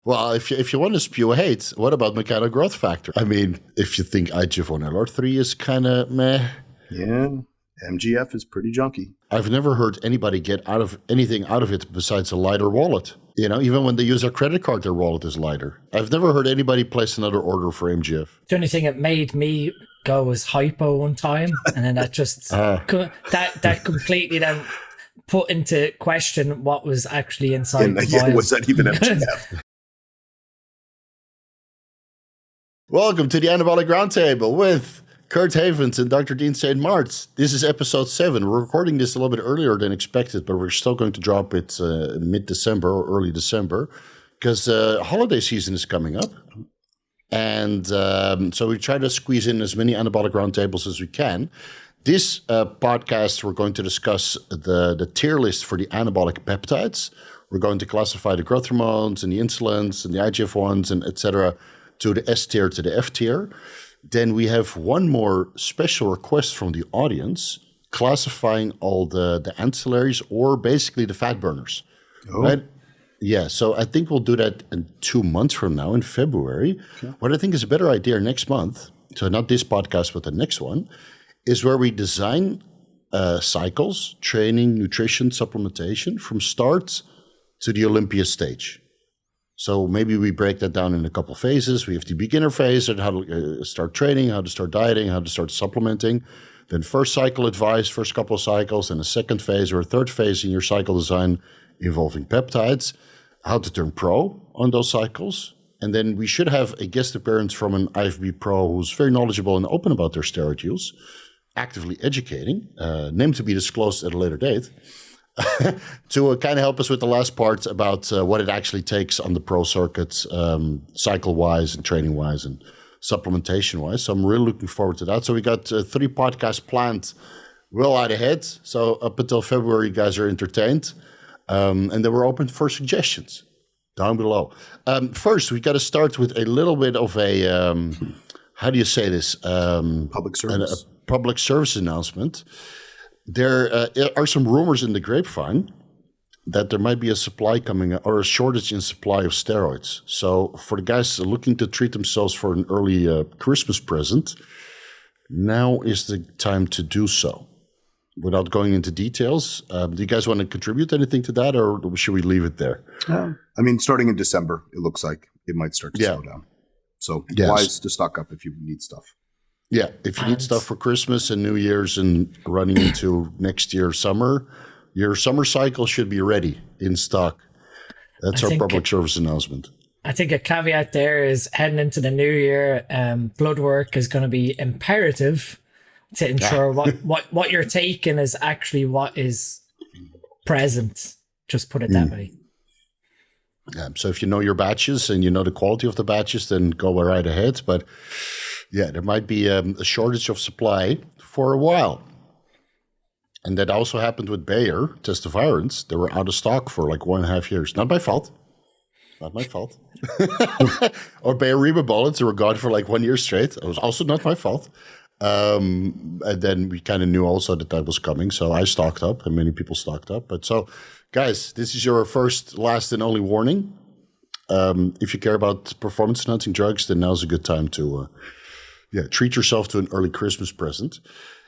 Well, if you want to spew hate, what about mechanical growth factor? I mean, if you think IGF-1 LR3 is kind of meh. Yeah, MGF is pretty junky. I've never heard anybody get anything out of it besides a lighter wallet. Even when they use their credit card, their wallet is lighter. I've never heard anybody place another order for MGF. The only thing that made me go was hypo one time, and then that just that completely then put into question what was actually inside the vial. Was that even MGF? Welcome to the Anabolic Roundtable with Kurt Havens and Dr. Dean St. Mart. This is episode 7. We're recording this a little bit earlier than expected, but we're still going to drop it mid-December or early December because holiday season is coming up. And so we try to squeeze in as many Anabolic Roundtables as we can. This podcast, we're going to discuss the tier list for the anabolic peptides. We're going to classify the growth hormones and the insulins and the IGF-1s and et cetera to the S tier to the F tier. Then we have one more special request from the audience, classifying all the ancillaries or basically the fat burners. Oh. Right? Yeah, so I think we'll do that in 2 months from now in February. Okay. What I think is a better idea next month, so not this podcast, but the next one, is where we design cycles, training, nutrition, supplementation from start to the Olympia stage. So maybe we break that down in a couple phases. We have the beginner phase and how to start training, how to start dieting, how to start supplementing. Then first cycle advice, first couple of cycles, and a second phase or a third phase in your cycle design involving peptides, how to turn pro on those cycles. And then we should have a guest appearance from an IFB pro who's very knowledgeable and open about their steroid use, actively educating, name to be disclosed at a later date, to kind of help us with the last part about what it actually takes on the pro circuits, cycle-wise and training-wise and supplementation-wise. So I'm really looking forward to that. So we got 3 podcasts planned well out ahead. So up until February, you guys are entertained. And then we're open for suggestions down below. First, we got to start with a little bit of a, how do you say this? Public service. A public service announcement. There are some rumors in the grapevine that there might be a supply coming or a shortage in supply of steroids. So for the guys looking to treat themselves for an early Christmas present, now is the time to do so. Without going into details, do you guys want to contribute anything to that, or should we leave it there? I mean, starting in December, it looks like it might start to slow down. So wise to stock up if you need stuff. Yeah, if you need stuff for Christmas and New Year's and running into next year's summer, your summer cycle should be ready in stock. That's our public service announcement. I think a caveat there is heading into the new year, blood work is going to be imperative to ensure what you're taking is actually what is present. Just put it that way. Yeah, so if you know your batches and you know the quality of the batches, then go right ahead. But yeah, there might be a shortage of supply for a while. And that also happened with Bayer, testosterone. They were out of stock for like 1.5 years. Not my fault. Not my fault. Or Bayer Reba bullets, they were gone for like 1 year straight. It was also not my fault. And then we kind of knew also that was coming. So I stocked up and many people stocked up. But so, guys, this is your first, last and only warning. If you care about performance-enhancing drugs, then now's a good time to treat yourself to an early Christmas present.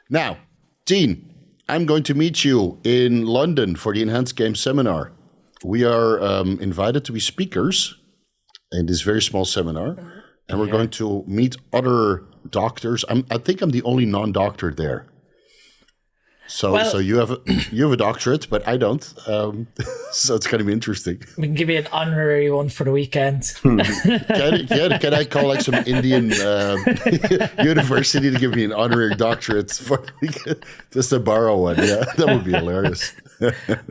Now, Dean, I'm going to meet you in London for the Enhanced Game Seminar. We are invited to be speakers in this very small seminar, and we're going to meet other doctors. I think I'm the only non-doctor there. So you have a doctorate, but I don't. So it's going to be interesting. We can give you an honorary one for the weekend. Can I call like some Indian university to give me an honorary doctorate for the weekend? Just to borrow one? Yeah, that would be hilarious.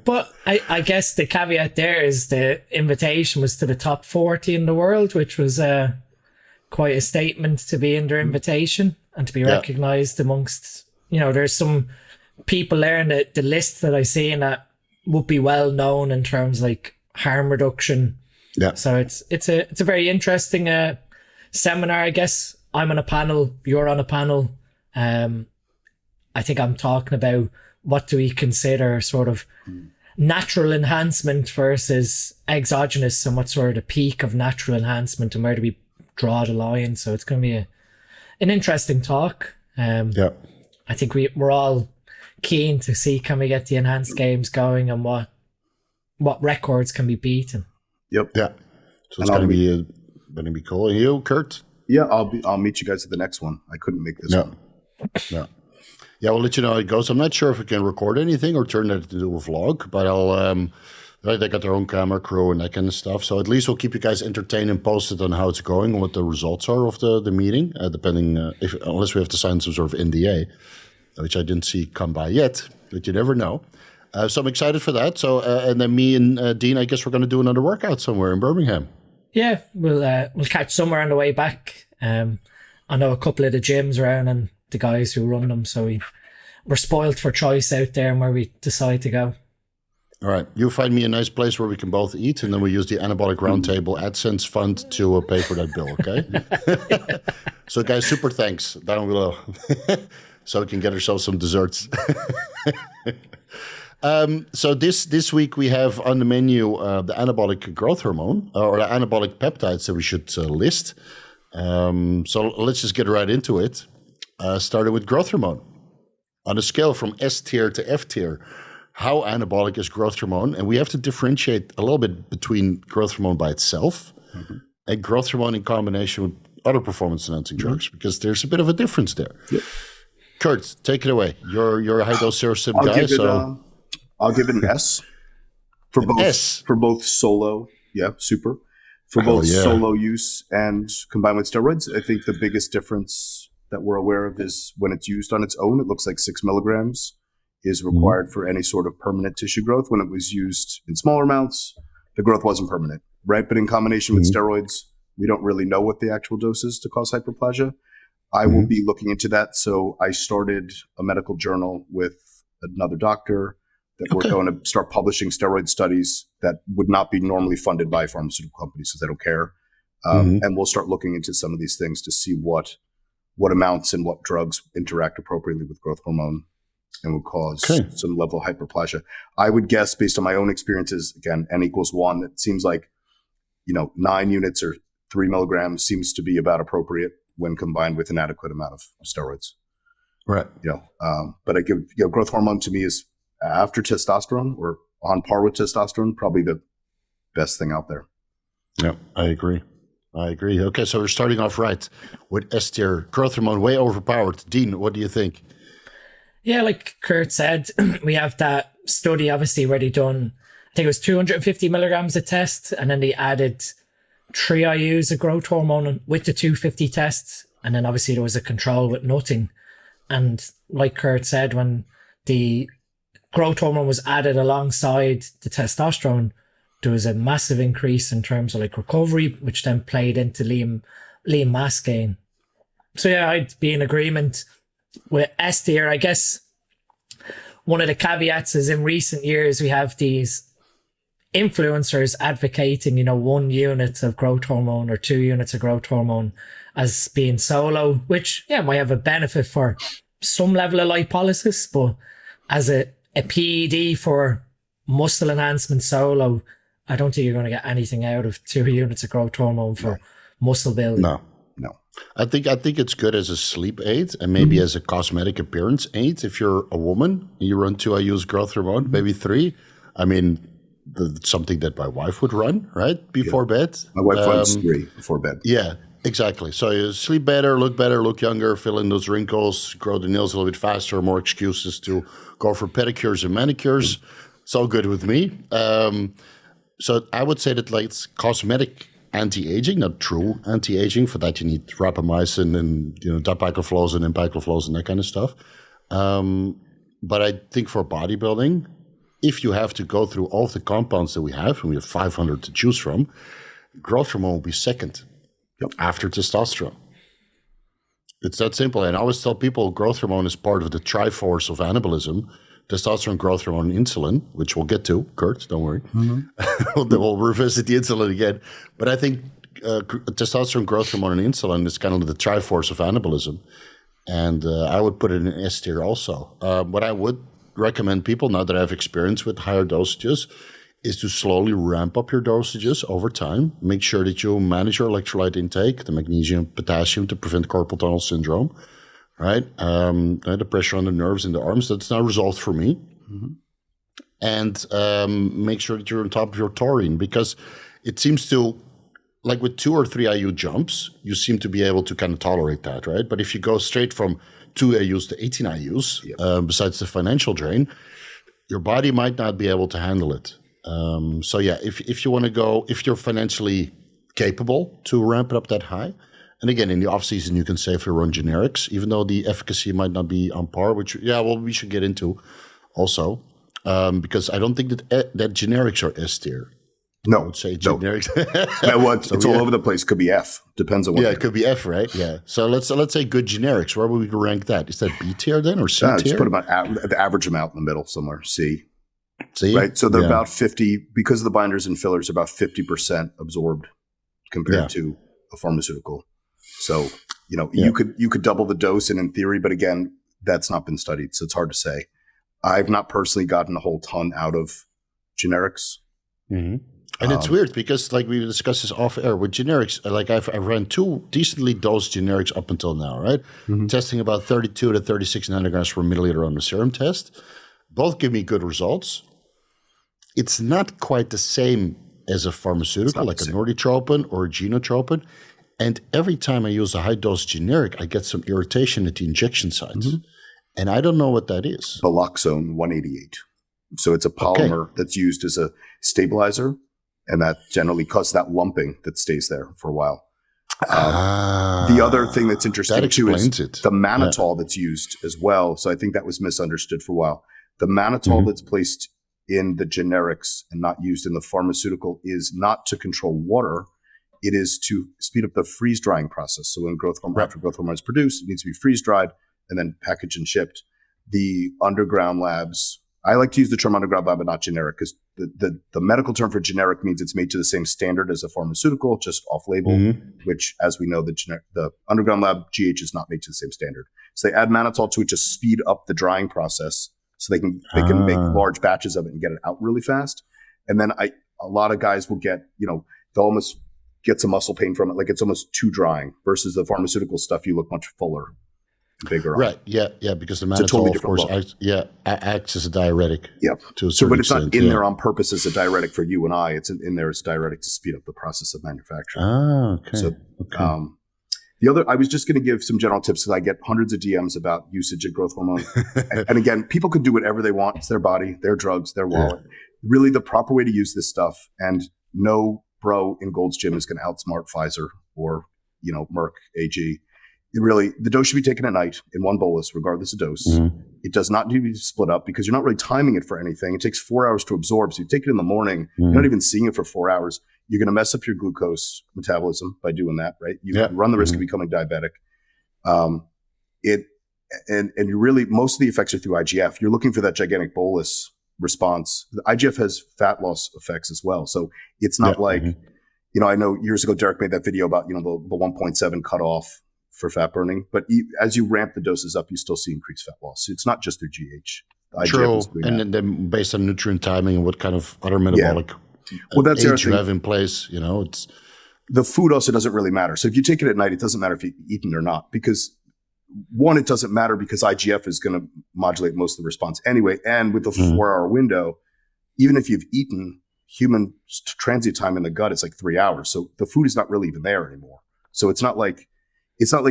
But I guess the caveat there is the invitation was to the top 40 in the world, which was quite a statement to be in their invitation and to be recognized amongst, there's some people there in the list that I see and that would be well known in terms like harm reduction. Yeah. So it's a very interesting seminar, I guess. I'm on a panel, you're on a panel. I think I'm talking about what do we consider sort of natural enhancement versus exogenous, and what's sort of the peak of natural enhancement and where do we draw the line. So it's going to be an interesting talk. I think we're all keen to see, can we get the enhanced games going and what records can be beaten. So it's going to be cool. And you, Kurt? Yeah, I'll meet you guys at the next one. I couldn't make this one. Yeah, we'll let you know how it goes. I'm not sure if we can record anything or turn that into a vlog, but they got their own camera crew and that kind of stuff. So at least we'll keep you guys entertained and posted on how it's going and what the results are of the meeting, depending, unless we have to sign some sort of NDA, which I didn't see come by yet, but you never know. So I'm excited for that. So, and then me and Dean, I guess we're going to do another workout somewhere in Birmingham. Yeah, we'll catch somewhere on the way back. I know a couple of the gyms around and the guys who run them, so we're spoiled for choice out there and where we decide to go. All right, you find me a nice place where we can both eat, and then we use the Anabolic Roundtable AdSense fund to pay for that bill, okay? So guys, super thanks down below. So we can get ourselves some desserts. So this week we have on the menu the anabolic growth hormone, or the anabolic peptides that we should list. So let's just get right into it. Starting with growth hormone. On a scale from S tier to F tier, how anabolic is growth hormone? And we have to differentiate a little bit between growth hormone by itself and growth hormone in combination with other performance-enhancing drugs, because there's a bit of a difference there. Yep. Kurt, take it away. You're a high-dose serosim guy, I'll give it an S for both solo, super. For both solo use and combined with steroids. I think the biggest difference that we're aware of is when it's used on its own, it looks like 6 milligrams is required for any sort of permanent tissue growth. When it was used in smaller amounts, the growth wasn't permanent, right? But in combination with steroids, we don't really know what the actual dose is to cause hyperplasia. I will be looking into that. So I started a medical journal with another doctor that we're going to start publishing steroid studies that would not be normally funded by pharmaceutical companies because they don't care. And we'll start looking into some of these things to see what amounts and what drugs interact appropriately with growth hormone and will cause some level of hyperplasia. I would guess, based on my own experiences, again, N equals 1, it seems like, 9 units or 3 milligrams seems to be about appropriate when combined with an adequate amount of steroids. Right. But I give, growth hormone to me is after testosterone or on par with testosterone, probably the best thing out there. Yeah, I agree. Okay, so we're starting off right with S tier growth hormone, way overpowered. Dean, what do you think? Yeah, like Kurt said, we have that study obviously where they done, I think it was 250 milligrams a test, and then they added 3 IUs of growth hormone with the 250 tests, and then obviously there was a control with nothing. And like Kurt said, when the growth hormone was added alongside the testosterone, there was a massive increase in terms of like recovery, which then played into lean mass gain. So yeah, I'd be in agreement with S tier. I guess one of the caveats is in recent years, we have these influencers advocating, 1 unit of growth hormone or 2 units of growth hormone as being solo, which might have a benefit for some level of lipolysis, but as a PED for muscle enhancement solo, I don't think you're going to get anything out of 2 units of growth hormone for muscle building. No. I think it's good as a sleep aid and maybe as a cosmetic appearance aid. If you're a woman, you run 2 IUs growth hormone, maybe 3. I mean, something that my wife would run, right? Before bed. My wife runs 3 before bed. Yeah, exactly. So you sleep better, look younger, fill in those wrinkles, grow the nails a little bit faster, more excuses to go for pedicures and manicures. It's all good with me. So I would say that it's cosmetic anti-aging, not true anti-aging. For that, you need rapamycin and dapagliflozin and empagliflozin and that kind of stuff. But I think for bodybuilding, if you have to go through all of the compounds that we have, and we have 500 to choose from, growth hormone will be second after testosterone. It's that simple. And I always tell people growth hormone is part of the triforce of anabolism: testosterone, growth hormone, and insulin, which we'll get to. Kurt, don't worry. We'll revisit the insulin again. But I think testosterone, growth hormone, and insulin is kind of the triforce of anabolism. And I would put it in S tier also. What I would recommend people, now that I have experience with higher dosages, is to slowly ramp up your dosages over time. Make sure that you manage your electrolyte intake, the magnesium, potassium, to prevent carpal tunnel syndrome, right? The pressure on the nerves in the arms, that's now resolved for me. Mm-hmm. And make sure that you're on top of your taurine, because it seems to, like with 2 or 3 IU jumps, you seem to be able to kind of tolerate that, right? But if you go straight from 2 IUs to 18 IUs, besides the financial drain, your body might not be able to handle it. So yeah, if you want to go, if you're financially capable to ramp it up that high, and again, in the off season, you can safely run generics, even though the efficacy might not be on par, which, we should get into also, because I don't think that generics are S tier. No, I would say generics. It's all over the place. Could be F. Depends on what. Yeah, it could be F, right? Yeah. So let's say good generics. Where would we rank that? Is that B tier then, or C tier? Just put about the average amount in the middle somewhere. C. C. Right. So they're about 50 because of the binders and fillers. About 50% absorbed compared to a pharmaceutical. So you could double the dose, and in theory, but again, that's not been studied, so it's hard to say. I've not personally gotten a whole ton out of generics. Mm-hmm. And it's weird because, like we discussed this off air with generics, like I've ran 2 decently dosed generics up until now, right? Mm-hmm. Testing about 32 to 36 nanograms per milliliter on the serum test. Both give me good results. It's not quite the same as a pharmaceutical, like a norditropin or a genotropin. And every time I use a high dose generic, I get some irritation at the injection sites. Mm-hmm. And I don't know what that is. Naloxone 188. So it's a polymer that's used as a stabilizer, and that generally causes that lumping that stays there for a while. The other thing that's interesting too is the mannitol that's used as well. So I think that was misunderstood for a while. The mannitol that's placed in the generics and not used in the pharmaceutical is not to control water. It is to speed up the freeze drying process. So when after growth hormone is produced, it needs to be freeze dried and then packaged and shipped. The underground labs, I like to use the term underground lab, but not generic, because the medical term for generic means it's made to the same standard as a pharmaceutical, just off label, which, as we know, the underground lab GH is not made to the same standard. So they add mannitol to it to speed up the drying process, so they can make large batches of it and get it out really fast. And then a lot of guys will get, they'll almost get some muscle pain from it, like it's almost too drying, versus the pharmaceutical stuff, you look much fuller. Bigger, right? Yeah, because the mannitol, of course, acts as a diuretic. Yep. To a certain but it's extent, not in there on purpose as a diuretic for you and I. It's in there as a diuretic to speed up the process of manufacturing. Okay. So, the other, I was just going to give some general tips because I get hundreds of DMs about usage of growth hormone. And again, people could do whatever they want. It's their body, their drugs, their wallet. Yeah. Really, the proper way to use this stuff, and no bro in Gold's Gym is going to outsmart Pfizer or Merck AG. Really, the dose should be taken at night in one bolus, regardless of dose. Mm-hmm. It does not need to be split up because you're not really timing it for anything. It takes 4 hours to absorb. So you take it in the morning, you're not even seeing it for 4 hours. You're going to mess up your glucose metabolism by doing that, right? You run the risk of becoming diabetic. And you really, most of the effects are through IGF. You're looking for that gigantic bolus response. The IGF has fat loss effects as well. So it's not like, I know years ago, Derek made that video about, the 1.7 cutoff for fat burning, but as you ramp the doses up, you still see increased fat loss. So it's not just through GH. True, and then based on nutrient timing and what kind of other metabolic that's aids you have in place, it's the food also doesn't really matter. So if you take it at night, it doesn't matter if you eat it or not, because one, it doesn't matter because IGF is going to modulate most of the response anyway. And with the 4-hour window, even if you've eaten, human transit time in the gut is like 3 hours. So the food is not really even there anymore. So it's not like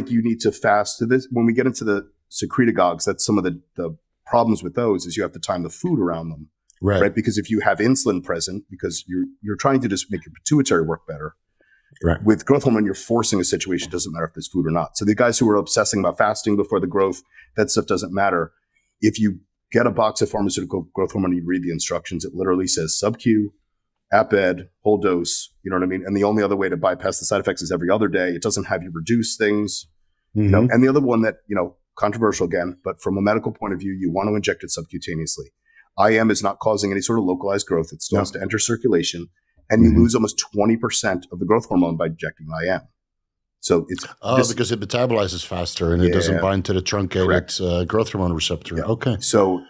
you need to fast. So this, when we get into the secretagogues, that's some of the problems with those is you have to time the food around them, right? Because if you have insulin present, because you're trying to just make your pituitary work better. Right. With growth hormone, you're forcing a situation. It doesn't matter if there's food or not. So the guys who are obsessing about fasting before the growth, that stuff doesn't matter. If you get a box of pharmaceutical growth hormone, you read the instructions. It literally says sub-Q, at bed, whole dose, you know what I mean? And the only other way to bypass the side effects is every other day. It doesn't have you reduce things, And the other one that, controversial again, but from a medical point of view, you want to inject it subcutaneously. IM is not causing any sort of localized growth. It still has to enter circulation, and you lose almost 20% of the growth hormone by injecting IM. So it's because it metabolizes faster and it doesn't bind to the truncated growth hormone receptor. Yeah. Okay. So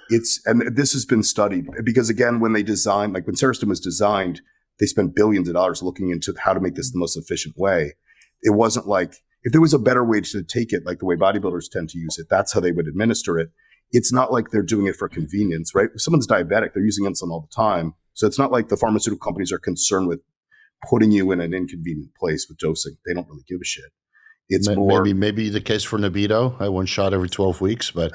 and this has been studied because again, when they designed, like when Serostim was designed, they spent billions of dollars looking into how to make this the most efficient way. It wasn't like if there was a better way to take it, like the way bodybuilders tend to use it, that's how they would administer it. It's not like they're doing it for convenience, right? If someone's diabetic, they're using insulin all the time. So it's not like the pharmaceutical companies are concerned with putting you in an inconvenient place with dosing. They don't really give a shit. It's maybe the case for Nebido. I one shot every 12 weeks, but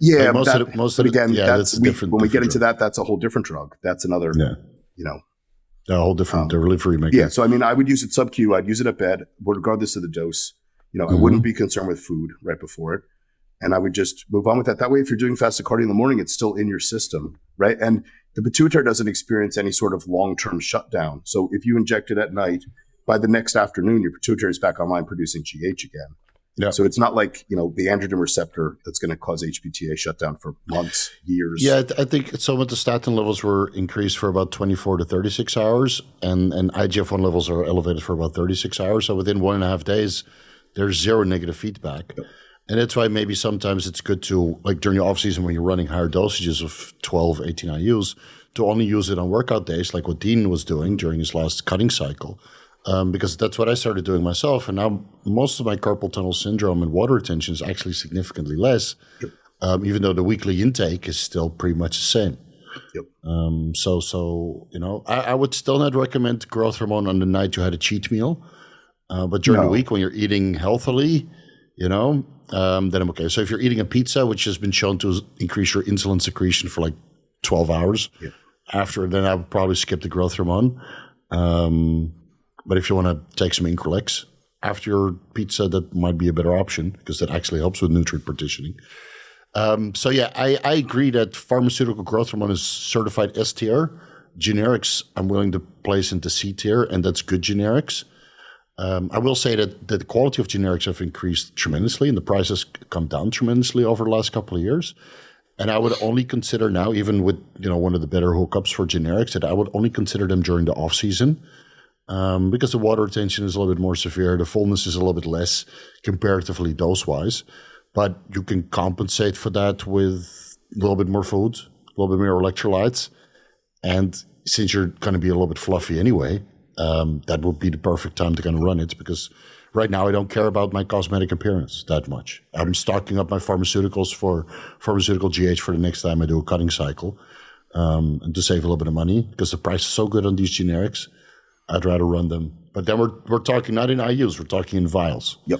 that's different. When we get into that, that's a whole different drug. That's another, a whole different delivery mechanism. Yeah, so I mean, I would use it sub-Q. I'd use it at bed, regardless of the dose. I wouldn't be concerned with food right before it, and I would just move on with that. That way, if you're doing fasted cardio in the morning, it's still in your system, right? And the pituitary doesn't experience any sort of long-term shutdown. So if you inject it at night, by the next afternoon, your pituitary is back online producing GH again. Yeah. So it's not like, the androgen receptor that's going to cause HPTA shutdown for months, years. Yeah, I think some of the statin levels were increased for about 24 to 36 hours, and IGF-1 levels are elevated for about 36 hours. So within 1.5 days, there's zero negative feedback. Yep. And that's why maybe sometimes it's good to, like during the off season when you're running higher dosages of 12, 18 IUs, to only use it on workout days, like what Dean was doing during his last cutting cycle. Because that's what I started doing myself. And now most of my carpal tunnel syndrome and water retention is actually significantly less, even though the weekly intake is still pretty much the same. Yep. I would still not recommend growth hormone on the night you had a cheat meal. But during the week when you're eating healthily, then I'm okay. So if you're eating a pizza, which has been shown to increase your insulin secretion for like 12 hours after, then I would probably skip the growth hormone. But if you want to take some Increlex after your pizza, that might be a better option because that actually helps with nutrient partitioning. I agree that pharmaceutical growth hormone is certified S tier. Generics, I'm willing to place into C tier, and that's good generics. I will say that the quality of generics have increased tremendously and the prices come down tremendously over the last couple of years. And I would only consider now, even with one of the better hookups for generics, that I would only consider them during the off season. Because the water retention is a little bit more severe, the fullness is a little bit less comparatively dose-wise, but you can compensate for that with a little bit more food, a little bit more electrolytes, and since you're going to be a little bit fluffy anyway, that would be the perfect time to kind of run it, because right now I don't care about my cosmetic appearance that much. I'm stocking up my pharmaceuticals for pharmaceutical GH for the next time I do a cutting cycle, and to save a little bit of money, because the price is so good on these generics. I'd rather run them. But then we're talking not in IUs, we're talking in vials. Yep.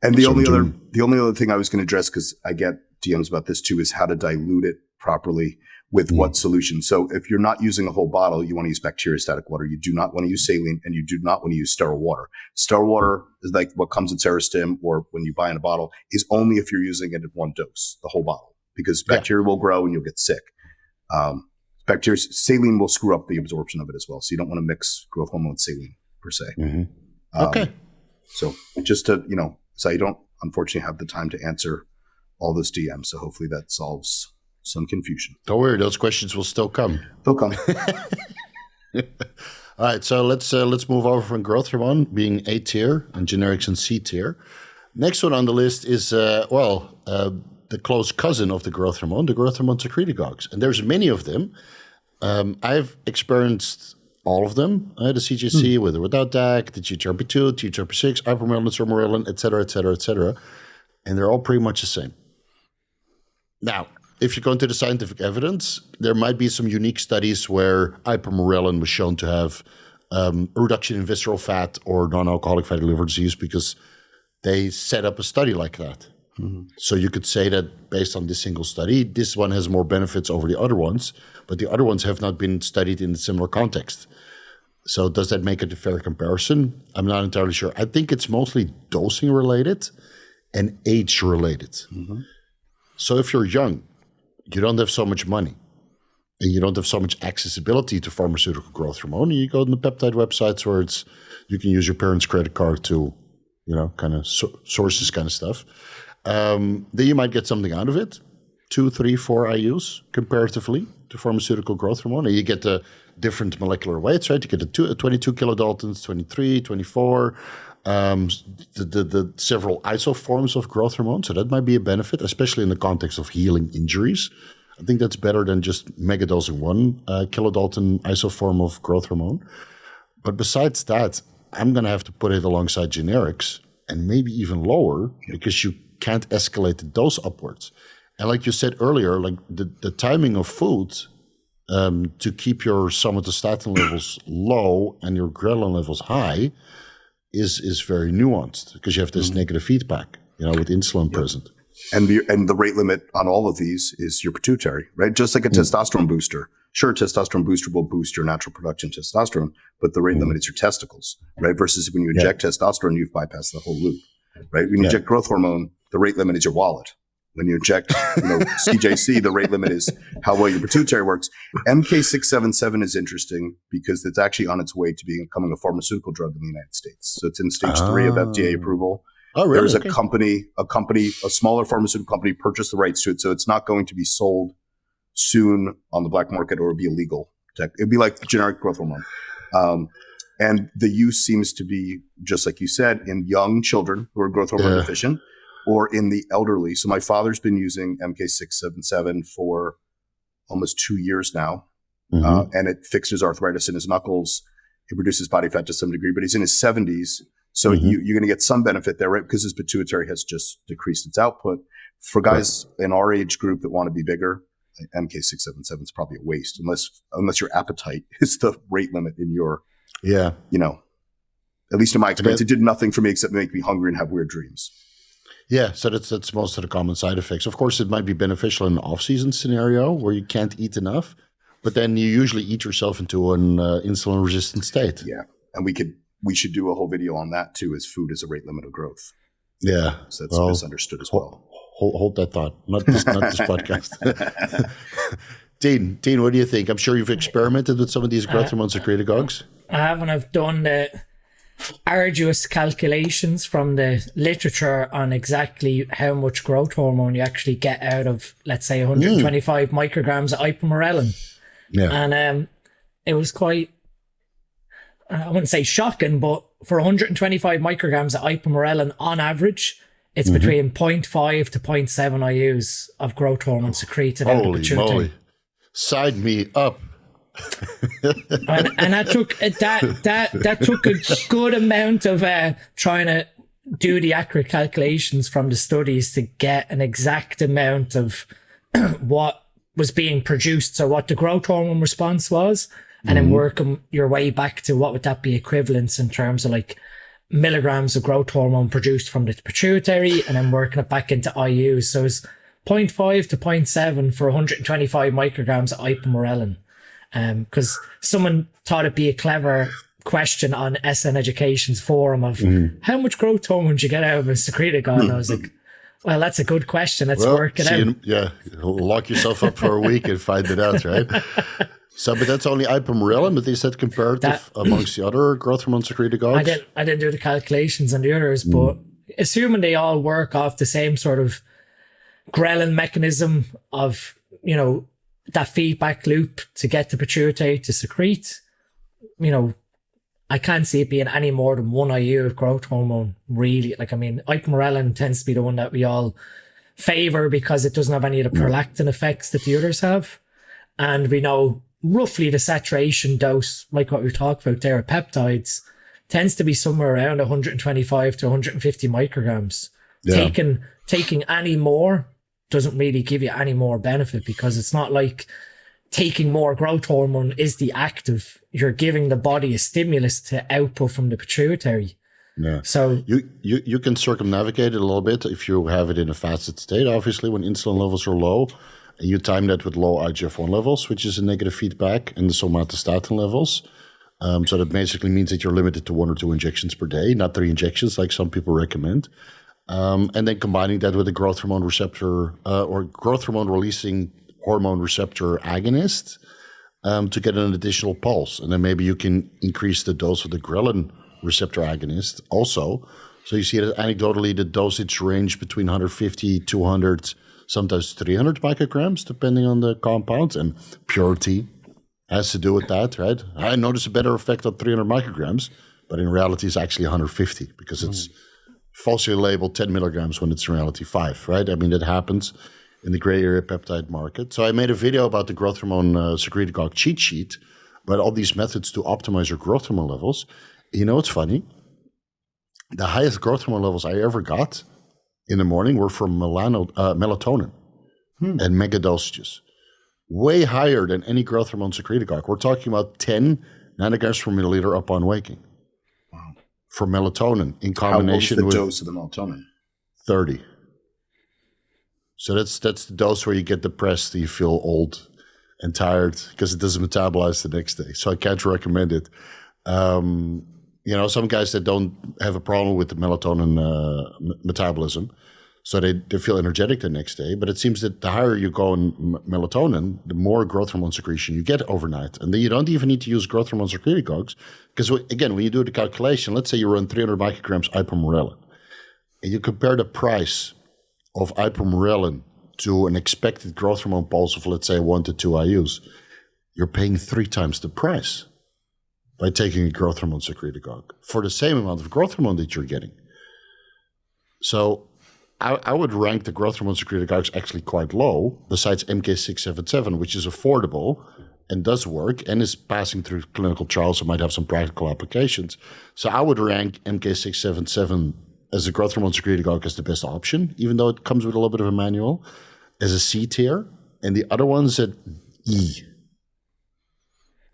And the only other thing I was going to address, because I get DMs about this too, is how to dilute it properly with what solution. So if you're not using a whole bottle, you want to use bacteriostatic water. You do not want to use saline, and you do not want to use sterile water. Sterile water is like what comes in Serostim, or when you buy in a bottle, is only if you're using it in one dose, the whole bottle, because bacteria will grow and you'll get sick. Saline will screw up the absorption of it as well. So you don't want to mix growth hormone with saline per se. Mm-hmm. Okay. So just to, so I don't unfortunately have the time to answer all those DMs. So hopefully that solves some confusion. Don't worry. Those questions will still come. They'll come. All right. So let's move over from growth hormone being A tier and generics in C tier. Next one on the list is, the close cousin of the growth hormone secretagogues. And there's many of them. I've experienced all of them. The CGC with or without DAC, the GHRP2, GHRP6, ipamorelin, sormorelin, et cetera, et cetera, et cetera. And they're all pretty much the same. Now, if you go into the scientific evidence, there might be some unique studies where ipamorelin was shown to have a reduction in visceral fat or non-alcoholic fatty liver disease because they set up a study like that. Mm-hmm. So you could say that based on this single study, this one has more benefits over the other ones, but the other ones have not been studied in a similar context. So does that make it a fair comparison? I'm not entirely sure. I think it's mostly dosing related and age related. Mm-hmm. So if you're young, you don't have so much money, and you don't have so much accessibility to pharmaceutical growth hormone, you go to the peptide websites where you can use your parents' credit card to, kind of source this kind of stuff. Then you might get something out of it, 2, 3, 4 IUs comparatively to pharmaceutical growth hormone. And you get the different molecular weights, right? You get the 22 kilodaltons, 23, 24. the several isoforms of growth hormone. So that might be a benefit, especially in the context of healing injuries. I think that's better than just megadosing 1 kilodalton isoform of growth hormone. But besides that, I'm going to have to put it alongside generics and maybe even lower because you can't escalate the dose upwards. And like you said earlier, like the timing of food to keep your somatostatin levels low and your ghrelin levels high is very nuanced because you have this negative feedback, with insulin present. And the rate limit on all of these is your pituitary, right? Just like a testosterone booster. Sure, testosterone booster will boost your natural production of testosterone, but the rate limit is your testicles, right? Versus when you inject testosterone, you've bypassed the whole loop, right? When you inject growth hormone, the rate limit is your wallet. When you inject, CJC, the rate limit is how well your pituitary works. MK-677 is interesting because it's actually on its way to becoming a pharmaceutical drug in the United States. So it's in stage 3 of FDA approval. Oh, really? There's a smaller pharmaceutical company purchased the rights to it. So it's not going to be sold soon on the black market or be illegal. It'd be like generic growth hormone. And the use seems to be, just like you said, in young children who are growth hormone deficient or in the elderly. So my father's been using MK-677 for almost 2 years now. And it fixes arthritis in his knuckles. It reduces body fat to some degree, but he's in his 70s. So you're going to get some benefit there, right? Because his pituitary has just decreased its output. For guys in our age group that want to be bigger, MK-677 is probably a waste unless your appetite is the rate limit in your, at least in my experience, it did nothing for me except make me hungry and have weird dreams. Yeah, so that's most of the common side effects. Of course, it might be beneficial in an off-season scenario where you can't eat enough, but then you usually eat yourself into an insulin-resistant state. Yeah, and we should do a whole video on that too, as food is a rate limit of growth. Yeah. So that's misunderstood as well. Hold that thought. Not this podcast. Dean, what do you think? I'm sure you've experimented with some of these growth hormone secretagogues. I haven't. I've done the arduous calculations from the literature on exactly how much growth hormone you actually get out of, let's say, 125 micrograms of ipamorelin. Yeah. And it was quite, I wouldn't say shocking, but for 125 micrograms of ipamorelin on average, it's between 0.5 to 0.7 IUs of growth hormone secreted out of the pituitary. Holy moly. Sign me up. and that took a good amount of trying to do the accurate calculations from the studies to get an exact amount of what was being produced, so what the growth hormone response was, and then working your way back to what would that be equivalents in terms of like milligrams of growth hormone produced from the pituitary, and then working it back into IUs. So it's 0.5 to 0.7 for 125 micrograms of ipamorelin. Because someone thought it'd be a clever question on SN Education's forum of how much growth hormone did you get out of a secretagogue? And I was like, well, that's a good question. Let's work it out. Yeah, lock yourself up for a week and find it out, right? So, but that's only ipamorelin, but is that comparative amongst the other growth hormone secretagogues? I didn't do the calculations on the others, but assuming they all work off the same sort of ghrelin mechanism of, that feedback loop to get the pituitary to secrete, I can't see it being any more than 1 IU of growth hormone, really. Ipamorelin tends to be the one that we all favor because it doesn't have any of the prolactin effects that the others have. And we know roughly the saturation dose, like what we talked about there, peptides, tends to be somewhere around 125 to 150 micrograms. Yeah. Taking any more doesn't really give you any more benefit because it's not like taking more growth hormone is the active. You're giving the body a stimulus to output from the pituitary. Yeah. So you can circumnavigate it a little bit if you have it in a fasted state, obviously, when insulin levels are low. And you time that with low IGF-1 levels, which is a negative feedback, and the somatostatin levels. So that basically means that you're limited to 1 or 2 injections per day, not 3 injections like some people recommend. And then combining that with a growth hormone receptor or growth hormone releasing hormone receptor agonist to get an additional pulse. And then maybe you can increase the dose of the ghrelin receptor agonist also. So you see that anecdotally the dosage range between 150, 200, sometimes 300 micrograms, depending on the compound. And purity has to do with that, right? I notice a better effect on 300 micrograms but in reality it's actually 150 because it's falsely labeled 10 milligrams when it's in reality 5, right? I mean, that happens in the gray area peptide market. So I made a video about the growth hormone secretagogue cheat sheet, about all these methods to optimize your growth hormone levels. You know, it's funny. The highest growth hormone levels I ever got in the morning were from melatonin and mega dosages. Way higher than any growth hormone secretagogue. We're talking about 10 nanograms per milliliter upon waking. Wow. For melatonin in combination with... What was the dose of the melatonin? 30. So that's the dose where you get depressed, you feel old and tired because it doesn't metabolize the next day. So I can't recommend it. You know, some guys that don't have a problem with the melatonin metabolism, so they feel energetic the next day. But it seems that the higher you go in melatonin, the more growth hormone secretion you get overnight. And then you don't even need to use growth hormone secretagogues because, again, when you do the calculation, let's say you run 300 micrograms ipamorelin, and you compare the price of ipamorelin to an expected growth hormone pulse of, let's say, 1 to 2 IUs, you're paying 3 times the price by taking a growth hormone secretagogue for the same amount of growth hormone that you're getting. So I would rank the growth hormone secretagogues actually quite low, besides MK-677, which is affordable and does work and is passing through clinical trials and might have some practical applications. So I would rank MK-677 as a growth hormone secretagogue as the best option, even though it comes with a little bit of a manual, as a C tier, and the other ones at E.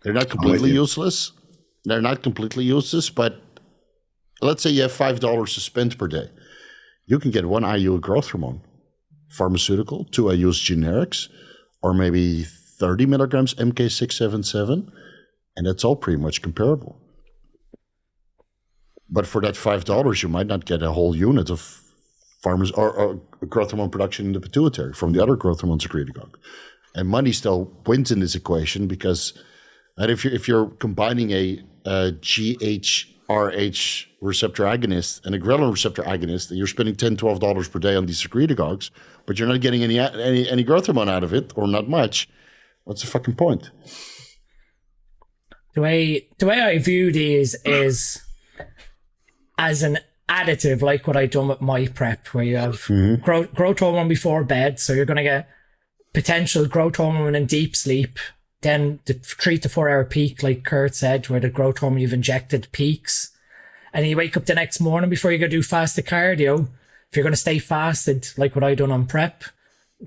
They're not completely useless. They're not completely useless, but let's say you have $5 to spend per day. You can get 1 IU of growth hormone, pharmaceutical, 2 IUs generics, or maybe 30 milligrams MK-677, and that's all pretty much comparable. But for that $5, you might not get a whole unit of or growth hormone production in the pituitary from the other growth hormone secretagogue. And money still wins in this equation because if you're combining a GHRH receptor agonist and a ghrelin receptor agonist, and you're spending $10, $12 per day on these secretagogues, but you're not getting any growth hormone out of it, or not much, what's the fucking point? The way I view these is as an additive, like what I've done with my prep, where you have growth hormone before bed, so you're going to get potential growth hormone in deep sleep, then the 3 to 4 hour peak, like Kurt said, where the growth hormone you've injected peaks, and you wake up the next morning before you go do fasted cardio. If you're going to stay fasted, like what I done on prep,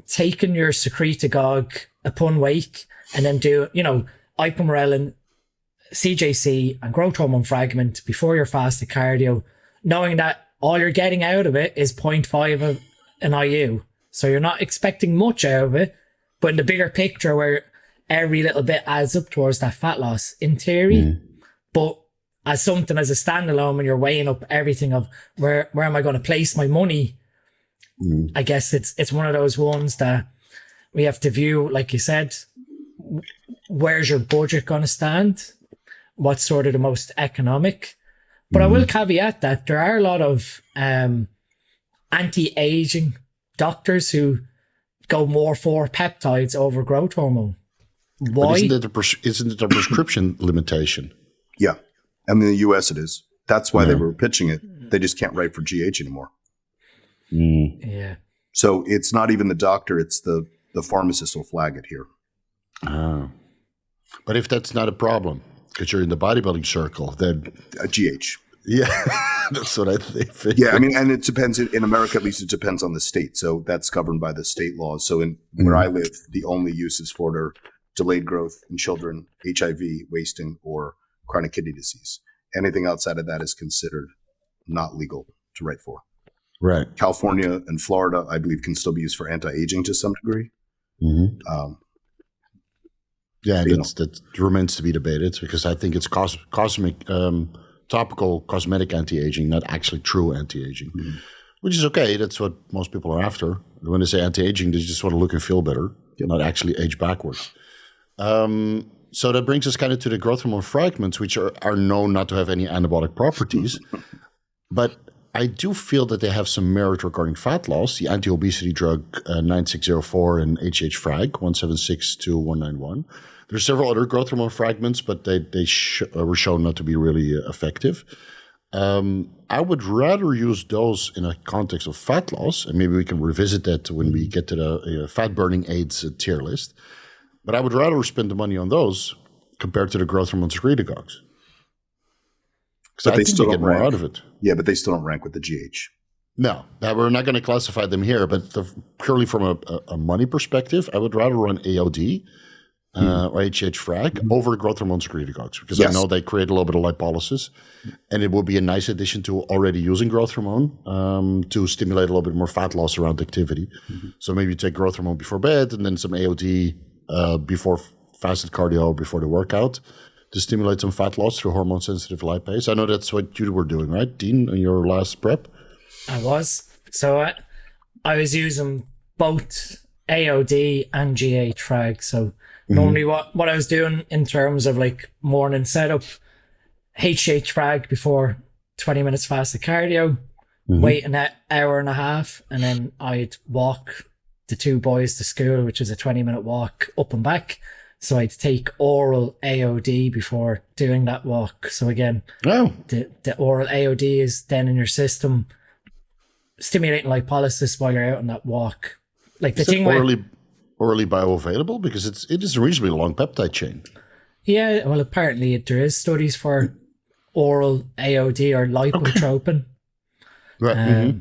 taking your secretagogue upon wake, and then do, ipamorelin, CJC, and growth hormone fragment before your fasted cardio, knowing that all you're getting out of it is 0.5 of an IU. So you're not expecting much out of it, but in the bigger picture where every little bit adds up towards that fat loss, in theory, but as something as a standalone, when you're weighing up everything of where am I going to place my money, I guess it's one of those ones that we have to view, like you said, where's your budget going to stand? What's sort of the most economic? But I will caveat that there are a lot of anti-aging doctors who go more for peptides over growth hormone. Why? Isn't it a prescription limitation? Yeah. I mean, in the US it is. That's why they were pitching it. They just can't write for GH anymore. Yeah. So it's not even the doctor, it's the pharmacist will flag it here. Oh. But if that's not a problem, because you're in the bodybuilding circle, then GH. Yeah, that's what I think. Yeah, I mean, and it depends. In America, at least, it depends on the state. So that's governed by the state laws. So in where I live, the only uses for it are delayed growth in children, HIV, wasting, or chronic kidney disease. Anything outside of that is considered not legal to write for. Right. California and Florida, I believe, can still be used for anti-aging to some degree. Yeah, that remains to be debated because I think it's topical cosmetic anti-aging, not actually true anti-aging, which is okay. That's what most people are after. When they say anti-aging, they just want to look and feel better, not actually age backwards. So that brings us kind of to the growth hormone fragments, which are known not to have any anabolic properties. But I do feel that they have some merit regarding fat loss. The anti-obesity drug 9604 and HGH Frag 1762191. There's several other growth hormone fragments, but they were shown not to be really effective. I would rather use those in a context of fat loss, and maybe we can revisit that when we get to the fat burning aids tier list. But I would rather spend the money on those compared to the growth hormone secretagogues. Because I think you get more out of it. Yeah, but they still don't rank with the GH. No, we're not going to classify them here, but purely from a money perspective, I would rather run AOD or HGH Frag over growth hormone secretagogues, because I know they create a little bit of lipolysis, and it would be a nice addition to already using growth hormone to stimulate a little bit more fat loss around activity. So maybe you take growth hormone before bed and then some AOD before fasted cardio, before the workout, to stimulate some fat loss through hormone-sensitive lipase. I know that's what you were doing, right, Dean, in your last prep? I was. So I was using both AOD and GH Frag. So normally what I was doing in terms of like morning setup, HGH Frag before 20 minutes fasted cardio, wait an hour and a half, and then I'd walk the two boys to school, which is a 20-minute walk up and back. So I'd take oral AOD before doing that walk. So again, the oral AOD is then in your system, stimulating lipolysis while you're out on that walk. Like the thing orally bioavailable, because it is a reasonably long peptide chain. Yeah, well, apparently there is studies for oral AOD or lipotropin. Right.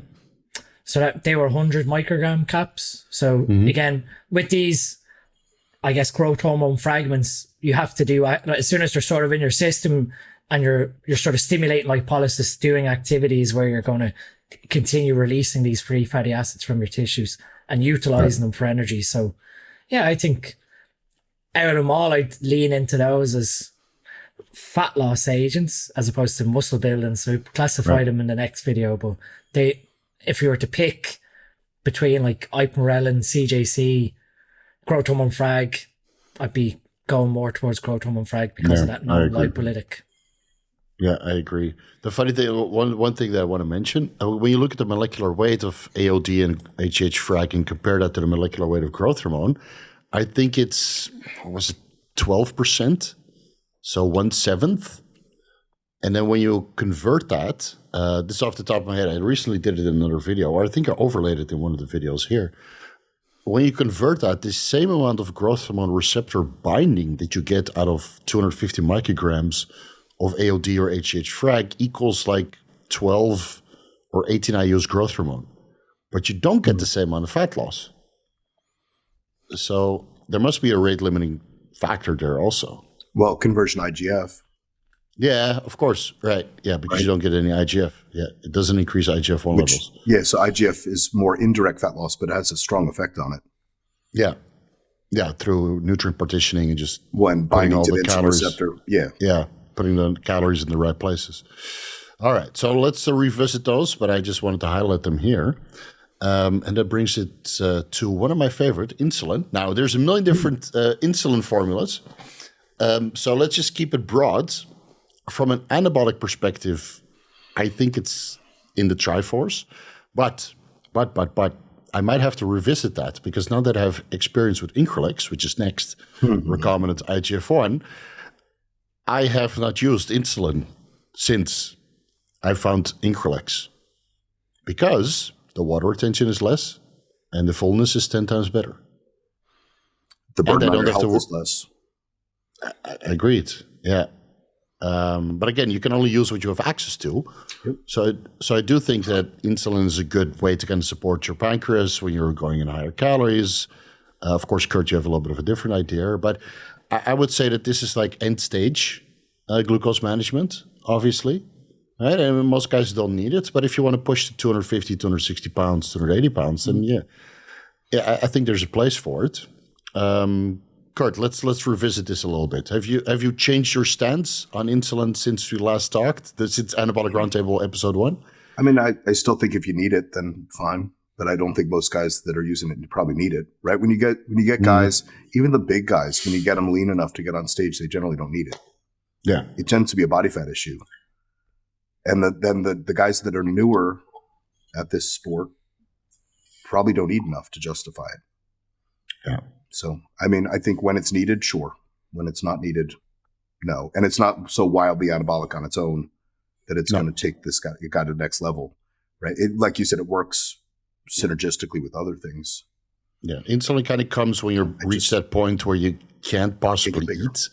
So that they were 100 microgram caps. So again, with these, I guess, growth hormone fragments, you have to do, as soon as they're sort of in your system and you're sort of stimulating lipolysis, doing activities where you're going to continue releasing these free fatty acids from your tissues and utilizing them for energy. So yeah, I think out of them all, I'd lean into those as fat loss agents as opposed to muscle building. So we classify them in the next video, but if you were to pick between like ipamorelin, CJC, growth hormone frag, I'd be going more towards growth hormone frag because of that non-lipolytic. Yeah, I agree. The funny thing, one thing that I want to mention, when you look at the molecular weight of AOD and HGH Frag and compare that to the molecular weight of growth hormone, I think it's, 12%? So 1/7. And then when you convert that, this is off the top of my head, I recently did it in another video, or I think I overlaid it in one of the videos here. When you convert that, the same amount of growth hormone receptor binding that you get out of 250 micrograms of AOD or HGH Frag equals like 12 or 18 IU's growth hormone. But you don't get the same amount of fat loss. So there must be a rate limiting factor there also. Well, conversion IGF. Yeah, of course. Right. Yeah, because you don't get any IGF. Yeah, it doesn't increase IGF-1 levels. Yeah, so IGF is more indirect fat loss, but it has a strong effect on it. Yeah. Yeah, through nutrient partitioning and just binding all to the calories. Receptor. Yeah. Yeah, putting the calories in the right places. All right, so let's revisit those, but I just wanted to highlight them here. And that brings it to one of my favorite, insulin. Now, there's a million different insulin formulas. So let's just keep it broad. From an anabolic perspective, I think it's in the Triforce. But I might have to revisit that, because now that I have experience with Increlex, which is next, recombinant IGF-1, I have not used insulin since I found Increlex, because the water retention is less and the fullness is 10 times better. The burden on your health is less. Agreed. Yeah. But again, you can only use what you have access to. Yep. So I do think that insulin is a good way to kind of support your pancreas when you're going in higher calories. Of course, Kurt, you have a little bit of a different idea, but I would say that this is like end stage glucose management, obviously. Right? And most guys don't need it, but if you want to push to 250, 260 pounds, 280 pounds, then yeah, I think there's a place for it. Kurt, let's revisit this a little bit. Have you changed your stance on insulin since we last talked? Since Anabolic Roundtable episode 1? I mean, I still think if you need it, then fine. But I don't think most guys that are using it probably need it, right? When you get guys, even the big guys, when you get them lean enough to get on stage, they generally don't need it. Yeah, it tends to be a body fat issue. And then the guys that are newer at this sport probably don't eat enough to justify it. Yeah. So, I mean, I think when it's needed, sure. When it's not needed, no. And it's not so wildly anabolic on its own that it's going to take this guy to the next level, right? Like you said, it works synergistically with other things. Yeah, insulin kind of comes when you reach that point where you can't possibly eat.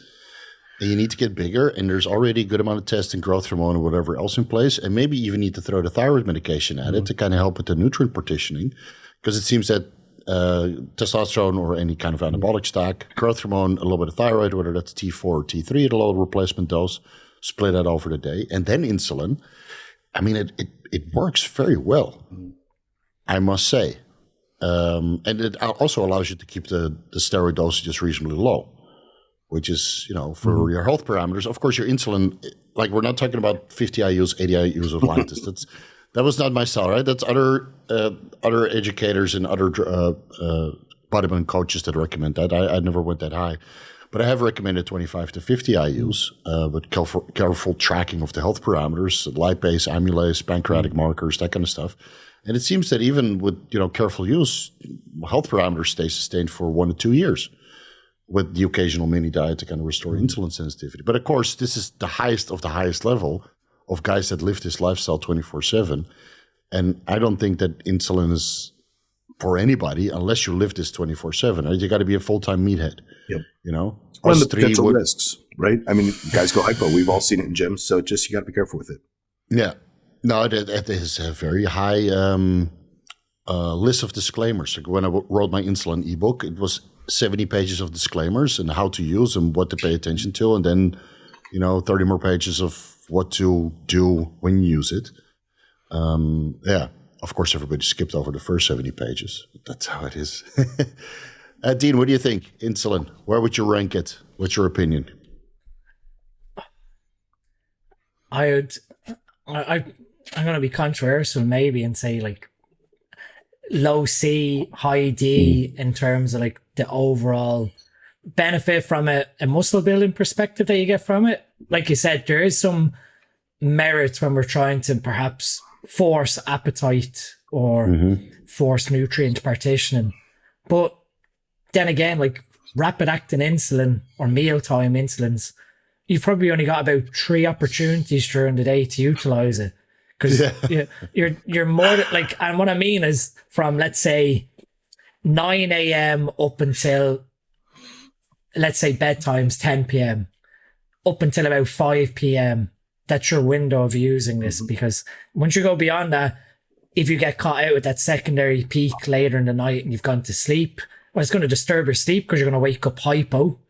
And you need to get bigger, and there's already a good amount of testing, growth hormone, or whatever else in place, and maybe even need to throw the thyroid medication at it to kind of help with the nutrient partitioning, because it seems that testosterone or any kind of anabolic stack, growth hormone, a little bit of thyroid, whether that's T4 or T3 at a low replacement dose, split that over the day, and then insulin. I mean, it works very well, I must say, and it also allows you to keep the steroid dosages reasonably low, which is, for your health parameters. Of course, your insulin, like we're not talking about 50 IUs, 80 IUs of Lantus. That was not my style, right? That's other educators and other bodybuilding coaches that recommend that. I never went that high. But I have recommended 25 to 50 IUs with careful tracking of the health parameters, lipase, amylase, pancreatic markers, that kind of stuff. And it seems that even with careful use, health parameters stay sustained for 1 to 2 years, with the occasional mini diet to kind of restore insulin sensitivity. But of course, this is the highest of the highest level of guys that live this lifestyle 24/7. And I don't think that insulin is for anybody unless you live this 24/7. Right? You got to be a full-time meathead. Yep. One of the potential risks, right? I mean, guys go hypo. We've all seen it in gyms. So you got to be careful with it. Yeah. No, it is a very high list of disclaimers. Like when I wrote my insulin ebook, it was 70 pages of disclaimers and how to use and what to pay attention to, and then 30 more pages of what to do when you use it. Of course, everybody skipped over the first 70 pages. That's how it is. Dean, what do you think? Insulin, where would you rank it? What's your opinion? I'm going to be controversial maybe and say like low C, high D in terms of like the overall benefit from a muscle building perspective that you get from it. Like you said, there is some merits when we're trying to perhaps force appetite or force nutrient partitioning. But then again, like rapid acting insulin or mealtime insulins, you've probably only got about 3 opportunities during the day to utilize it. Because you're more like, and what I mean is from, let's say, 9 a.m. up until, let's say, bedtime's 10 p.m. up until about 5 p.m. That's your window of using this, because once you go beyond that, if you get caught out with that secondary peak later in the night and you've gone to sleep, well, it's going to disturb your sleep because you're going to wake up hypo,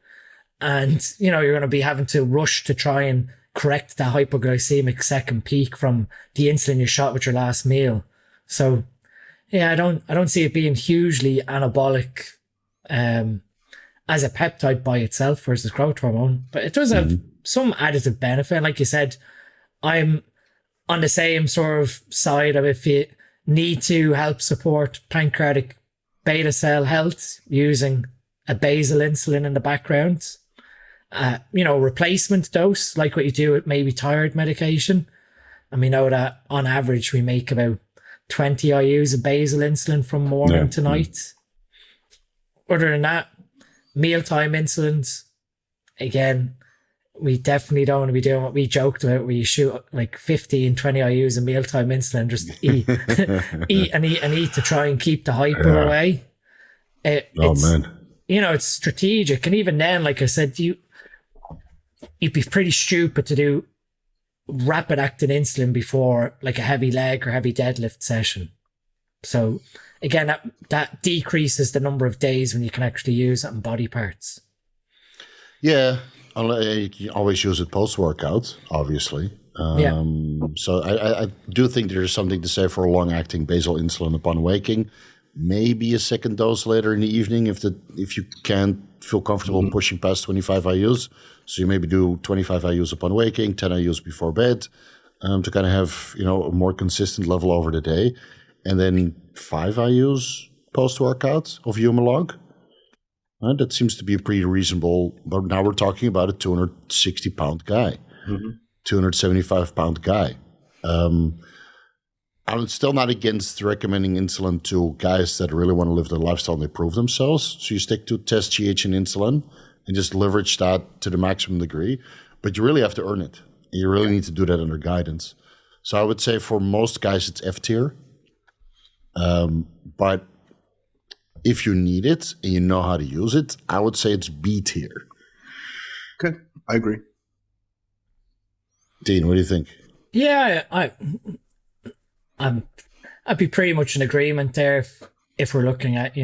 and you're going to be having to rush to try and correct that hypoglycemic second peak from the insulin you shot with your last meal. So yeah, I don't see it being hugely anabolic as a peptide by itself versus growth hormone, but it does have some additive benefit. Like you said, I'm on the same sort of side of if you need to help support pancreatic beta cell health using a basal insulin in the background. Replacement dose, like what you do with maybe thyroid medication. And we know that on average, we make about 20 IUs of basal insulin from morning to night. Other than that, mealtime insulins, again, we definitely don't want to be doing what we joked about, where you shoot like 15, 20 IUs of mealtime insulin, just eat, eat to try and keep the hypo away. It's strategic. And even then, like I said, you'd be pretty stupid to do rapid acting insulin before like a heavy leg or heavy deadlift session. So again, that decreases the number of days when you can actually use it on body parts. Yeah, you can always use it post-workout, obviously. So I do think there's something to say for a long-acting basal insulin upon waking. Maybe a second dose later in the evening if you can't feel comfortable pushing past 25 IUs. So you maybe do 25 IUs upon waking, 10 IUs before bed, to kind of have a more consistent level over the day, and then 5 IUs post-workout of Humalog. That seems to be pretty reasonable. But now we're talking about a 260-pound guy, 275-pound guy. I'm still not against recommending insulin to guys that really want to live their lifestyle and improve themselves. So you stick to test GH and insulin and just leverage that to the maximum degree. But you really have to earn it. You really need to do that under guidance. So I would say for most guys, it's F tier. But if you need it and you know how to use it, I would say it's B tier. Okay, I agree. Dean, what do you think? Yeah, I'd be pretty much in agreement there. If we're looking at,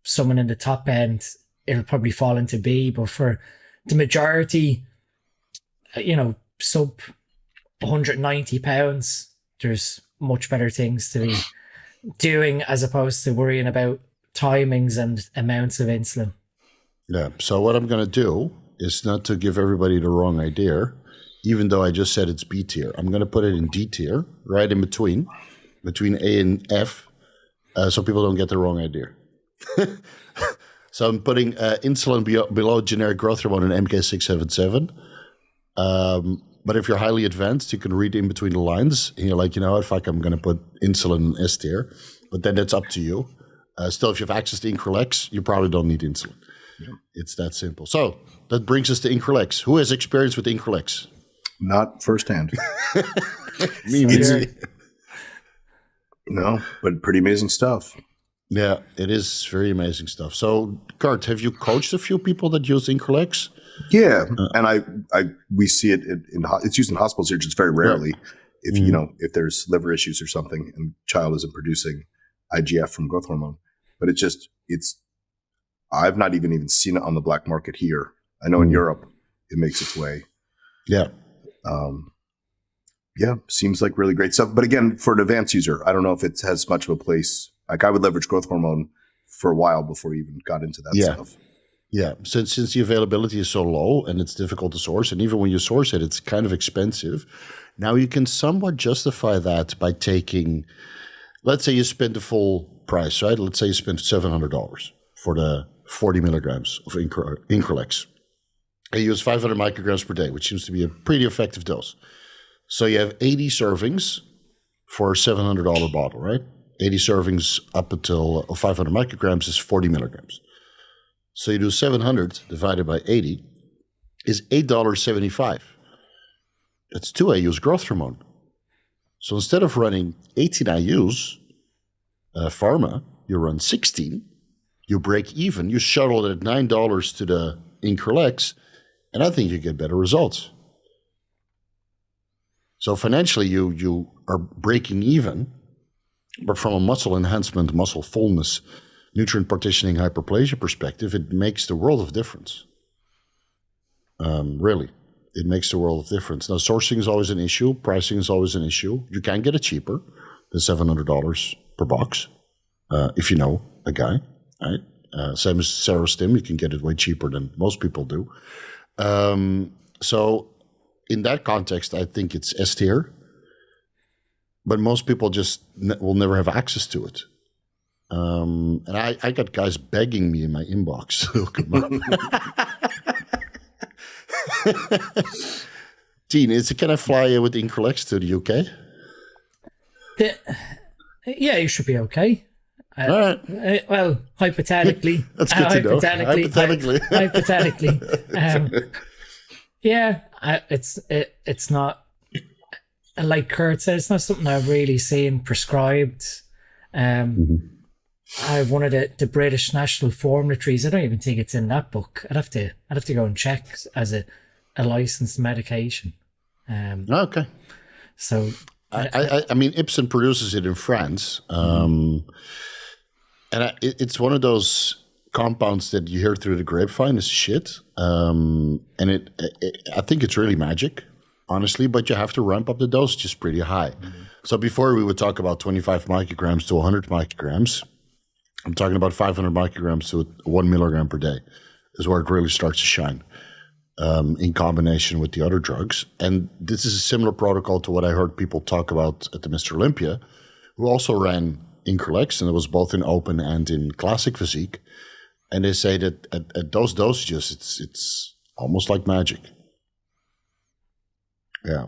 someone in the top end, it'll probably fall into B. But for the majority, sub 190 pounds, there's much better things to be doing as opposed to worrying about timings and amounts of insulin. Yeah. So what I'm going to do is not to give everybody the wrong idea, even though I just said it's B tier. I'm going to put it in D tier, right in between A and F, so people don't get the wrong idea. So I'm putting insulin below generic growth hormone and MK-677. But if you're highly advanced, you can read in between the lines. And you're like, fuck, I'm going to put insulin in S tier. But then that's up to you. Still, if you have access to Increlex, you probably don't need insulin. Yeah. It's that simple. So that brings us to Increlex. Who has experience with Increlex? Not firsthand. Me neither. No, but pretty amazing stuff. Yeah, it is very amazing stuff. So, Kurt, have you coached a few people that use Increlex? Yeah, and we see it it's used in hospital surgeons very rarely. If if there's liver issues or something and child isn't producing IGF from growth hormone, but I've not even seen it on the black market here. I know in Europe it makes its way. Yeah. Seems like really great stuff. But again, for an advanced user, I don't know if it has much of a place. Like I would leverage growth hormone for a while before we even got into that stuff. Yeah, since the availability is so low and it's difficult to source, and even when you source it, it's kind of expensive. Now you can somewhat justify that by taking, let's say you spend the full price, right? Let's say you spend $700 for the 40 milligrams of Increlex. And you use 500 micrograms per day, which seems to be a pretty effective dose. So you have 80 servings for a $700 bottle, right? 80 servings up until 500 micrograms is 40 milligrams. So you do 700 divided by 80 is $8.75. That's 2 IUs growth hormone. So instead of running 18 IUs, Pharma, you run 16. You break even. You shuttle it at $9 to the Increlex, and I think you get better results. So financially, you are breaking even, but from a muscle enhancement, muscle fullness, nutrient partitioning, hyperplasia perspective, it makes the world of difference. Really, it makes the world of difference. Now, sourcing is always an issue. Pricing is always an issue. You can get it cheaper than $700 per box if you know a guy, right? Same as Serostim, you can get it way cheaper than most people do. So in that context, I think it's S tier, but most people just will never have access to it. And I got guys begging me in my inbox to hook them up. Dean, can I fly with Increlex to the UK? Yeah, you should be okay. All right. Well, hypothetically. That's good to know. Hypothetically. It's not, like Kurt said, it's not something I've really seen prescribed. I have one of the British National Formularies. I don't even think it's in that book. I'd have to go and check as a licensed medication. Okay. So I mean, Ipsen produces it in France, and it's one of those compounds that you hear through the grapevine is shit, and I think it's really magic, honestly. But you have to ramp up the dosage pretty high. So before we would talk about 25 micrograms to 100 micrograms. I'm talking about 500 micrograms to 1 milligram per day is where it really starts to shine in combination with the other drugs. And this is a similar protocol to what I heard people talk about at the Mr. Olympia, who also ran Increlex, and it was both in open and in classic physique. And they say that at those dosages, it's almost like magic. Yeah.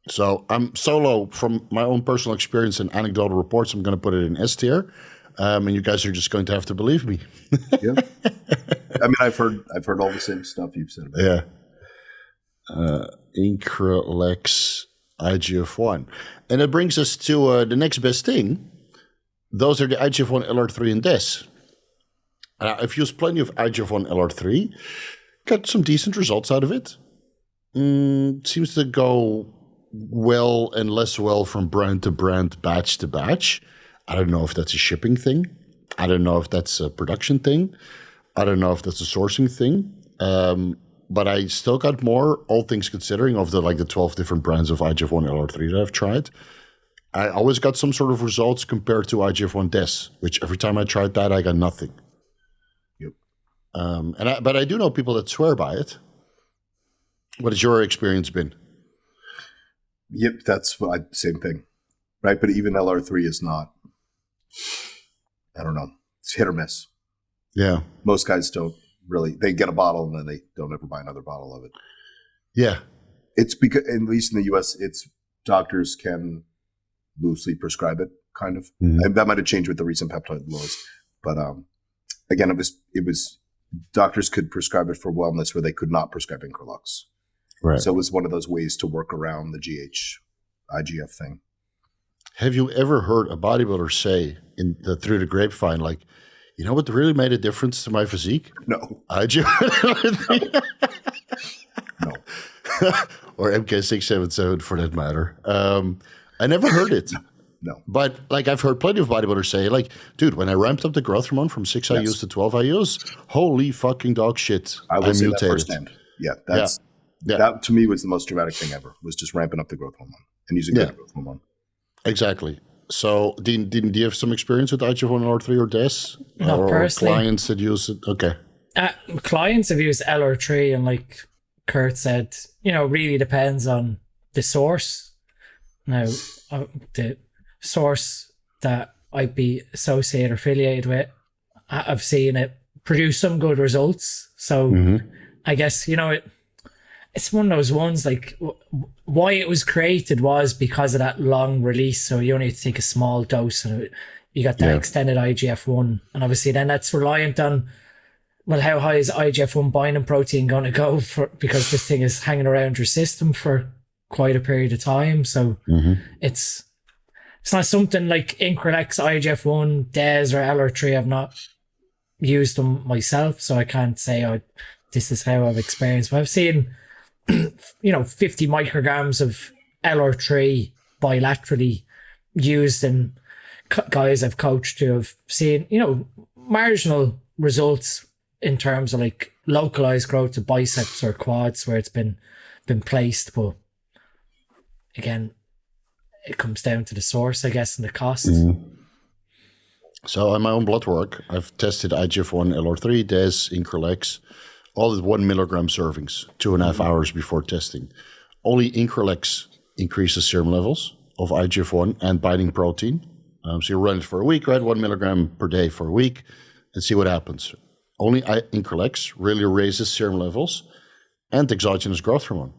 So I'm solo from my own personal experience and anecdotal reports. I'm going to put it in S tier. And you guys are just going to have to believe me. Yeah. I mean, I've heard all the same stuff you've said about it. Yeah. Increlex IGF-1. And it brings us to the next best thing. Those are the IGF-1 LR3 and DES. I've used plenty of IGF-1 LR3. Got some decent results out of it. Seems to go well and less well from brand to brand, batch to batch. I don't know if that's a shipping thing. I don't know if that's a production thing. I don't know if that's a sourcing thing. But I still got more, all things considering, of the 12 different brands of IGF-1 LR3 that I've tried. I always got some sort of results compared to IGF-1 DES, which every time I tried that, I got nothing. Yep. But I do know people that swear by it. What has your experience been? Yep, that's same thing, right? But even LR3 is not, I don't know, it's hit or miss. Yeah. Most guys don't really, they get a bottle and then they don't ever buy another bottle of it. Yeah. It's because, at least in the US, it's doctors can loosely prescribe it, kind of. Mm-hmm. And that might have changed with the recent peptide laws. But again, it was doctors could prescribe it for wellness where they could not prescribe Increlex. Right. So it was one of those ways to work around the GH IGF thing. Have you ever heard a bodybuilder say through the grapevine, you know what really made a difference to my physique? No. IGF. No. Or MK-677 for that matter. I never heard it. No. But I've heard plenty of bodybuilders say, dude, when I ramped up the growth hormone from 6 IUs to 12 IUs, holy fucking dog shit, I mutated. That firsthand. Yeah, that to me was the most dramatic thing ever, was just ramping up the growth hormone and using good growth hormone. Exactly. So, Dean, do you have some experience with IGF-1 LR3 or DES? Not personally. Clients that use it? Okay. Clients have used LR3, and like Kurt said, really depends on the source. Now, the source that I'd be associated or affiliated with, I've seen it produce some good results. So I guess, it's one of those ones, why it was created was because of that long release. So you only have to take a small dose and you got that extended IGF-1. And obviously then that's reliant on, how high is IGF-1 binding protein going to go because this thing is hanging around your system for quite a period of time. So it's not something like Increlex, IGF-1, DES or LR3. I've not used them myself, so I can't say, this is how I've experienced. But I've seen 50 micrograms of LR3 bilaterally used in guys I've coached who have seen, marginal results in terms of localized growth of biceps or quads where it's been placed. But again, it comes down to the source, I guess, and the cost. So on my own blood work, I've tested IGF-1, LR3, DES, Increlex, all at 1 milligram servings, 2.5 hours before testing. Only Increlex increases serum levels of IGF-1 and binding protein. So you run it for a week, right? 1 milligram per day for a week and see what happens. Only Increlex really raises serum levels and exogenous growth hormone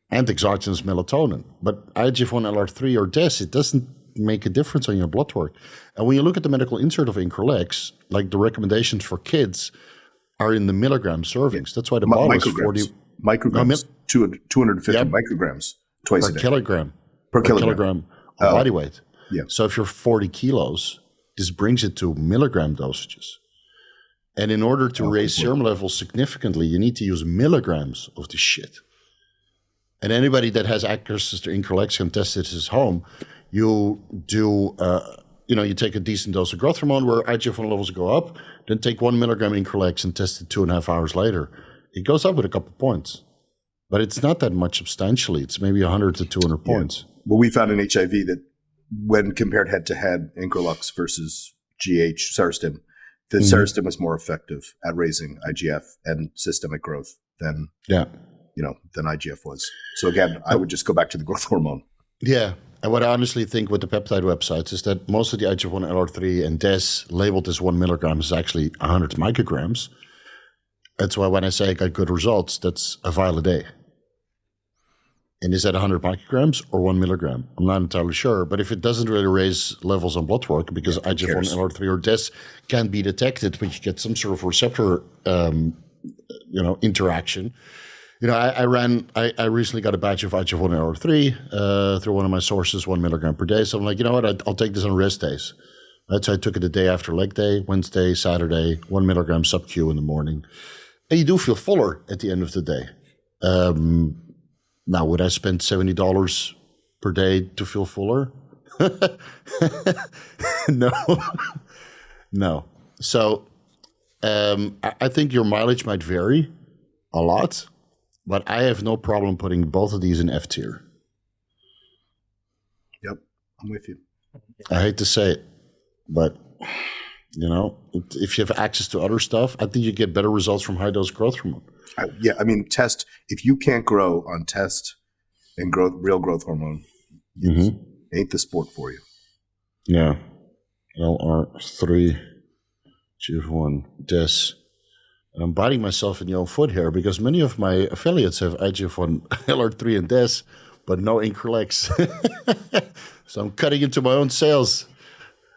and exogenous melatonin. But IGF-1, LR3 or DES, it doesn't make a difference on your blood work. And when you look at the medical insert of Increlex, the recommendations for kids are in the milligram servings. That's why the bottle is 40 micrograms, 250 micrograms twice a day. Per kilogram of body weight. Yeah. So if you're 40 kilos, this brings it to milligram dosages. And in order to raise serum levels significantly, you need to use milligrams of this shit. And anybody that has access to Increlex can test it at his home. You do, you take a decent dose of growth hormone where IGF-1 levels go up, then take 1 milligram Increlex and test it 2.5 hours later. It goes up with a couple points, but it's not that much substantially. It's maybe 100 to 200 points. Well, we found in HIV that when compared head to head, Increlex versus GH Ceristim, the Ceristim was more effective at raising IGF and systemic growth than IGF was. So again, I would just go back to the growth hormone. Yeah. And what I honestly think with the peptide websites is that most of the IGF-1, LR3 and DES labeled as 1 milligram is actually 100 micrograms. That's why when I say I got good results, that's a vial a day. And is that 100 micrograms or 1 milligram? I'm not entirely sure. But if it doesn't really raise levels on blood work, because IGF-1, LR3, or DES can be detected, but you get some sort of receptor, interaction. I recently got a batch of IGF-1 LR3 through one of my sources, 1 milligram per day. So I'm like, you know what? I'll take this on rest days. Right, so I took it the day after leg day, Wednesday, Saturday, 1 milligram sub-Q in the morning. And you do feel fuller at the end of the day. Now, would I spend $70 per day to feel fuller? No. No. So I think your mileage might vary a lot, but I have no problem putting both of these in F tier. Yep, I'm with you. I hate to say it, but if you have access to other stuff, I think you get better results from high dose growth hormone. Test. If you can't grow on test and real growth hormone, ain't the sport for you. Yeah. LR3, GF1, DES. And I'm biting myself in the own foot here because many of my affiliates have IGF-1, LR3, and DES, but no Increlex. So I'm cutting into my own sales.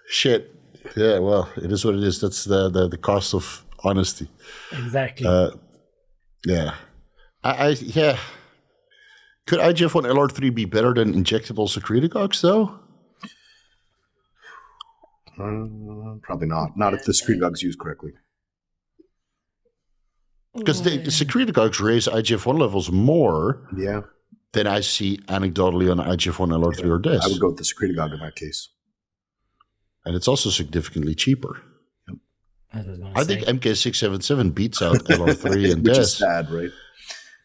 Shit. Yeah, well, it is what it is. That's the cost of honesty. Exactly. Yeah. Could IGF-1 LR3 be better than injectable secretagogues, though? Probably not. Not if the secretagogues used correctly. Because the secretagogues raise IGF-1 levels more than I see anecdotally on IGF-1 LR3 or DES. I would go with the secretagogue in that case. And it's also significantly cheaper. I think MK-677 beats out LR3 and DES. Which is sad, right?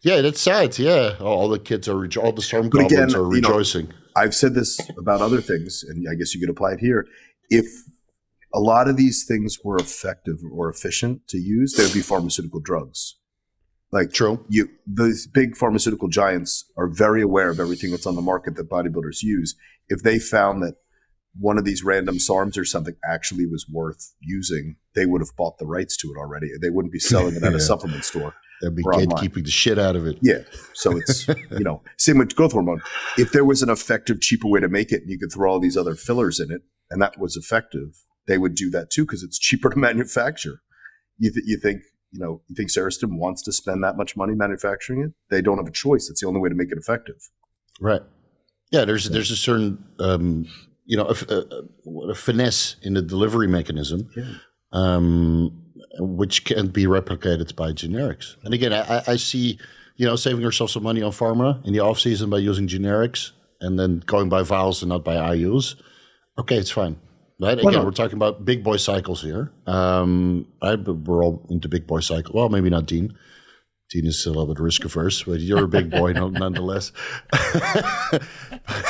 Yeah, that's sad. Yeah, all the kids are all the storm goblins are rejoicing. I've said this about other things, and I guess you could apply it here. If a lot of these things were effective or efficient to use, there would be pharmaceutical drugs. Like true, those big pharmaceutical giants are very aware of everything that's on the market that bodybuilders use. If they found that one of these random SARMs or something actually was worth using, they would have bought the rights to it already. They wouldn't be selling it at a supplement store. They'd be gatekeeping the shit out of it. Yeah. So it's, same with growth hormone. If there was an effective, cheaper way to make it and you could throw all these other fillers in it and that was effective, they would do that too because it's cheaper to manufacture. You think Serostim wants to spend that much money manufacturing it? They don't have a choice. It's the only way to make it effective. Right. Yeah, there's a certain a finesse in the delivery mechanism, which can be replicated by generics. And again, I see, saving yourself some money on pharma in the off season by using generics and then going by vials and not by IUs. Okay, it's fine. Right? Again, we're talking about big boy cycles here. We're all into big boy cycles. Well, maybe not Dean. Dean is still a little bit risk averse, but you're a big boy nonetheless.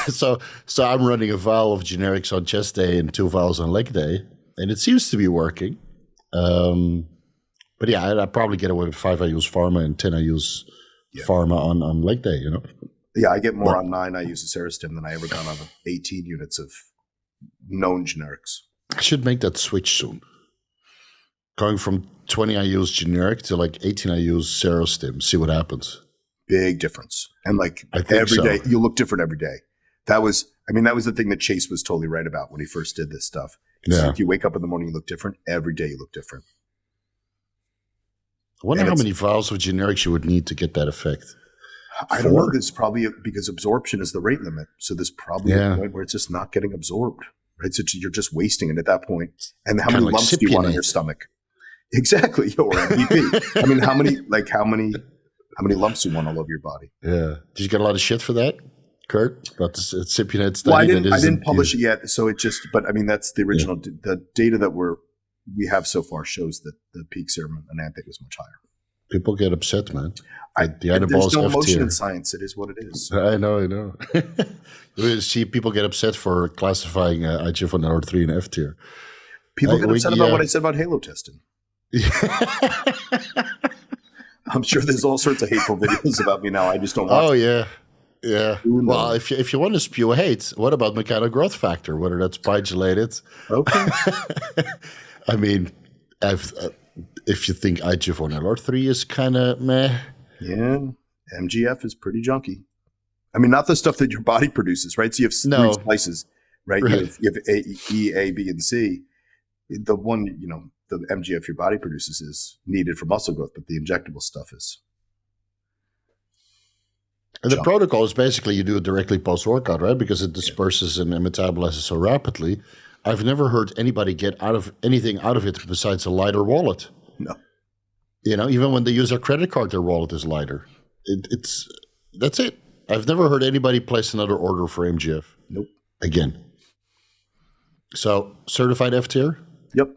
So I'm running a vial of generics on chest day and 2 vials on leg day, and it seems to be working. But yeah, I probably get away with 5 I use pharma and 10 I use pharma on leg day. Yeah, I get more on 9 I use a Serostim than I ever got on 18 units of known generics. I should make that switch soon. Going from 20 I use generic to like 18 I use Serostim. See what happens. Big difference. And every day, you look different every day. That was the thing that Chase was totally right about when he first did this stuff. Yeah. If you wake up in the morning, you look different. Every day you look different. I wonder how many vials of generics you would need to get that effect. I don't know. There's probably because absorption is the rate limit. So there's probably a point where it's just not getting absorbed. Right. So you're just wasting it at that point. And how many lumps do you want in your stomach? Exactly. Or MVP. I mean, how many lumps do you want all over your body? Yeah. Did you get a lot of shit for that, Kurt? About the Cypionate study? Well, I didn't publish it yet. So that's the original. Yeah. The data that we have so far shows that the peak serum enanthate was much higher. People get upset, man. There's no emotion in science. It is what it is. I know. You see people get upset for classifying IGF-1 LR3 in F tier. People get upset about what I said about halo testing. I'm sure there's all sorts of hateful videos about me now. I just don't watch. Oh, yeah. Yeah. Well, if you want to spew hate, what about mechanical growth factor, whether that's pygelated? Okay. I mean, if you think IGF-1 LR3 is kind of meh. Yeah. MGF is pretty junky. I mean, not the stuff that your body produces, right? So you have three slices, right? You have E, A, B, and C. The one, the MGF your body produces is needed for muscle growth, but the injectable stuff is. And the protocol is basically you do it directly post-workout, right? Because it disperses and metabolizes so rapidly. I've never heard anybody get anything out of it besides a lighter wallet. No. Even when they use their credit card, their wallet is lighter. That's it. I've never heard anybody place another order for MGF. Nope. Again. So, certified F tier? Yep.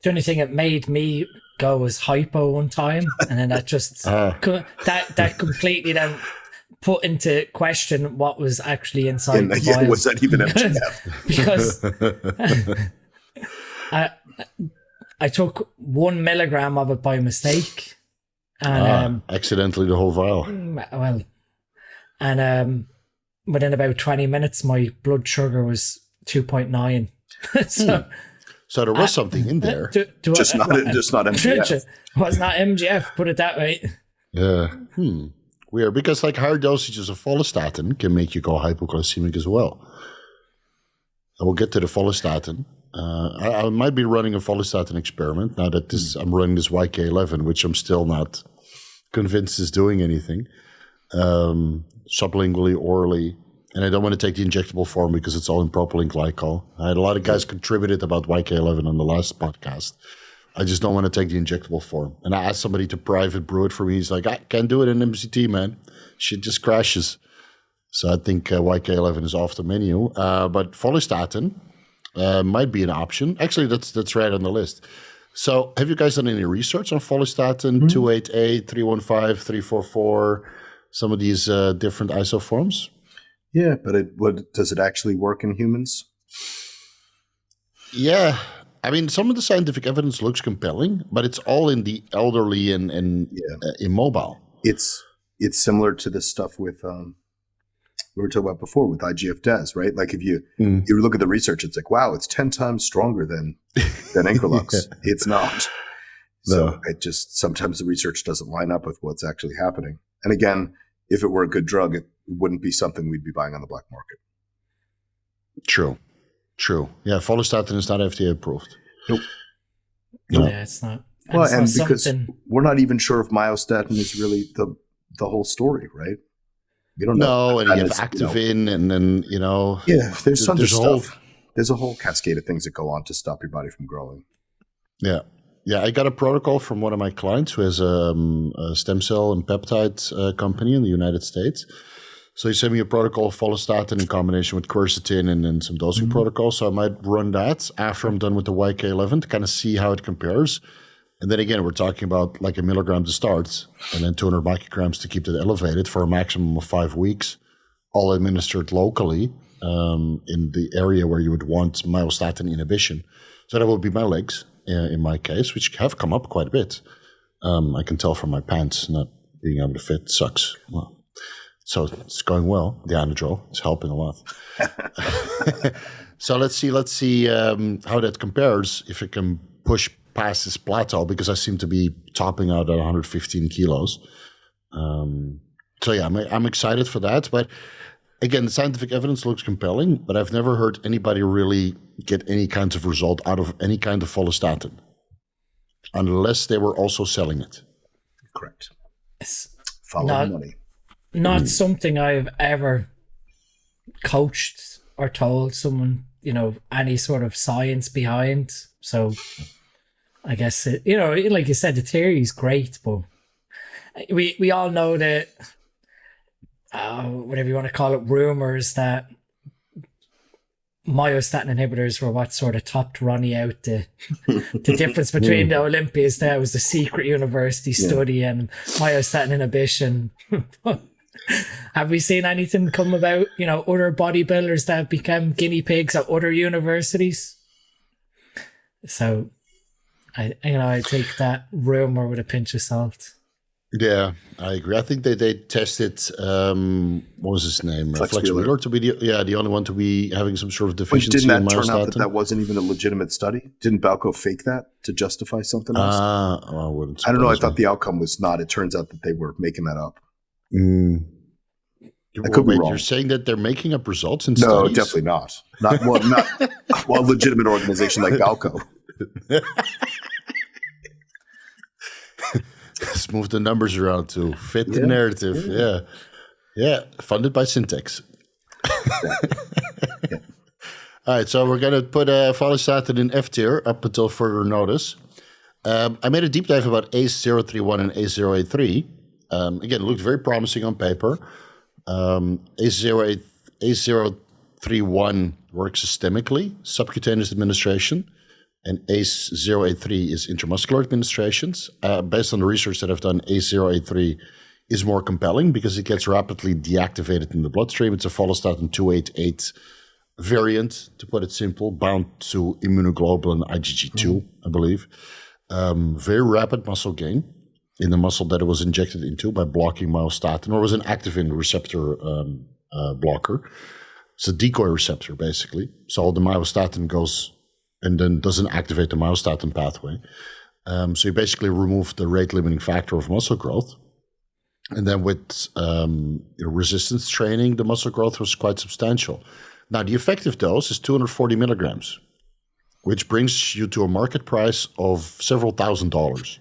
The only thing that made me go was hypo one time, and then that just that completely then put into question what was actually inside the vial. Was that even MGF? Because I took 1 milligram of it by mistake, and accidentally the whole vial. Well, and within about 20 minutes, my blood sugar was 2.9. So there was something in there. Just not MGF. It was not MGF, put it that way. Yeah. Weird. Because higher dosages of follistatin can make you go hypoglycemic as well. I will get to the follistatin. I might be running a follistatin experiment now that I'm running this YK11, which I'm still not convinced is doing anything. Sublingually, orally. And I don't want to take the injectable form because it's all in propylene glycol. I had a lot of guys contributed about YK11 on the last podcast. I just don't want to take the injectable form. And I asked somebody to private brew it for me. He's like, I can't do it in MCT, man. Shit just crashes. So I think YK11 is off the menu. But follistatin might be an option. Actually, that's right on the list. So have you guys done any research on follistatin, 288, 315, 344, some of these different isoforms? Yeah, but does it actually work in humans? Yeah. I mean, some of the scientific evidence looks compelling, but it's all in the elderly and immobile. It's similar to the stuff with we were talking about before with IGF-Des, right? Like if you look at the research, it's like, wow, it's 10 times stronger than Increlux. Yeah. It's not. So it just sometimes the research doesn't line up with what's actually happening. And again, if it were a good drug, it wouldn't be something we'd be buying on the black market. True. Yeah, follistatin is not FDA approved. Nope. Yeah, it's not. And because we're not even sure if myostatin is really the whole story, right? We don't know. No, and you have Activin, and then Yeah, there's stuff. There's a whole cascade of things that go on to stop your body from growing. Yeah. Yeah, I got a protocol from one of my clients who has a stem cell and peptide company in the United States. So he sent me a protocol of follistatin in combination with quercetin and then some dosing protocols. So I might run that after I'm done with the YK11 to kind of see how it compares. And then again, we're talking about like 1 milligram to start and then 200 micrograms to keep it elevated for a maximum of 5 weeks, all administered locally in the area where you would want myostatin inhibition. So that would be my legs. In my case, which have come up quite a bit. I can tell from my pants not being able to fit sucks. Well, so it's going well. The Anadrol is helping a lot. So let's see how that compares, if it can push past this plateau, because I seem to be topping out at 115 kilos. So yeah, I'm excited for that. But again, the scientific evidence looks compelling, but I've never heard anybody really get any kinds of result out of any kind of follistatin, unless they were also selling it. Correct. It's Follow the money. Not something I've ever coached or told someone, any sort of science behind. So I guess, like you said, the theory is great, but we all know that, whatever you want to call it, rumors that myostatin inhibitors were what sort of topped Ronnie out the difference between the Olympians. That was the secret university study and myostatin inhibition. Have we seen anything come about, other bodybuilders that have become guinea pigs at other universities? So I take that rumor with a pinch of salt. Yeah, I agree. I think they tested, what was his name? Flex Wheeler to be the only one to be having some sort of deficiency. Didn't that turn out that wasn't even a legitimate study? Didn't Balco fake that to justify something else? I don't know. I thought the outcome was not. It turns out that they were making that up. I could be wrong. You're saying that they're making up results in No, studies? definitely not. Not a legitimate organization like Galco. Let's move the numbers around to fit the narrative. Yeah. Funded by Syntex. Yeah. All right, so we're going to put Follistatin in F tier up until further notice. I made a deep dive about ACE031 and ACE083. Again, it looked very promising on paper. ACE031 works systemically, subcutaneous administration, and ACE083 is intramuscular administrations. Based on the research that I've done, ACE083 is more compelling because it gets rapidly deactivated in the bloodstream. It's a Follistatin 288 variant, to put it simple, bound to immunoglobulin IgG2, I believe. Very rapid muscle gain in the muscle that it was injected into by blocking myostatin, or was an activin receptor blocker. It's a decoy receptor, basically. So the myostatin goes and then doesn't activate the myostatin pathway. So you basically remove the rate-limiting factor of muscle growth. And then with resistance training, the muscle growth was quite substantial. Now, the effective dose is 240 milligrams, which brings you to a market price of several $1,000s.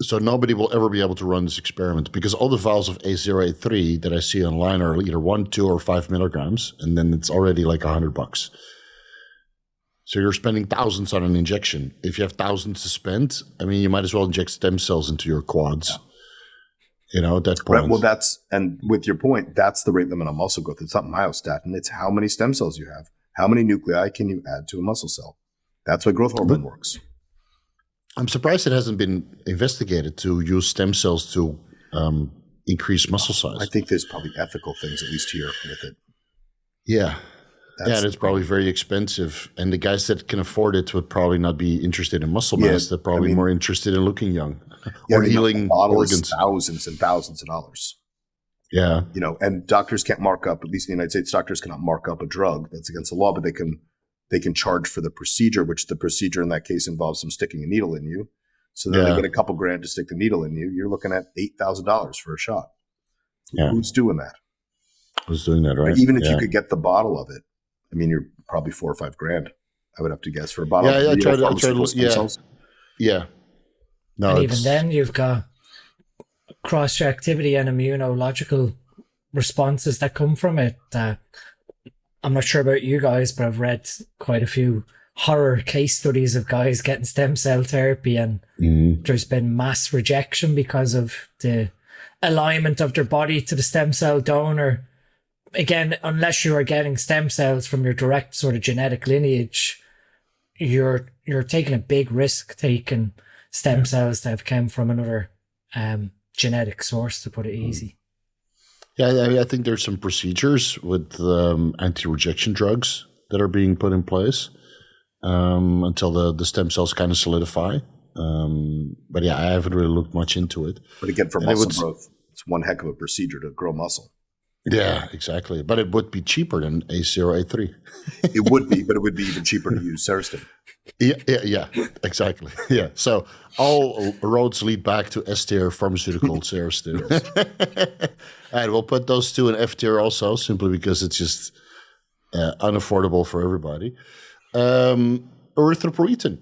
So nobody will ever be able to run this experiment because all the vials of A083 that I see online are either 1, 2, or 5 milligrams, and then it's already like $100. So you're spending thousands on an injection. If you have thousands to spend, I mean, you might as well inject stem cells into your quads. Yeah. You know, at that point. Right, well, and with your point, that's the rate limit on muscle growth. It's not myostatin. It's how many stem cells you have. How many nuclei can you add to a muscle cell? That's why growth hormone works. I'm surprised it hasn't been investigated to use stem cells to increase muscle size. I think there's probably ethical things, at least here, with it. Yeah. And it's probably very expensive. And the guys that can afford it would probably not be interested in muscle mass. They're probably more interested in looking young or healing organs. Thousands and thousands of dollars. Yeah. You know, and doctors can't mark up, at least in the United States, doctors cannot mark up a drug. That's against the law, but they can charge for the procedure, which the procedure in that case involves them sticking a needle in you. So then they get a couple grand to stick the needle in you. You're looking at $8,000 for a shot. Yeah. Who's doing that? Who's doing that, right? But even if you could get the bottle of it, I mean, you're probably $4 or $5 grand, I would have to guess, for a bottle. Yeah, I tried to. Yeah. No, and even then, you've got cross-reactivity and immunological responses that come from it. I'm not sure about you guys, but I've read quite a few horror case studies of guys getting stem cell therapy, and there's been mass rejection because of the alignment of their body to the stem cell donor. Again, unless you are getting stem cells from your direct sort of genetic lineage, you're taking a big risk taking stem cells that have come from another genetic source, to put it easy. Yeah, I think there's some procedures with anti-rejection drugs that are being put in place until the stem cells kind of solidify. But yeah, I haven't really looked much into it. But again, for muscle growth, it's one heck of a procedure to grow muscle. Yeah, exactly. But it would be cheaper than A083. It would be, but it would be even cheaper to use Serostim. Yeah, exactly. Yeah. So all roads lead back to S tier pharmaceutical Serostim. All right, we'll put those two in F tier also, simply because it's just unaffordable for everybody. Erythropoietin,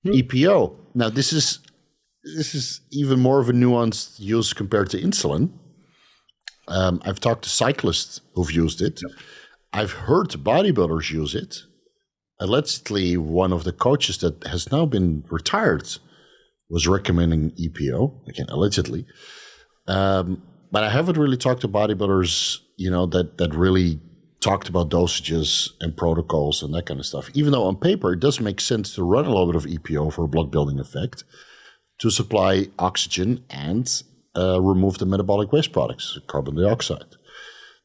EPO. Now this is even more of a nuanced use compared to insulin. I've talked to cyclists who've used it. Yep. I've heard bodybuilders use it. Allegedly, one of the coaches that has now been retired was recommending EPO, again, allegedly. But I haven't really talked to bodybuilders, that really talked about dosages and protocols and that kind of stuff. Even though on paper, it does make sense to run a little bit of EPO for a blood building effect to supply oxygen and remove the metabolic waste products, carbon dioxide.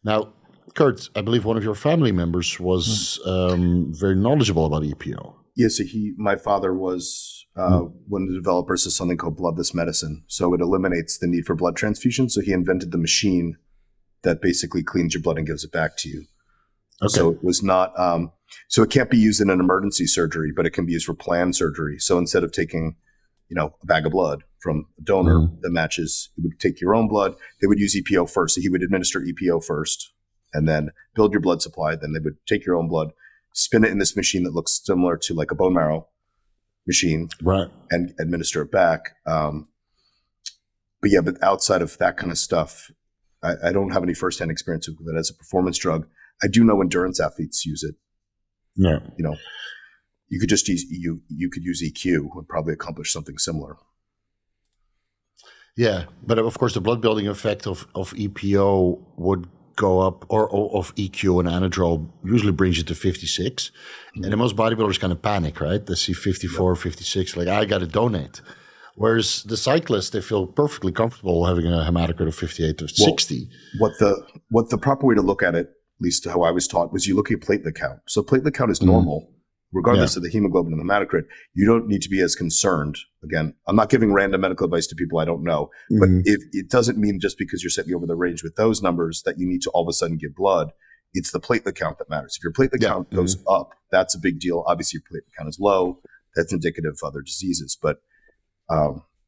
Now, Kurt, I believe one of your family members was very knowledgeable about EPO. Yes, my father was one of the developers of something called bloodless medicine. So it eliminates the need for blood transfusion. So he invented the machine that basically cleans your blood and gives it back to you. Okay. So it was not, so it can't be used in an emergency surgery, but it can be used for planned surgery. So instead of taking, a bag of blood from a donor that matches. He would take your own blood. They would use EPO first. So he would administer EPO first and then build your blood supply. Then they would take your own blood, spin it in this machine that looks similar to like a bone marrow machine, right, and administer it back. But outside of that kind of stuff, I don't have any firsthand experience with it as a performance drug. I do know endurance athletes use it. Yeah. You know, you could just use you could use EQ would probably accomplish something similar. Yeah, but of course the blood building effect of EPO would go up, or of EQ and anadrol usually brings you to 56. And then most bodybuilders kind of panic, right? They see 54, 56, like I got to donate. Whereas the cyclists, they feel perfectly comfortable having a hematocrit of 58 to 60. What the proper way to look at it, at least how I was taught, was you look at platelet count. So platelet count is normal, regardless of the hemoglobin and the hematocrit. You don't need to be as concerned. Again, I'm not giving random medical advice to people I don't know, but if it doesn't mean just because you're sitting over the range with those numbers that you need to all of a sudden give blood. It's the platelet count that matters. If your platelet count goes up, that's a big deal. Obviously, your platelet count is low. That's indicative of other diseases, but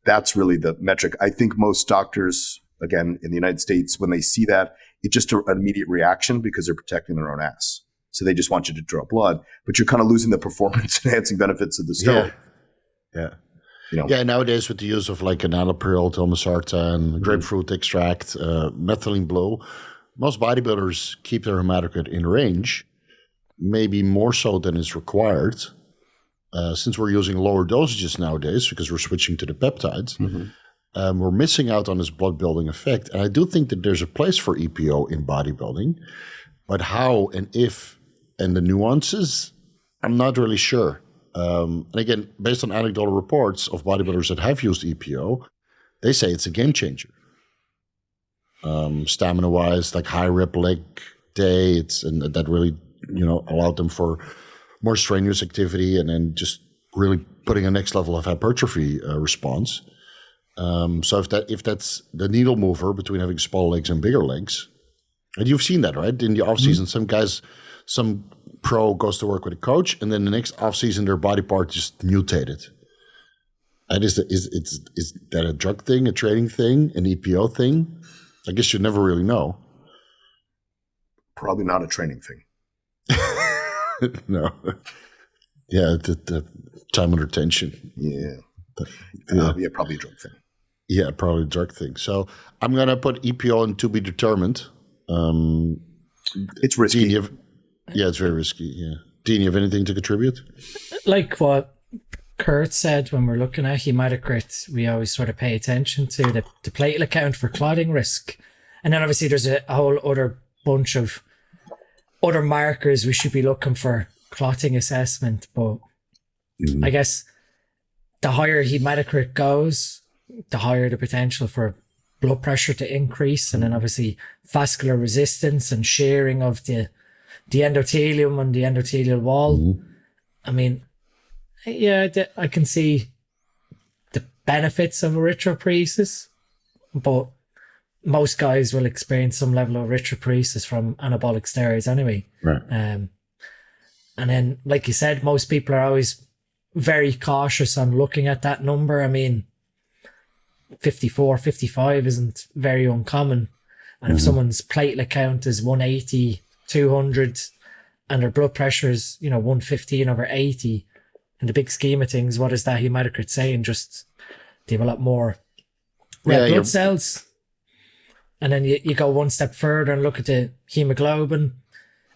that's really the metric. I think most doctors, again, in the United States, when they see that, it's just an immediate reaction because they're protecting their own ass. So they just want you to draw blood, but you're kind of losing the performance enhancing benefits of the steroid. Yeah. You know? Yeah, nowadays with the use of like enalapril, telmisartan, grapefruit extract, methylene blue, most bodybuilders keep their hematocrit in range, maybe more so than is required. Since we're using lower dosages nowadays because we're switching to the peptides, we're missing out on this blood building effect. And I do think that there's a place for EPO in bodybuilding, but how and if and the nuances, I'm not really sure. And again, based on anecdotal reports of bodybuilders that have used EPO, they say it's a game changer. Stamina-wise, like high rep leg day, and that really, allowed them for more strenuous activity, and then just really putting a next level of hypertrophy response. So if that's the needle mover between having small legs and bigger legs, and you've seen that, right? In the off season, some pro goes to work with a coach, and then the next off season, their body part just mutated. And is that a drug thing, a training thing, an EPO thing? I guess you never really know. Probably not a training thing. No. Yeah, the time under tension. Yeah. Probably a drug thing. Yeah, probably a drug thing. So I'm going to put EPO in to be determined. It's risky. Dean, it's very risky, yeah. Dean, you have anything to contribute? Like what Kurt said, when we're looking at hematocrit, we always sort of pay attention to the platelet count for clotting risk. And then obviously there's a whole other bunch of other markers we should be looking for clotting assessment. But I guess the higher hematocrit goes, the higher the potential for blood pressure to increase. And then obviously vascular resistance and shearing of the endothelium and the endothelial wall. I mean, yeah, I can see the benefits of erythropoiesis, but most guys will experience some level of erythropoiesis from anabolic steroids anyway. Right. And then, like you said, most people are always very cautious on looking at that number. I mean, 54, 55 isn't very uncommon. And if someone's platelet count is 180, 200, and their blood pressure is, 115 over 80, in the big scheme of things, what is that hematocrit saying? Just they have a lot more red blood cells. And then you go one step further and look at the hemoglobin.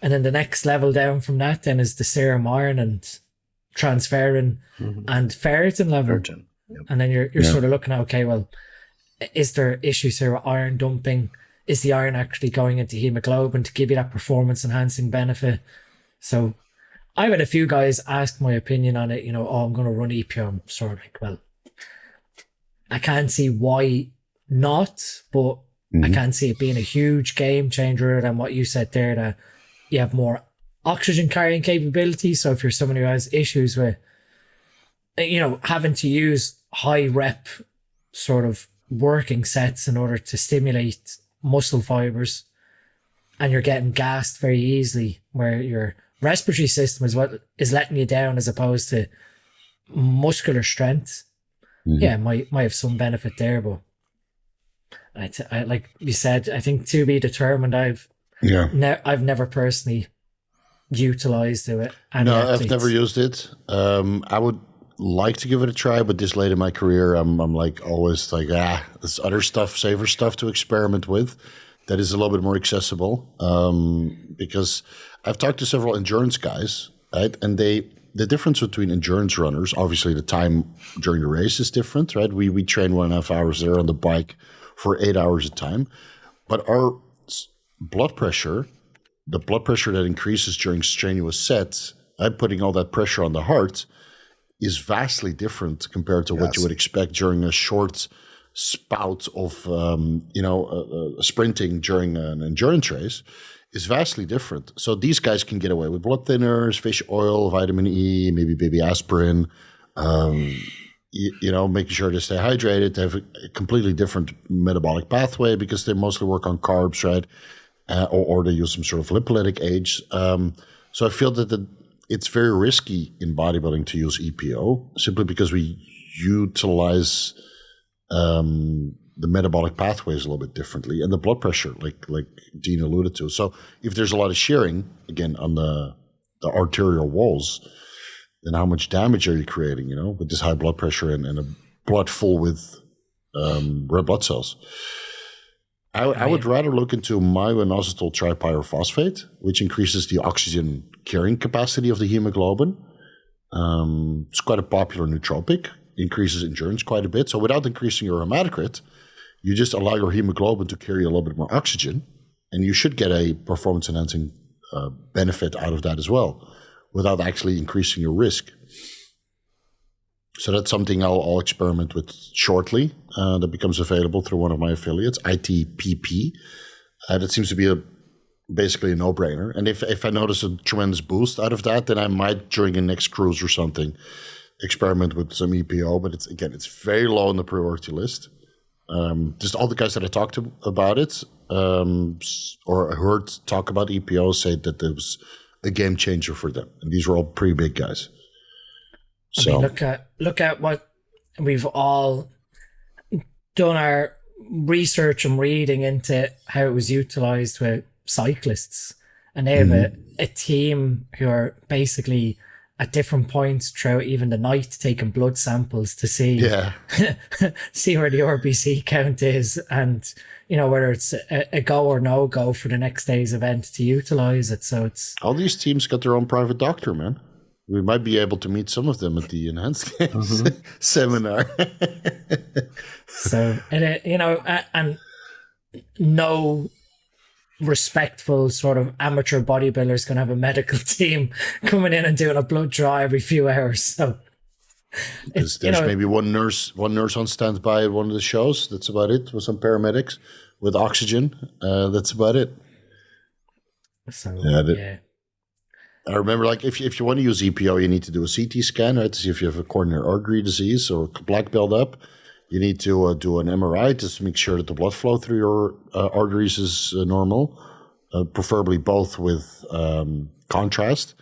And then the next level down from that then is the serum iron and transferrin and ferritin level. Yep. And then you're sort of looking at, okay, well, is there issues here with iron dumping? Is the iron actually going into hemoglobin to give you that performance enhancing benefit? So I've had a few guys ask my opinion on it, I'm going to run EPO. I'm sort of like, well, I can't see why not, but I can't see it being a huge game changer than what you said there, that you have more oxygen carrying capability. So if you're someone who has issues with, having to use high rep sort of working sets in order to stimulate muscle fibers, and you're getting gassed very easily, where your respiratory system is what is letting you down as opposed to muscular strength, yeah, might have some benefit there. But I like you said, I think to be determined. I've never personally utilized it. No, I've never used it. I would like to give it a try, but this late in my career, I'm like always like, there's other stuff, safer stuff to experiment with that is a little bit more accessible. Because I've talked to several endurance guys, right? And the difference between endurance runners, obviously the time during the race is different, right? We train 1.5 hours there on the bike for 8 hours at time, but our blood pressure, the blood pressure that increases during strenuous sets, putting all that pressure on the heart, is vastly different compared to what you would expect during a short spout of sprinting during an endurance race. Is vastly different. So these guys can get away with blood thinners, fish oil, vitamin E, maybe baby aspirin, making sure they stay hydrated. They have a completely different metabolic pathway because they mostly work on carbs, right? Or they use some sort of lipolytic aids. So I feel that it's very risky in bodybuilding to use EPO simply because we utilize the metabolic pathways a little bit differently, and the blood pressure, like Dean alluded to. So if there's a lot of shearing, again, on the arterial walls, then how much damage are you creating, with this high blood pressure and a blood full with red blood cells? I would rather look into myo-inositol tripyrophosphate, which increases the oxygen carrying capacity of the hemoglobin. It's quite a popular nootropic, increases endurance quite a bit. So without increasing your hematocrit, you just allow your hemoglobin to carry a little bit more oxygen, and you should get a performance-enhancing benefit out of that as well, without actually increasing your risk. So that's something I'll experiment with shortly. That becomes available through one of my affiliates, ITPP. That seems to be basically a no-brainer. And if I notice a tremendous boost out of that, then I might, during a next cruise or something, experiment with some EPO. But it's very low on the priority list. Just all the guys that I talked to about it or heard talk about EPO say that it was a game changer for them. And these were all pretty big guys. So look at what we've all done our research and reading into how it was utilized with cyclists, and they have a team who are basically at different points throughout even the night taking blood samples to see see where the RBC count is, and whether it's a go or no go for the next day's event to utilize it. So it's all these teams got their own private doctor, man. We might be able to meet some of them at the Enhanced Games seminar. So, and no respectful sort of amateur bodybuilder is going to have a medical team coming in and doing a blood draw every few hours. So there's maybe one nurse on standby at one of the shows. That's about it. With some paramedics with oxygen. That's about it. So I remember, like, if you want to use EPO, you need to do a CT scan, right, to see if you have a coronary artery disease or plaque buildup. You need to do an MRI just to make sure that the blood flow through your arteries is normal, preferably both with contrast.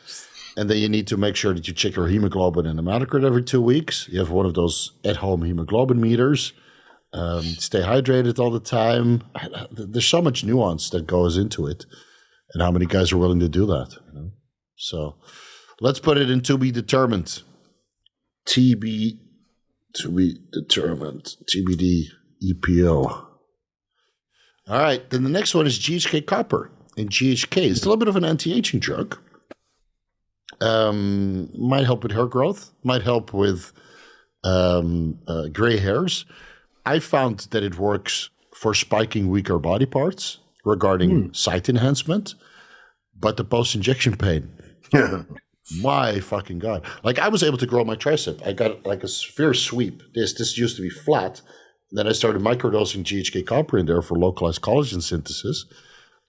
And then you need to make sure that you check your hemoglobin and hematocrit every 2 weeks. You have one of those at-home hemoglobin meters. Stay hydrated all the time. There's so much nuance that goes into it, and how many guys are willing to do that, So let's put it in to be determined. TB to be determined. TBD EPO. All right. Then the next one is GHK copper. And GHK is a little bit of an anti-aging drug. Might help with hair growth. Might help with gray hairs. I found that it works for spiking weaker body parts regarding sight enhancement. But the post-injection pain. My fucking God. Like, I was able to grow my tricep. I got like a severe sweep. This used to be flat. Then I started microdosing GHK copper in there for localized collagen synthesis.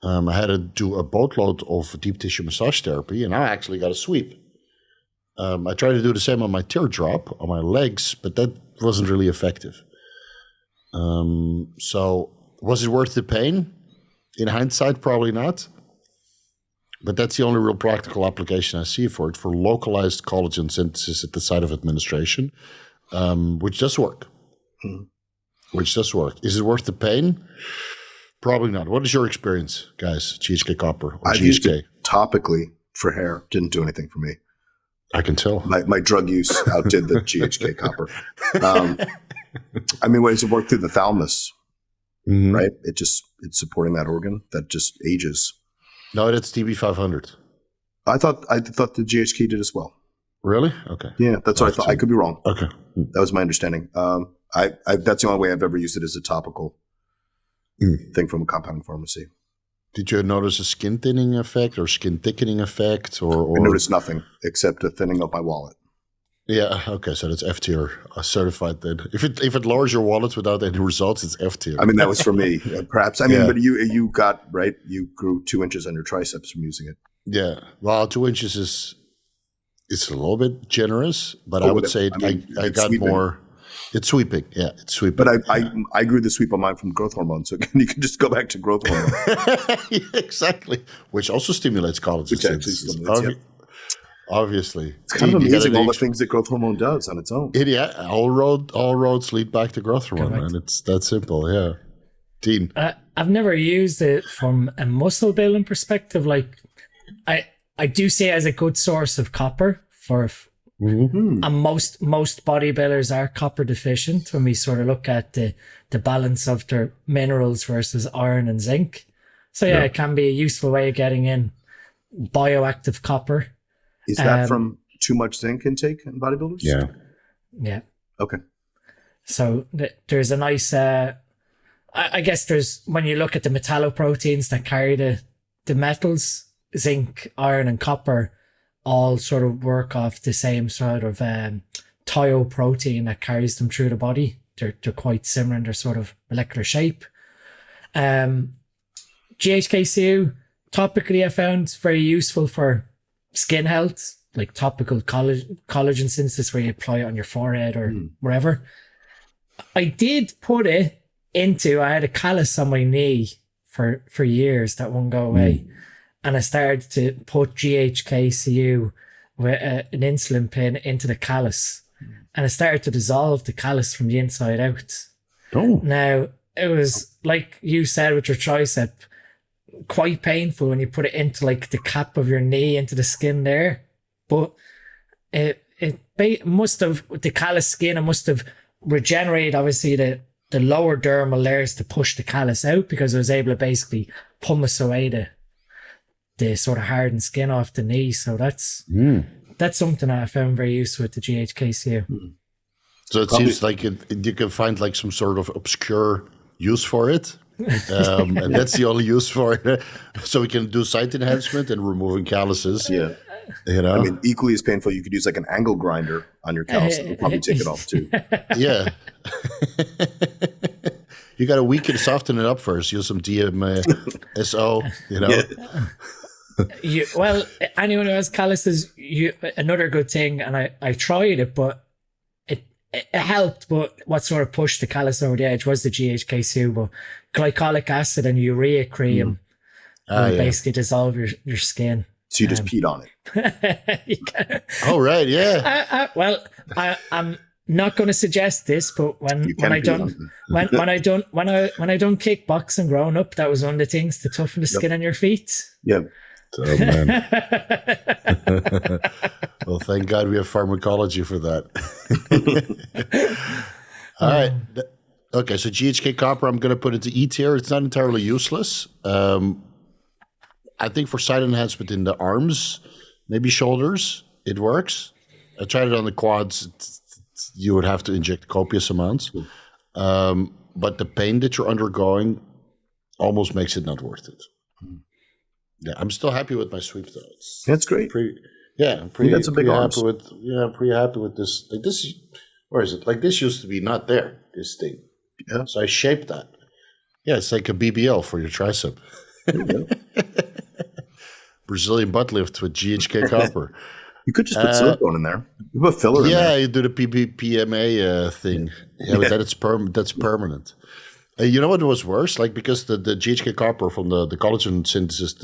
I had to do a boatload of deep tissue massage therapy, and I actually got a sweep. I tried to do the same on my teardrop, on my legs, but that wasn't really effective. So was it worth the pain? In hindsight, probably not. But that's the only real practical application I see for it, for localized collagen synthesis at the site of administration. which does work. Which does work. Is it worth the pain? Probably not. What is your experience, guys? GHK copper or I've GHK? used it topically for hair. Didn't do anything for me. I can tell. My drug use outdid the GHK copper. I mean, ways to work through the thalamus, right? It's supporting that organ that just ages. No, that's TB-500. I thought the GHK did as well. Really? Okay. Yeah, that's what I thought. I could be wrong. Okay. That was my understanding. That's the only way I've ever used it as a topical thing from a compounding pharmacy. Did you notice a skin thinning effect or skin thickening effect? Or I noticed nothing except a thinning of my wallet. Yeah. Okay. So that's F tier certified then. If it lowers your wallet without any results, it's F tier. I mean, that was for me, perhaps. I mean, but you got right. You grew 2 inches on your triceps from using it. Yeah. Well, 2 inches is a little bit generous, but I would say I got sweeping. more. It's sweeping. Yeah, it's sweeping. But I grew the sweep on mine from growth hormone, so you can just go back to growth hormone. Yeah, exactly. Which also stimulates collagen Which actually stimulates, obviously. It's kind of amazing all the things that growth hormone does on its own. All roads lead back to growth hormone, and it's that simple. Yeah. Dean, I've never used it from a muscle building perspective. Like, I do see it as a good source of copper for. And most bodybuilders are copper deficient when we sort of look at the balance of their minerals versus iron and zinc. So it can be a useful way of getting in bioactive copper. Is that from too much zinc intake in bodybuilders? Yeah. Okay. So there's a nice, I guess there's, when you look at the metalloproteins that carry the metals, zinc, iron and copper, all sort of work off the same sort of thioprotein that carries them through the body. They're quite similar in their sort of molecular shape. GHK-Cu, topically I found very useful for skin health, like topical collagen synthesis where you apply it on your forehead or wherever. I did put it into, I had a callus on my knee for years that won't go away. And I started to put GHK-Cu with an insulin pen into the callus. And it started to dissolve the callus from the inside out. Oh. Now, it was, like you said with your tricep, quite painful when you put it into like the cap of your knee, into the skin there. But it must have, the callus skin, it must have regenerated, obviously, the lower dermal layers to push the callus out, because it was able to basically pumice away the sort of hardened skin off the knee. So that's something that I found very useful with the GHK-Cu. So it seems like you can find like some sort of obscure use for it. And that's the only use for it. So we can do site enhancement and removing calluses. Yeah. You know? I mean, equally as painful, you could use like an angle grinder on your callus. It'll probably take it off too. Yeah. You got to weaken, soften it up first. Use some DMSO, you know? Yeah. Well, anyone who has calluses, another good thing, and I tried it, but it helped, but what sort of pushed the callus over the edge was the GHK-Cu, but glycolic acid and urea cream will basically dissolve your skin. So you just peed on it. Oh, right, yeah. Well, I'm not going to suggest this, but when I done kickboxing growing up, that was one of the things to toughen the skin on your feet. Yeah. Oh, man. Well, thank God we have pharmacology for that. All right. Okay, so GHK copper, I'm going to put into E tier. It's not entirely useless. I think for side enhancement in the arms, maybe shoulders, it works. I tried it on the quads. You would have to inject copious amounts. But the pain that you're undergoing almost makes it not worth it. Yeah, I'm still happy with my sweep though. That's great. I'm pretty that's a big happy with. Yeah, I'm pretty happy with this. Like this, where is it? Like this used to be not there. This thing. Yeah. So I shaped that. Yeah, it's like a BBL for your tricep. There you go. Brazilian butt lift with GHK copper. You could just put silicone in there. You put filler in there. Yeah, you do the PMA thing. Yeah, but that's permanent. You know what was worse? Like, because the GHK copper from the collagen synthesis,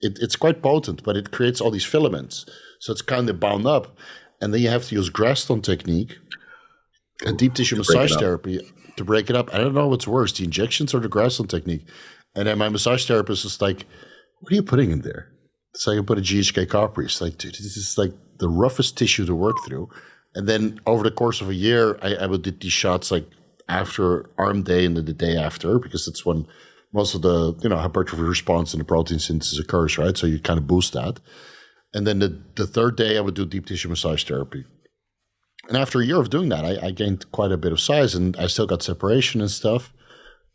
it's quite potent, but it creates all these filaments. So it's kind of bound up. And then you have to use Graston technique. a deep tissue massage therapy to break it up. I don't know what's worse, the injections or the Grassland technique. And then my massage therapist is like, what are you putting in there? It's like I put a GHK-Cu. It's like, dude, this is like the roughest tissue to work through. And then over the course of a year, I would do these shots like after arm day and then the day after, because that's when most of the hypertrophy response and the protein synthesis occurs, right? So you kind of boost that. And then the third day, I would do deep tissue massage therapy. And after a year of doing that, I gained quite a bit of size, and I still got separation and stuff.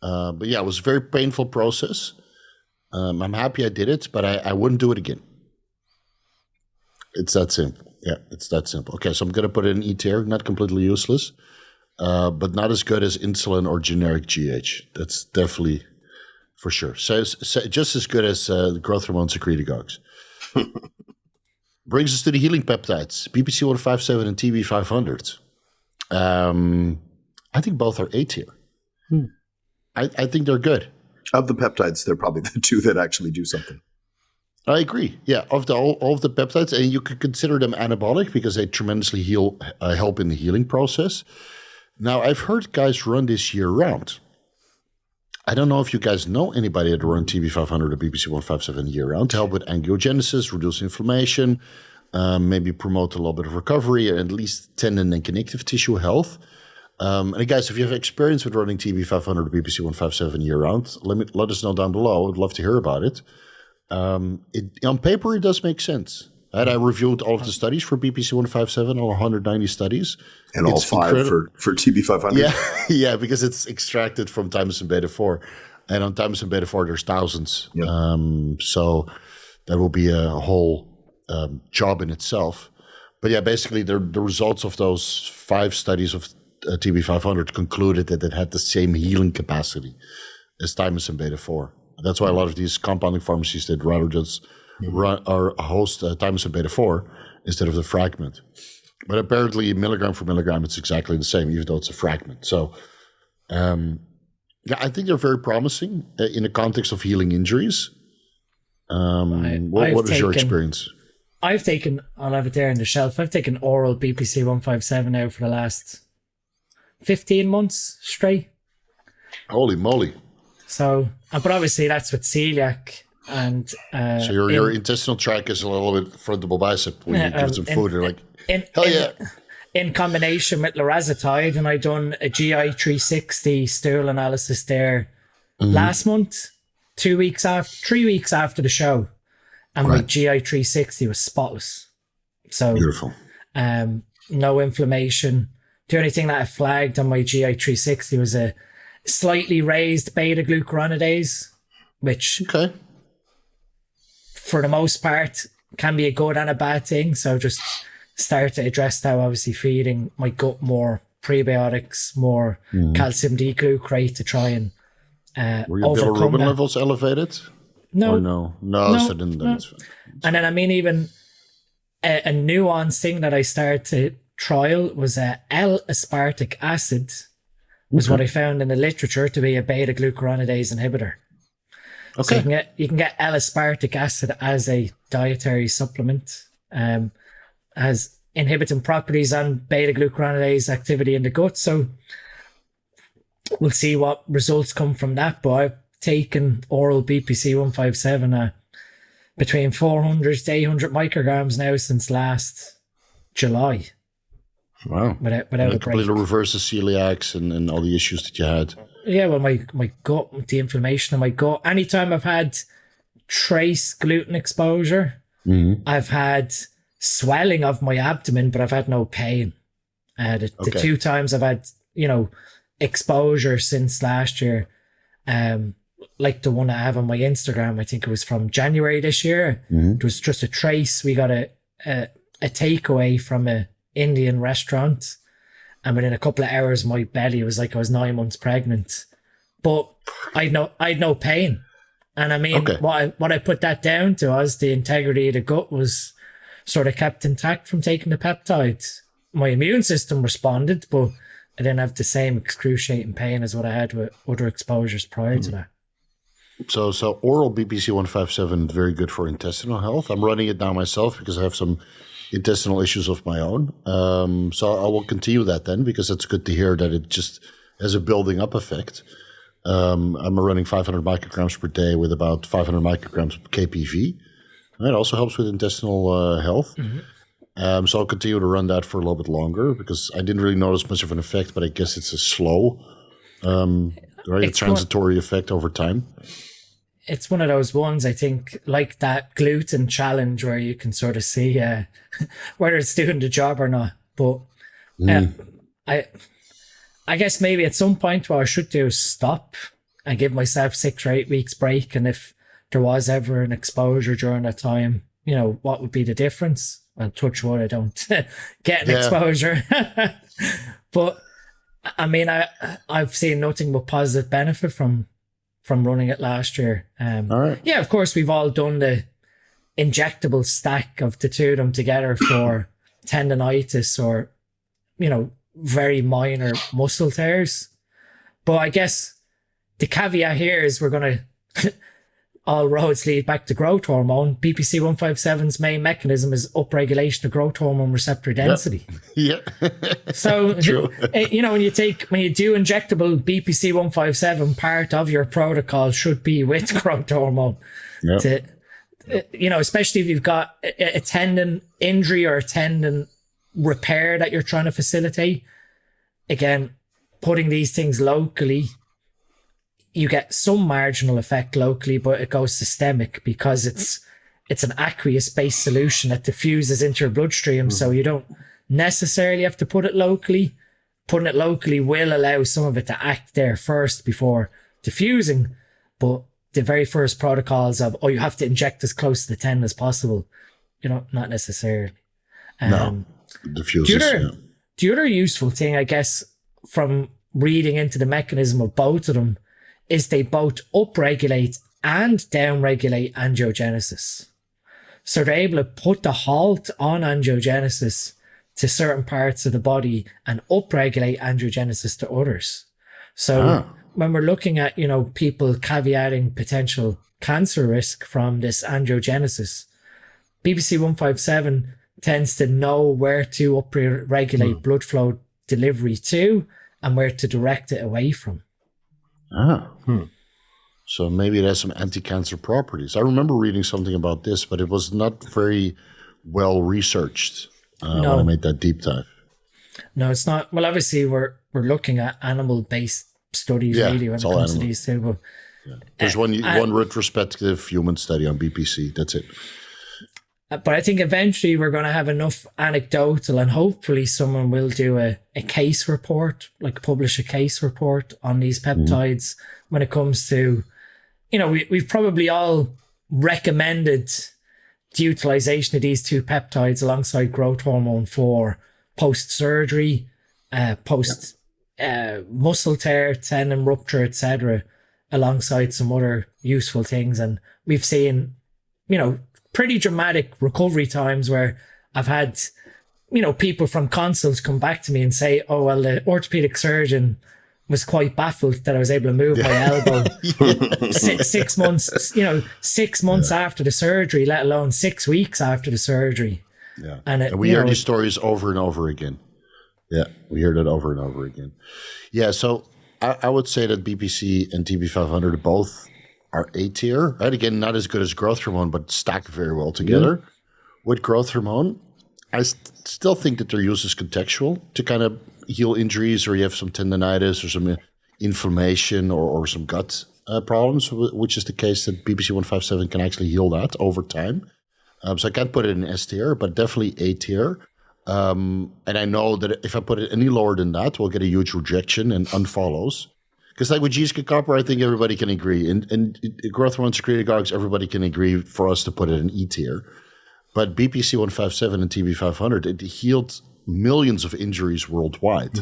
But yeah, it was a very painful process. I'm happy I did it, but I wouldn't do it again. It's that simple. Yeah, it's that simple. Okay, so I'm going to put it in E tier, not completely useless, but not as good as insulin or generic GH. That's definitely for sure. So just as good as growth hormone secretagogues. Brings us to the healing peptides, BPC-157 and TB-500. I think both are A tier. I think they're good. Of the peptides, they're probably the two that actually do something. I agree. Yeah, of all of the peptides, and you could consider them anabolic because they tremendously help in the healing process. Now, I've heard guys run this year round. I don't know if you guys know anybody that run TB-500 or BPC-157 year round to help with angiogenesis, reduce inflammation, maybe promote a little bit of recovery, and at least tendon and connective tissue health. And guys, if you have experience with running TB-500 or BPC-157 year round, let us know down below. I'd love to hear about it. On paper, it does make sense. Right? I reviewed all of the studies for BPC-157, all 190 studies. And all 5 for TB-500. Yeah, because it's extracted from thymosin beta-4. And on thymosin beta-4, there's thousands. Yep. So that will be a whole job in itself. But yeah, basically the results of those 5 studies of TB-500 concluded that it had the same healing capacity as thymosin beta-4. That's why a lot of these compounding pharmacies that rather just run or host thymosin beta-4 instead of the fragment. But apparently, milligram for milligram, it's exactly the same, even though it's a fragment. So, I think they're very promising in the context of healing injuries. What is your experience? I'll have it there on the shelf. I've taken oral BPC-157 now for the last 15 months straight. Holy moly. So, but obviously that's with celiac. And so your intestinal tract is a little bit frontable bicep when you give some food. You're like, hell yeah. In combination with lorazepam, and I done a GI-360 stool analysis there last month, 3 weeks after the show, and my GI-360 was spotless. So beautiful. No inflammation. The only thing that I flagged on my GI-360 was a slightly raised beta-glucuronidase, which for the most part can be a good and a bad thing. So just start to address that, obviously feeding my gut more prebiotics, more calcium D-glucarate to try and were your bilirubin levels elevated? No. Or no. So then it's fine. And then even a nuanced thing that I started to trial was L-aspartic acid was what I found in the literature to be a beta-glucuronidase inhibitor. Okay. So you can get L-aspartic acid as a dietary supplement, has inhibiting properties on beta-glucuronidase activity in the gut. So we'll see what results come from that. But I've taken oral BPC-157 between 400 to 800 micrograms now since last July. Wow. Without a break. Completely reverse the celiacs and all the issues that you had. Yeah, well, my gut, the inflammation in my gut. Anytime I've had trace gluten exposure, I've had swelling of my abdomen, but I've had no pain. The 2 times I've had, exposure since last year, like the one I have on my Instagram, I think it was from January this year. It was just a trace. We got a takeaway from a Indian restaurant, and within a couple of hours my belly was like I was 9 months pregnant, but I'd no pain. And I mean, what I put that down to was the integrity of the gut was sort of kept intact from taking the peptides. My immune system responded, but I didn't have the same excruciating pain as what I had with other exposures prior to that. So oral BPC-157 is very good for intestinal health. I'm running it now myself because I have some intestinal issues of my own. So I will continue that then, because it's good to hear that it just has a building up effect. I'm running 500 micrograms per day with about 500 micrograms of KPV. It also helps with intestinal health. Mm-hmm. So I'll continue to run that for a little bit longer, because I didn't really notice much of an effect, but I guess it's a slow, a transitory effect over time. It's one of those ones, I think, like that gluten challenge, where you can sort of see whether it's doing the job or not. But I guess maybe at some point what I should do is stop and give myself 6 or 8 weeks break. And if there was ever an exposure during that time, what would be the difference? Well, touch wood, I don't get an exposure. But I mean, I've seen nothing but positive benefit from running it last year. All right. Yeah, of course, we've all done the injectable stack of the two of them together for tendonitis or, very minor muscle tears. But I guess the caveat here is we're going to, all roads lead back to growth hormone. BPC-157's main mechanism is upregulation of growth hormone receptor density. Yeah. So, when you do injectable BPC-157, part of your protocol should be with growth hormone. Yep. Especially if you've got a tendon injury or a tendon repair that you're trying to facilitate. Again, putting these things locally, you get some marginal effect locally, but it goes systemic because it's an aqueous-based solution that diffuses into your bloodstream. So you don't necessarily have to put it locally. Putting it locally will allow some of it to act there first before diffusing. But the very first protocols of, you have to inject as close to the tendon as possible, not necessarily. No, diffuses. The other useful thing, I guess, from reading into the mechanism of both of them is they both upregulate and downregulate angiogenesis. So they're able to put the halt on angiogenesis to certain parts of the body and upregulate angiogenesis to others. So when we're looking at, people caveating potential cancer risk from this angiogenesis, BPC-157 tends to know where to upregulate blood flow delivery to and where to direct it away from. So maybe it has some anti-cancer properties. I remember reading something about this, but it was not very well researched when I made that deep dive. No, it's not. Well, obviously we're looking at animal-based studies really when it comes to these two. But, there's one retrospective human study on BPC. That's it. But I think eventually we're going to have enough anecdotal, and hopefully someone will do a case report, like publish a case report on these peptides when it comes to, we've probably all recommended the utilization of these two peptides alongside growth hormone for post-surgery, muscle tear, tendon rupture, etc., alongside some other useful things. And we've seen, pretty dramatic recovery times where I've had, people from consults come back to me and say, the orthopedic surgeon was quite baffled that I was able to move my elbow 6 months, 6 months after the surgery, let alone 6 weeks after the surgery. Yeah. And we hear these stories over and over again. Yeah, we hear that over and over again. Yeah, so I would say that BPC and TB-500 both are A tier, right? Again, not as good as growth hormone, but stack very well together. With growth hormone, I still think that their use is contextual to kind of heal injuries, or you have some tendonitis or some inflammation or some gut problems, which is the case that BPC-157 can actually heal that over time. So I can't put it in S tier, but definitely A tier. And I know that if I put it any lower than that, we'll get a huge rejection and unfollows. Because like with GHK-Copper, I think everybody can agree. And growth hormone secretagogues, everybody can agree for us to put it in E tier. But BPC-157 and TB-500, it healed millions of injuries worldwide.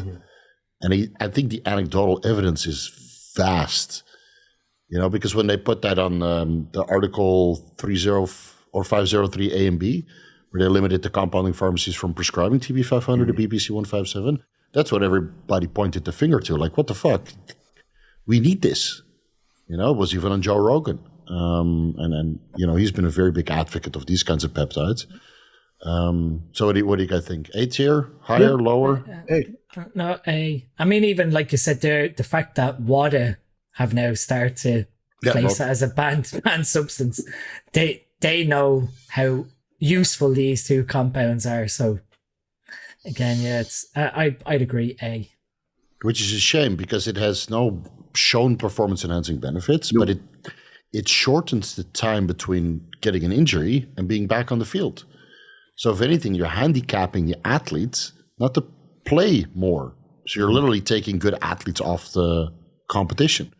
And I think the anecdotal evidence is vast. Because when they put that on the article 30 or 503 A and B, where they limited the compounding pharmacies from prescribing TB-500 to BPC-157, that's what everybody pointed the finger to. Like, what the fuck? We need this. It was even on Joe Rogan. And he's been a very big advocate of these kinds of peptides. So what do you guys think? A tier, higher, lower? A. No, A. I mean, even like you said there, the fact that WADA have now started to place it as a banned substance, they know how useful these two compounds are. So again, yeah, it's I'd agree A. Which is a shame because it has no shown performance enhancing benefits, but it shortens the time between getting an injury and being back on the field. So if anything, you're handicapping the athletes not to play more. So you're literally taking good athletes off the competition.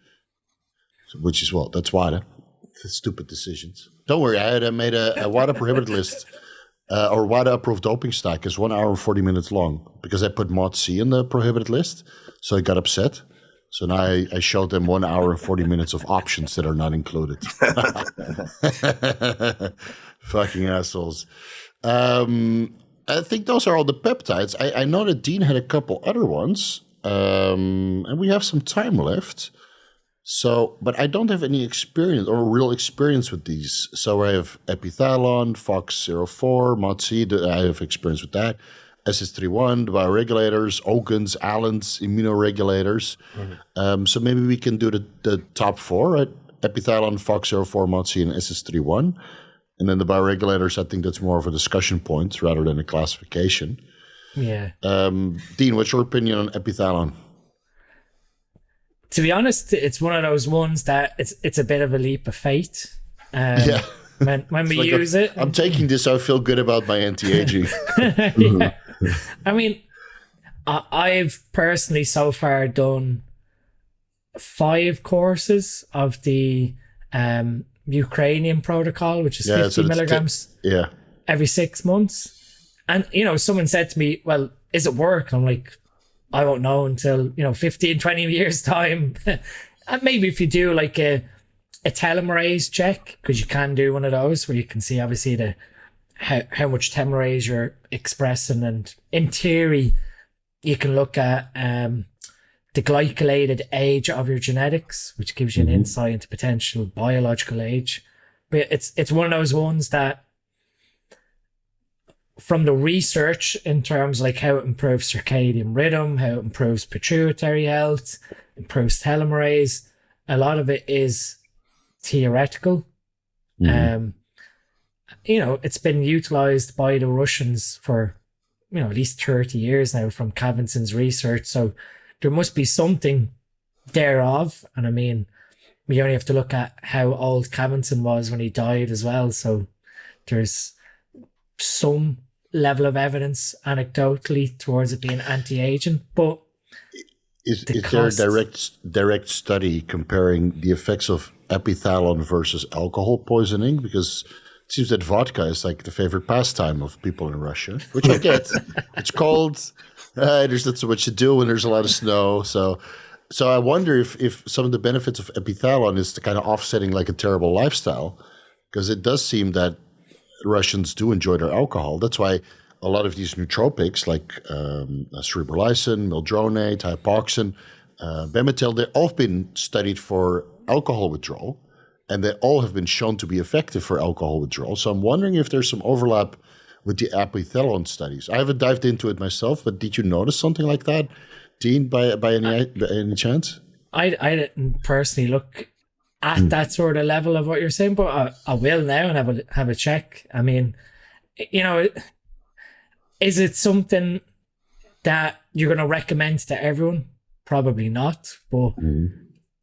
So, which is that's WADA. Stupid decisions. Don't worry, I made a WADA prohibited list. Or WADA approved doping stack is 1 hour and 40 minutes long because I put Mots-C in the prohibited list. So I got upset. So now I showed them 1 hour and 40 minutes of options that are not included. Fucking assholes. I think those are all the peptides. I know that Dean had a couple other ones. And we have some time left. So, but I don't have any experience or real experience with these. So I have epithalon, FOX04, Mots-C, I have experience with that. SS31, the bioregulators, Ogans, Allens, immunoregulators. So maybe we can do the top four, right? Epithalon, FOX04, Mots-C, and SS31. And then the bioregulators, I think that's more of a discussion point rather than a classification. Yeah. Dean, what's your opinion on epithalon? To be honest, it's one of those ones that it's a bit of a leap of faith. When we use it. I'm taking this, I feel good about my anti-aging. Yeah. I mean, I've personally so far done 5 courses of the Ukrainian protocol, which is 50 milligrams every 6 months. And, someone said to me, well, is it work? And I'm like, I won't know until, 15, 20 years time. And maybe if you do like a telomerase check, because you can do one of those where you can see obviously how much telomerase you're expressing. And in theory, you can look at the glycolated age of your genetics, which gives you an insight into potential biological age. But it's one of those ones that from the research in terms like how it improves circadian rhythm, how it improves pituitary health, improves telomerase, a lot of it is theoretical. It's been utilized by the Russians for, at least 30 years now from Kavinson's research. So there must be something thereof. And I mean, we only have to look at how old Kavinson was when he died as well. So there's some level of evidence anecdotally towards it being anti-aging, but is there a direct study comparing the effects of epithalon versus alcohol poisoning? Because it seems that vodka is like the favorite pastime of people in Russia, which I get. It's cold. There's not so much to do when there's a lot of snow. So I wonder if some of the benefits of epithalon is the kind of offsetting like a terrible lifestyle, because it does seem that Russians do enjoy their alcohol. That's why a lot of these nootropics like cerebrolizin, mildronate, hypoxin, Bemetil, they've all been studied for alcohol withdrawal, and they all have been shown to be effective for alcohol withdrawal. So I'm wondering if there's some overlap with the epithalon studies. I haven't dived into it myself, but did you notice something like that, Dean, by any chance? I didn't personally look at that sort of level of what you're saying, but I will now and have a check. I mean, is it something that you're going to recommend to everyone? Probably not. But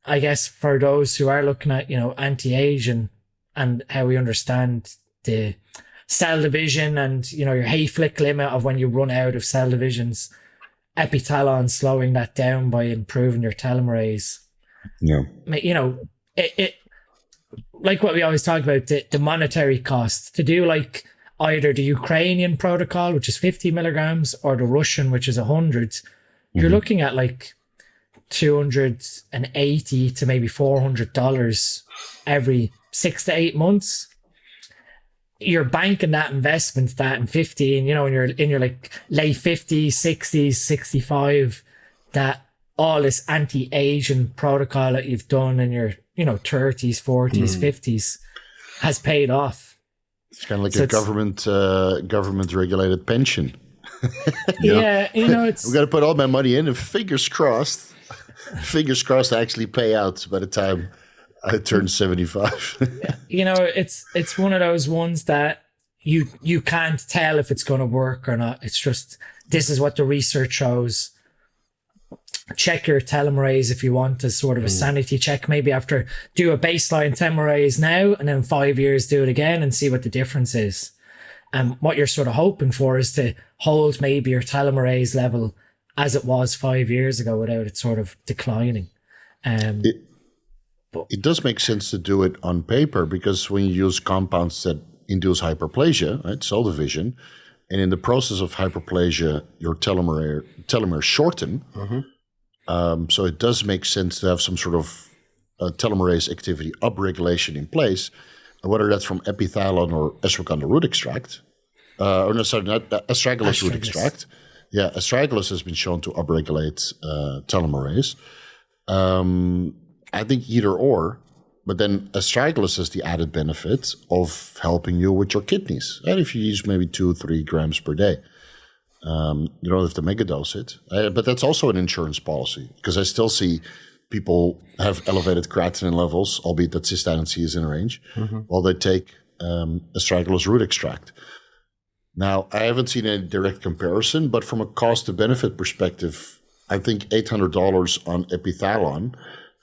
I guess for those who are looking at, anti-aging and how we understand the cell division and, your Hayflick limit of when you run out of cell divisions, epithalon slowing that down by improving your telomerase. Yeah. It like what we always talk about, the monetary cost to do like either the Ukrainian protocol, which is 50 milligrams, or the Russian, which is 100. You're looking at like $280 to maybe $400 every 6 to 8 months. You're banking that investment that in 15, when you're in your like late 50s, 60s, 65, that all this anti-aging protocol that you've done in your 30s, 40s, 50s has paid off. It's kind of like a government regulated pension. Yeah, it's we got to put all my money in, and fingers crossed, I actually pay out by the time I turn 75. It's one of those ones that you can't tell if it's going to work or not. It's just, this is what the research shows. Check your telomerase if you want as sort of a sanity check. Maybe after do a baseline telomerase now, and then 5 years do it again and see what the difference is. And what you're sort of hoping for is to hold maybe your telomerase level as it was 5 years ago without it sort of declining. It does make sense to do it on paper, because when you use compounds that induce hyperplasia, right, cell division, and in the process of hyperplasia, your telomeres shorten. So it does make sense to have some sort of telomerase activity upregulation in place, whether that's from epithalon or ashwagandha root extract. Astragalus root extract. Yeah, astragalus has been shown to upregulate telomerase. I think either or, but then astragalus has the added benefit of helping you with your kidneys. And if you use maybe 2-3 grams per day, you don't have to megadose it. But that's also an insurance policy, because I still see people have elevated creatinine levels, albeit that cystatin C is in range, while they take astragalus root extract. Now, I haven't seen any direct comparison, but from a cost to benefit perspective, I think $800 on epithalon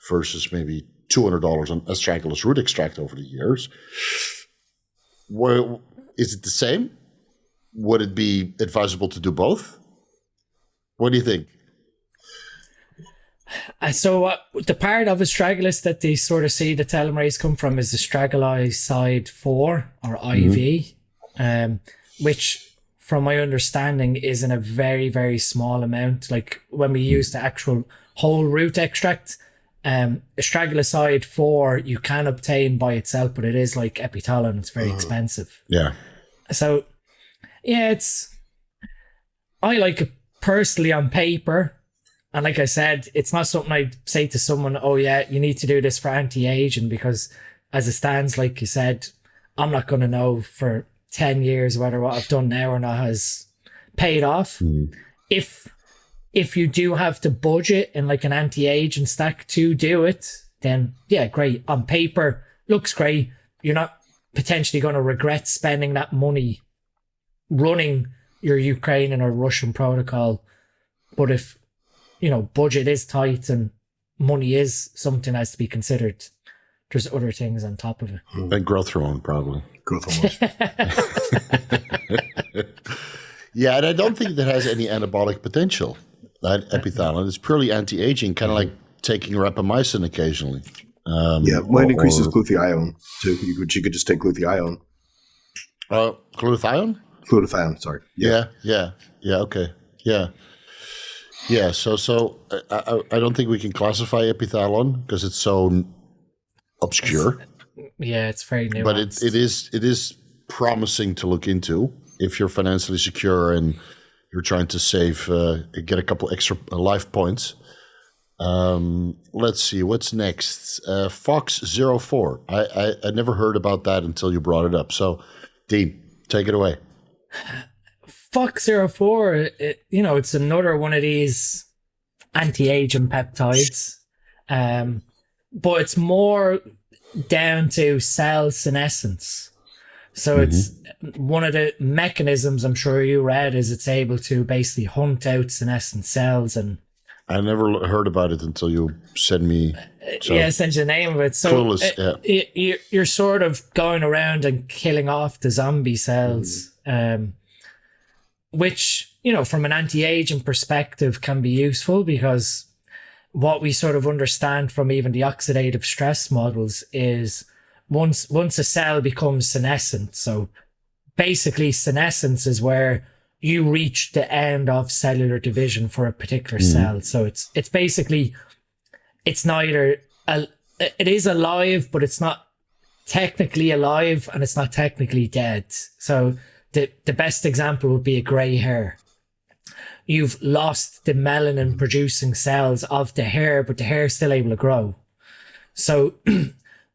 versus maybe $200 on astragalus root extract over the years. Well, is it the same? Would it be advisable to do both? What do you think? So the part of astragalus that they sort of see the telomerase come from is astragalus side 4 or IV, which from my understanding is in a very, very small amount. Like when we use the actual whole root extract, astragalus side 4 you can obtain by itself, but it is like epithalon, it's very expensive. Yeah. So yeah, I like it personally on paper. And like I said, it's not something I'd say to someone, oh yeah, you need to do this for anti-aging, because as it stands, like you said, I'm not going to know for 10 years whether what I've done now or not has paid off. If you do have to budget in like an anti-aging stack to do it, then yeah, great. On paper, looks great. You're not potentially going to regret spending that money running your Ukrainian or Russian protocol. But if budget is tight and money is something that has to be considered, there's other things on top of it. And growth hormone, probably. Growth hormone. Yeah, and I don't think that has any anabolic potential. That epithalon is purely anti-aging, kind of like taking rapamycin occasionally. It increases glutathione too. You could just take glutathione. Glutathione? Glutathione, sorry. Yeah, okay. Yeah, so I don't think we can classify epithalon because it's so obscure. It's very nuanced. But it is promising to look into if you're financially secure and you're trying to save, get a couple extra life points. Let's see, what's next? Fox04. I never heard about that until you brought it up. So, Dean, take it away. Fox04, it's another one of these anti-aging peptides, but it's more down to cell senescence. So it's one of the mechanisms I'm sure you read is it's able to basically hunt out senescent cells. And I never heard about it until you sent me. Sent you the name of it. So clueless, you're sort of going around and killing off the zombie cells. Which, from an anti-aging perspective can be useful, because what we sort of understand from even the oxidative stress models is once a cell becomes senescent, so basically senescence is where you reach the end of cellular division for a particular cell. So it's basically, it's neither, it is alive, but it's not technically alive and it's not technically dead. So the best example would be a grey hair. You've lost the melanin producing cells of the hair, but the hair is still able to grow. So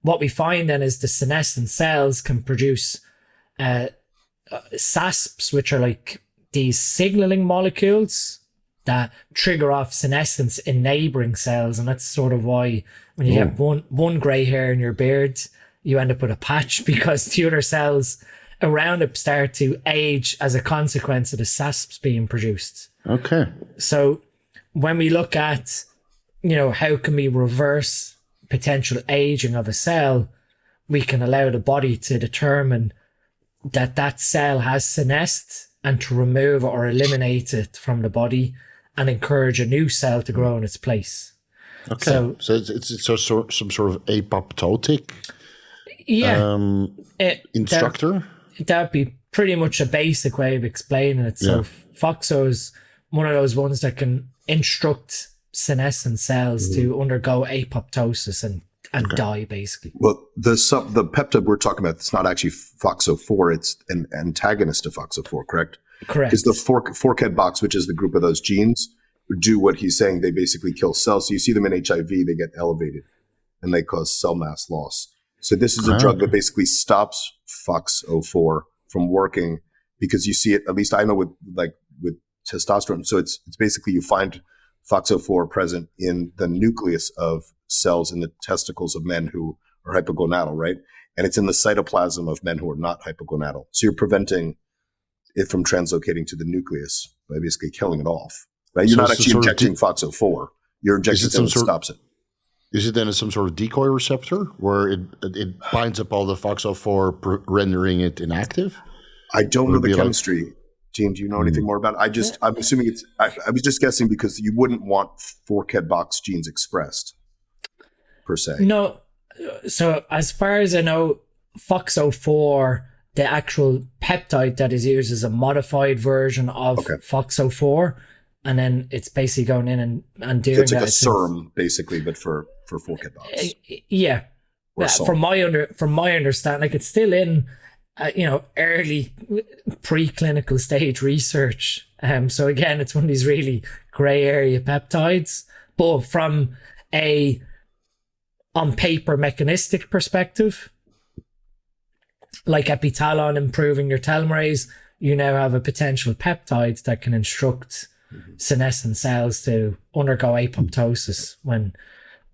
what we find then is the senescent cells can produce SASPs, which are like these signaling molecules that trigger off senescence in neighboring cells. And that's sort of why when you get one gray hair in your beard, you end up with a patch, because the other cells around it start to age as a consequence of the SASPs being produced. Okay. So when we look at, how can we reverse potential aging of a cell, we can allow the body to determine that cell has senesced and to remove or eliminate it from the body and encourage a new cell to grow in its place. Okay. So it's some sort of apoptotic instructor? That'd be pretty much a basic way of explaining it. So FOXO is one of those ones that can instruct senescent cells to undergo apoptosis and die, basically. Well, the peptide we're talking about, it's not actually FOXO4, it's an antagonist of FOXO4, correct? Correct. Because the forkhead box, which is the group of those genes, do what he's saying. They basically kill cells. So you see them in HIV, they get elevated and they cause cell mass loss. So this is a drug that basically stops FOXO4 from working, because you see it, at least I know with testosterone. So it's basically you find FOXO4 present in the nucleus of cells in the testicles of men who are hypogonadal, right? And it's in the cytoplasm of men who are not hypogonadal. So you're preventing it from translocating to the nucleus by basically killing it off, right? You're not actually injecting FOXO4. You're injecting something that stops it. Is it then some sort of decoy receptor where it binds up all the FOXO4, rendering it inactive? I don't know the chemistry. Gene, do you know anything more about it? I'm assuming it's, I was just guessing because you wouldn't want forkhead box genes expressed per se. No. So as far as I know, FOXO4, the actual peptide that is used is a modified version of FOXO4. And then it's basically going in and doing it's like a serum, basically, but for forkhead box. Yeah. From my understanding, like it's still in early preclinical stage research. So again, it's one of these really gray area peptides, but from a on paper mechanistic perspective, like epitalon improving your telomerase, you now have a potential peptide that can instruct senescent cells to undergo apoptosis when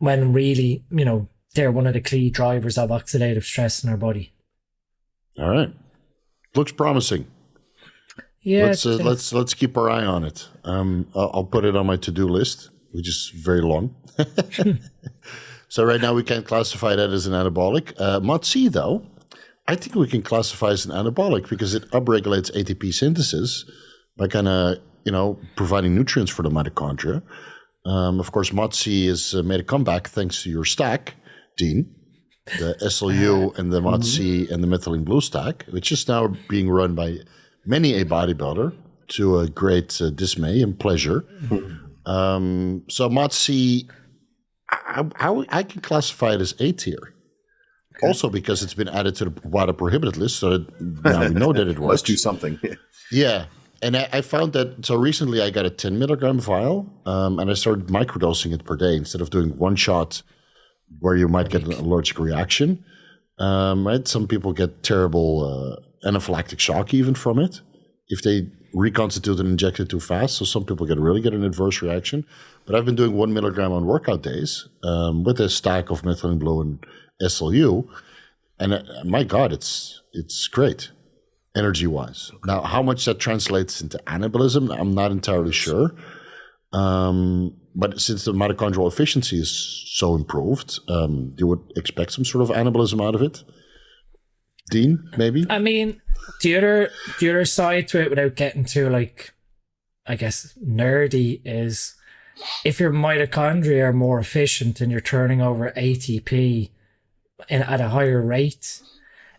really, they're one of the key drivers of oxidative stress in our body. All right. Looks promising. Yeah. Let's keep our eye on it. I'll put it on my to-do list, which is very long. So right now we can't classify that as an anabolic. Mots-C, though, I think we can classify as an anabolic because it upregulates ATP synthesis by kind of, providing nutrients for the mitochondria. Of course, Mots-C has made a comeback thanks to your stack, Dean. The SLU and the Mots-C and the methylene blue stack, which is now being run by many a bodybuilder to a great dismay and pleasure. So Mots-C, I can classify it as A tier. Okay. Also because it's been added to the WADA prohibited list, so now we know that it works. Let's do something. Yeah. And I found that, so recently I got a 10 milligram vial, and I started microdosing it per day instead of doing one shot where you might get an allergic reaction. Right? Some people get terrible anaphylactic shock even from it if they reconstitute and inject it too fast. So some people really get an adverse reaction. But I've been doing 1 milligram on workout days with a stack of methylene blue and SLU. And my God, it's great energy-wise. Okay. Now, how much that translates into anabolism, I'm not entirely sure. But since the mitochondrial efficiency is so improved, you would expect some sort of anabolism out of it. Dean, maybe? I mean, the other side to it, without getting too, I guess, nerdy, is if your mitochondria are more efficient and you're turning over ATP at a higher rate,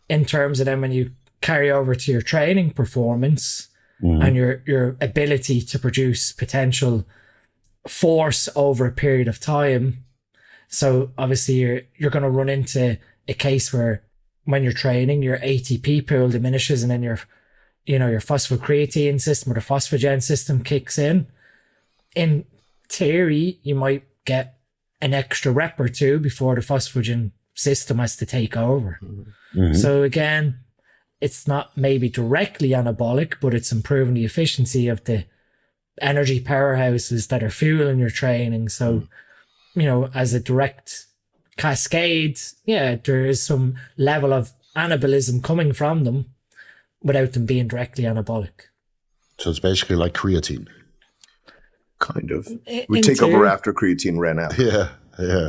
in terms of then when you carry over to your training performance and your ability to produce potential force over a period of time. So obviously you're going to run into a case where when you're training, your ATP pool diminishes and then your phosphocreatine system or the phosphagen system kicks in. In theory, you might get an extra rep or two before the phosphagen system has to take over. So again, it's not maybe directly anabolic, but it's improving the efficiency of the energy powerhouses that are fueling your training. So, as a direct cascade, there is some level of anabolism coming from them without them being directly anabolic. So it's basically like creatine. Kind of. We take over after creatine ran out. Yeah.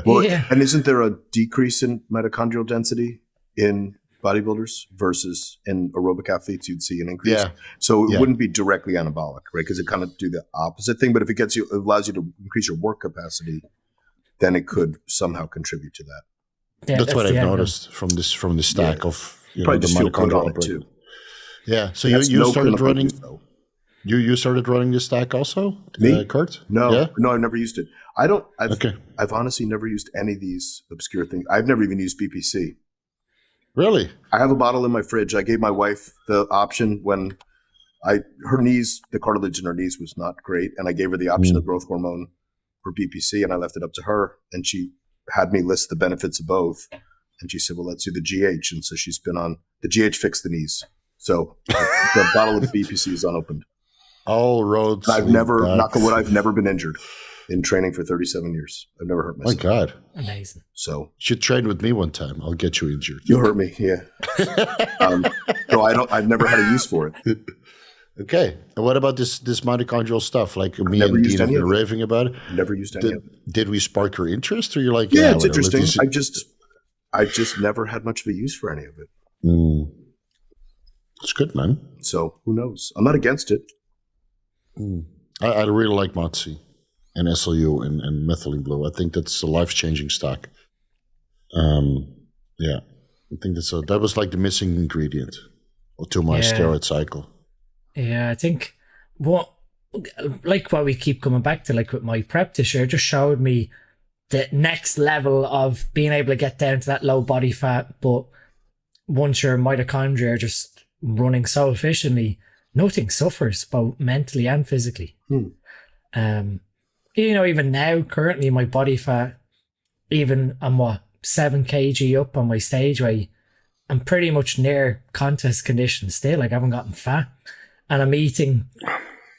Well, and isn't there a decrease in mitochondrial density in bodybuilders versus in aerobic athletes? You'd see an increase. Yeah. So it wouldn't be directly anabolic, right? Because it kind of do the opposite thing. But if it allows you to increase your work capacity, then it could somehow contribute to that. Yeah, that's what I've noticed from the stack of the mitochondrial operating too. Yeah. So you started running. You started running this stack also, Kurt? No, I've never used it. I've honestly never used any of these obscure things. I've never even used BPC. Really? I have a bottle in my fridge. I gave my wife the option when her knees, the cartilage in her knees was not great, and I gave her the option of growth hormone for BPC, and I left it up to her, and she had me list the benefits of both, and she said, well, let's do the GH, and so she's been on the GH fixed the knees. So the bottle of BPC is unopened. All roads. I've never, knock on wood, I've never been injured in training for 37 years. I've never hurt myself. My God. Amazing. So you should train with me one time. I'll get you injured. You'll hurt me, yeah. So I've never had a use for it. Okay. And what about this mitochondrial stuff? Like me and Dean have been raving about it. Never used any of it. Did we spark your interest, or you're like, yeah, it's interesting. I just never had much of a use for any of it. It's good, man. So who knows? I'm not against it. I really like Mots-C and SLU and methylene blue. I think that's a life-changing stock. I think that was like the missing ingredient to my steroid cycle. Yeah, I think what we keep coming back to, like with my prep this year, just showed me the next level of being able to get down to that low body fat. But once your mitochondria are just running so efficiently, nothing suffers, both mentally and physically. Even now, currently my body fat, even I'm 7 kg up on my stage weight, I'm pretty much near contest conditions still. Like I haven't gotten fat, and I'm eating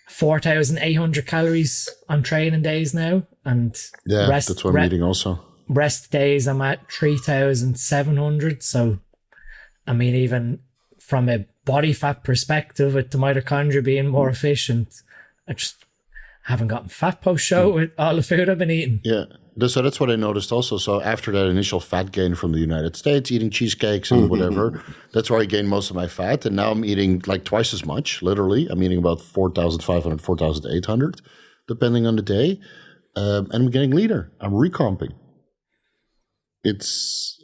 4,800 calories on training days now, and that's what I'm eating also. Rest days I'm at 3,700. So, I mean, even from a body fat perspective, with the mitochondria being more efficient, I just haven't gotten fat post-show with all the food I've been eating. Yeah, so that's what I noticed also. So after that initial fat gain from the United States, eating cheesecakes and whatever, that's where I gained most of my fat. And now I'm eating like twice as much, literally. I'm eating about 4,500, 4,800, depending on the day. And I'm getting leaner. I'm recomping. It's,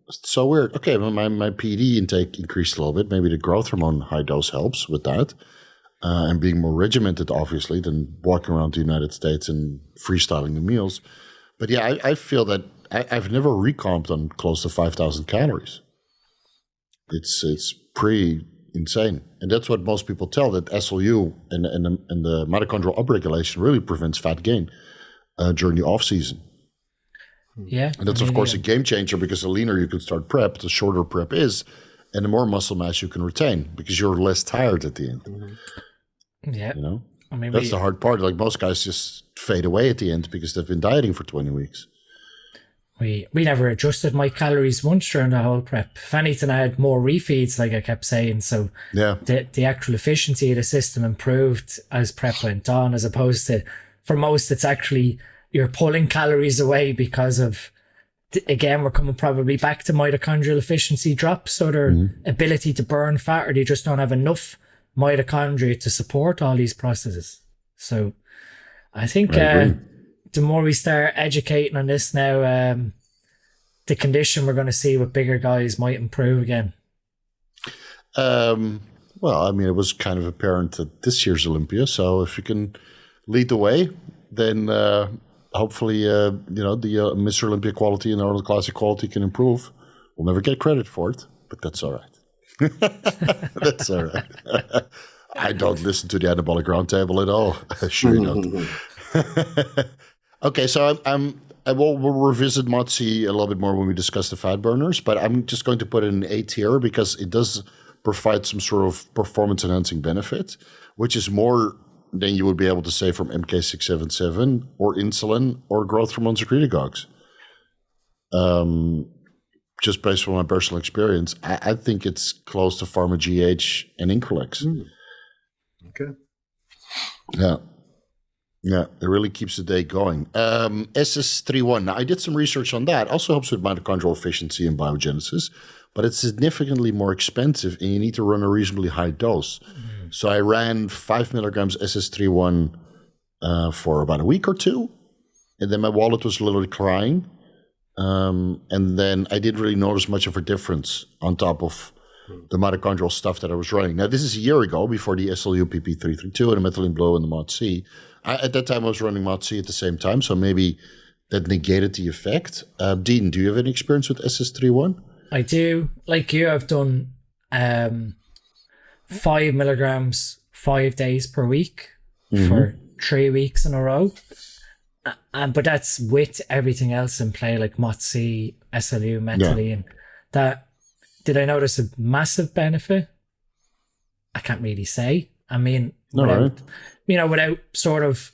it's so weird. Okay, my PD intake increased a little bit. Maybe the growth hormone high dose helps with that. And being more regimented, obviously, than walking around the United States and freestyling the meals. But yeah, I feel that I've never recomped on close to 5,000 calories. It's pretty insane. And that's what most people tell, that SLU and the mitochondrial upregulation really prevents fat gain during the off-season. Yeah. And that's, of course, a game changer, because the leaner you can start prep, the shorter prep is, and the more muscle mass you can retain because you're less tired at the end. Yeah. That's the hard part. Like most guys just fade away at the end because they've been dieting for 20 weeks. We never adjusted my calories once during the whole prep. If anything, I had more refeeds, like I kept saying. So the actual efficiency of the system improved as prep went on, as opposed to, for most, it's actually you're pulling calories away because of, again, we're coming probably back to mitochondrial efficiency drops, or their ability to burn fat, or they just don't have enough mitochondria to support all these processes. So I think the more we start educating on this now, the condition we're going to see with bigger guys might improve again. Well, I mean, it was kind of apparent at this year's Olympia. So if you can lead the way, then hopefully, the Mr. Olympia quality and the Arnold Classic quality can improve. We'll never get credit for it, but that's all right. That's all right. I don't listen to the Anabolic Roundtable at all. Sure you don't. Okay, so we'll revisit Mots-C a little bit more when we discuss the fat burners, but I'm just going to put it in A tier because it does provide some sort of performance-enhancing benefit, which is more than you would be able to say from MK-677 or insulin or growth hormone secretagogues. Just based on my personal experience, I think it's close to Pharma HGH and Increlex. Okay. Yeah. Yeah, it really keeps the day going. SS31. Now, I did some research on that. Also helps with mitochondrial efficiency and biogenesis, but it's significantly more expensive, and you need to run a reasonably high dose. So I ran 5 milligrams SS31 for about a week or two, and then my wallet was literally crying. And then I didn't really notice much of a difference on top of the mitochondrial stuff that I was running. Now, this is a year ago, before the SLU PP332 and the methylene blue and the Mots-C. At that time, I was running Mots-C at the same time, so maybe that negated the effect. Dean, do you have any experience with SS31? I do. Like you, I've done 5 milligrams 5 days per week for 3 weeks in a row. But that's with everything else in play, like Mots-C, SLU, methylene. That, did I notice a massive benefit? I can't really say. I mean, without sort of,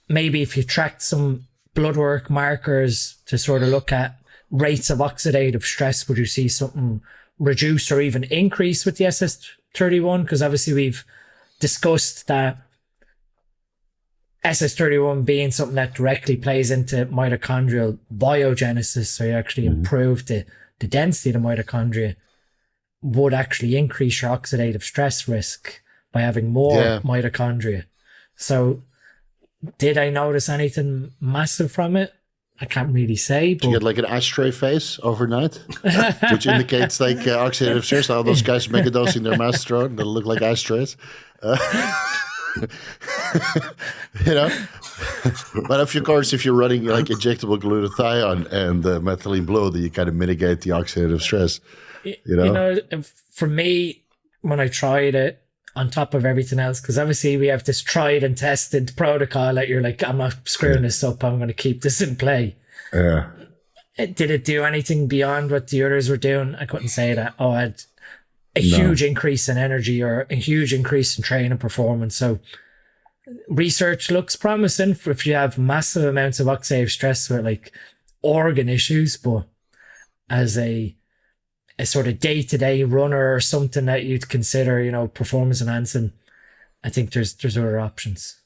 maybe if you tracked some blood work markers to sort of look at rates of oxidative stress, would you see something reduce or even increase with the SS31? Because obviously we've discussed that SS31 being something that directly plays into mitochondrial biogenesis, so you actually improve the density of the mitochondria, would actually increase your oxidative stress risk by having more mitochondria. So did I notice anything massive from it? I can't really say. But you get like an ashtray face overnight, which indicates like oxidative stress. All those guys megadosing their mastodon, they look like ashtrays. But of course, if you're running like injectable glutathione and methylene blue, then you kind of mitigate the oxidative stress. For me, when I tried it, on top of everything else, because obviously we have this tried and tested protocol that you're like, I'm not screwing this up, I'm going to keep this in play. Yeah. Did it do anything beyond what the others were doing? I couldn't say that. I had a huge increase in energy or a huge increase in training performance. So research looks promising for if you have massive amounts of oxidative stress with like organ issues, but as a sort of day-to-day runner or something that you'd consider, performance enhancing, I think there's other options.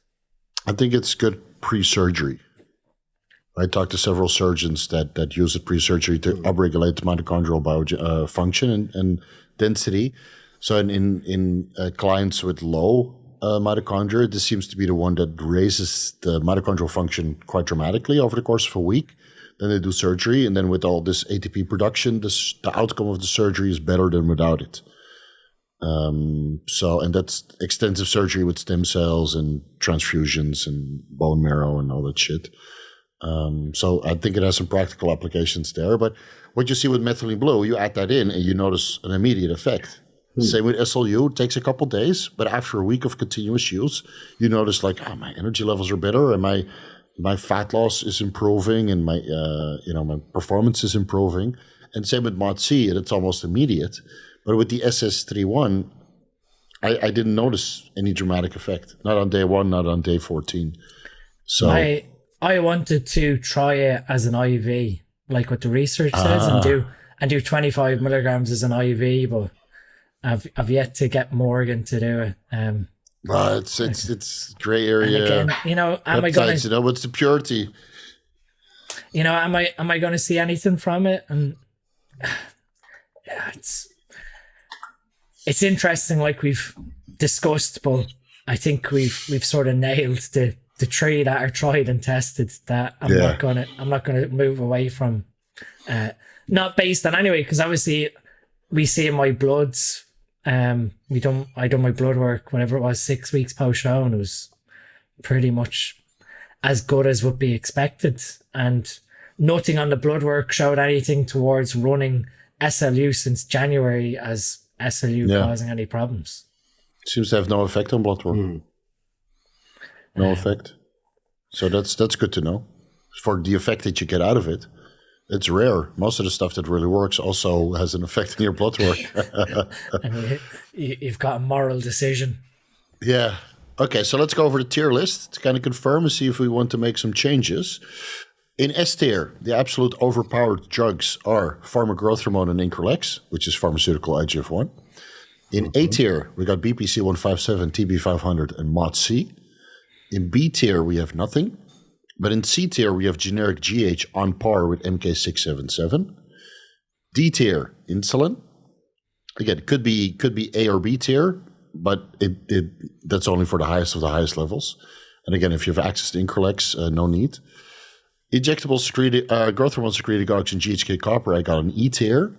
I think it's good pre-surgery. I talked to several surgeons that use it pre-surgery to upregulate the mitochondrial function and density. So in clients with low mitochondria, this seems to be the one that raises the mitochondrial function quite dramatically over the course of a week. Then they do surgery, and then with all this ATP production, the outcome of the surgery is better than without it. And that's extensive surgery with stem cells and transfusions and bone marrow and all that shit. So I think it has some practical applications there. But what you see with methylene blue, you add that in and you notice an immediate effect. Same with SLU, it takes a couple days, but after a week of continuous use, you notice like, my energy levels are better and my fat loss is improving and my my performance is improving. And same with Mots-C, and it's almost immediate. But with the SS31, I didn't notice any dramatic effect. Not on day 1, not on day 14. So I wanted to try it as an IV, like what the research says, and do 25 milligrams as an IV, but I've yet to get Morgan to do it. It's gray area. And again, am I going to? What's the purity? Am I going to see anything from it? And it's interesting, like we've discussed, but I think we've sort of nailed the 3 that are tried and tested that I'm not gonna move away from. Not based on anyway, because obviously we see in my bloods. I done my blood work, whatever it was, 6 weeks post show, and it was pretty much as good as would be expected. And nothing on the blood work showed anything towards running SLU since January as SLU causing any problems. Seems to have no effect on blood work. No effect. So that's good to know for the effect that you get out of it. It's rare. Most of the stuff that really works also has an effect on your blood work. And you've got a moral decision. Yeah. Okay, so let's go over the tier list to kind of confirm and see if we want to make some changes. In S tier, the absolute overpowered drugs are pharma growth hormone and Increlex, which is pharmaceutical IGF-1. In A tier, we got BPC-157, TB-500, and Mots-C. In B tier, we have nothing. But in C tier, we have generic GH on par with MK-677. D tier, insulin. Again, it could be A or B tier, but that's only for the highest of the highest levels. And again, if you have access to Increlex, no need. Injectable growth hormone secretagogues and GHK-Copper, I got an E tier.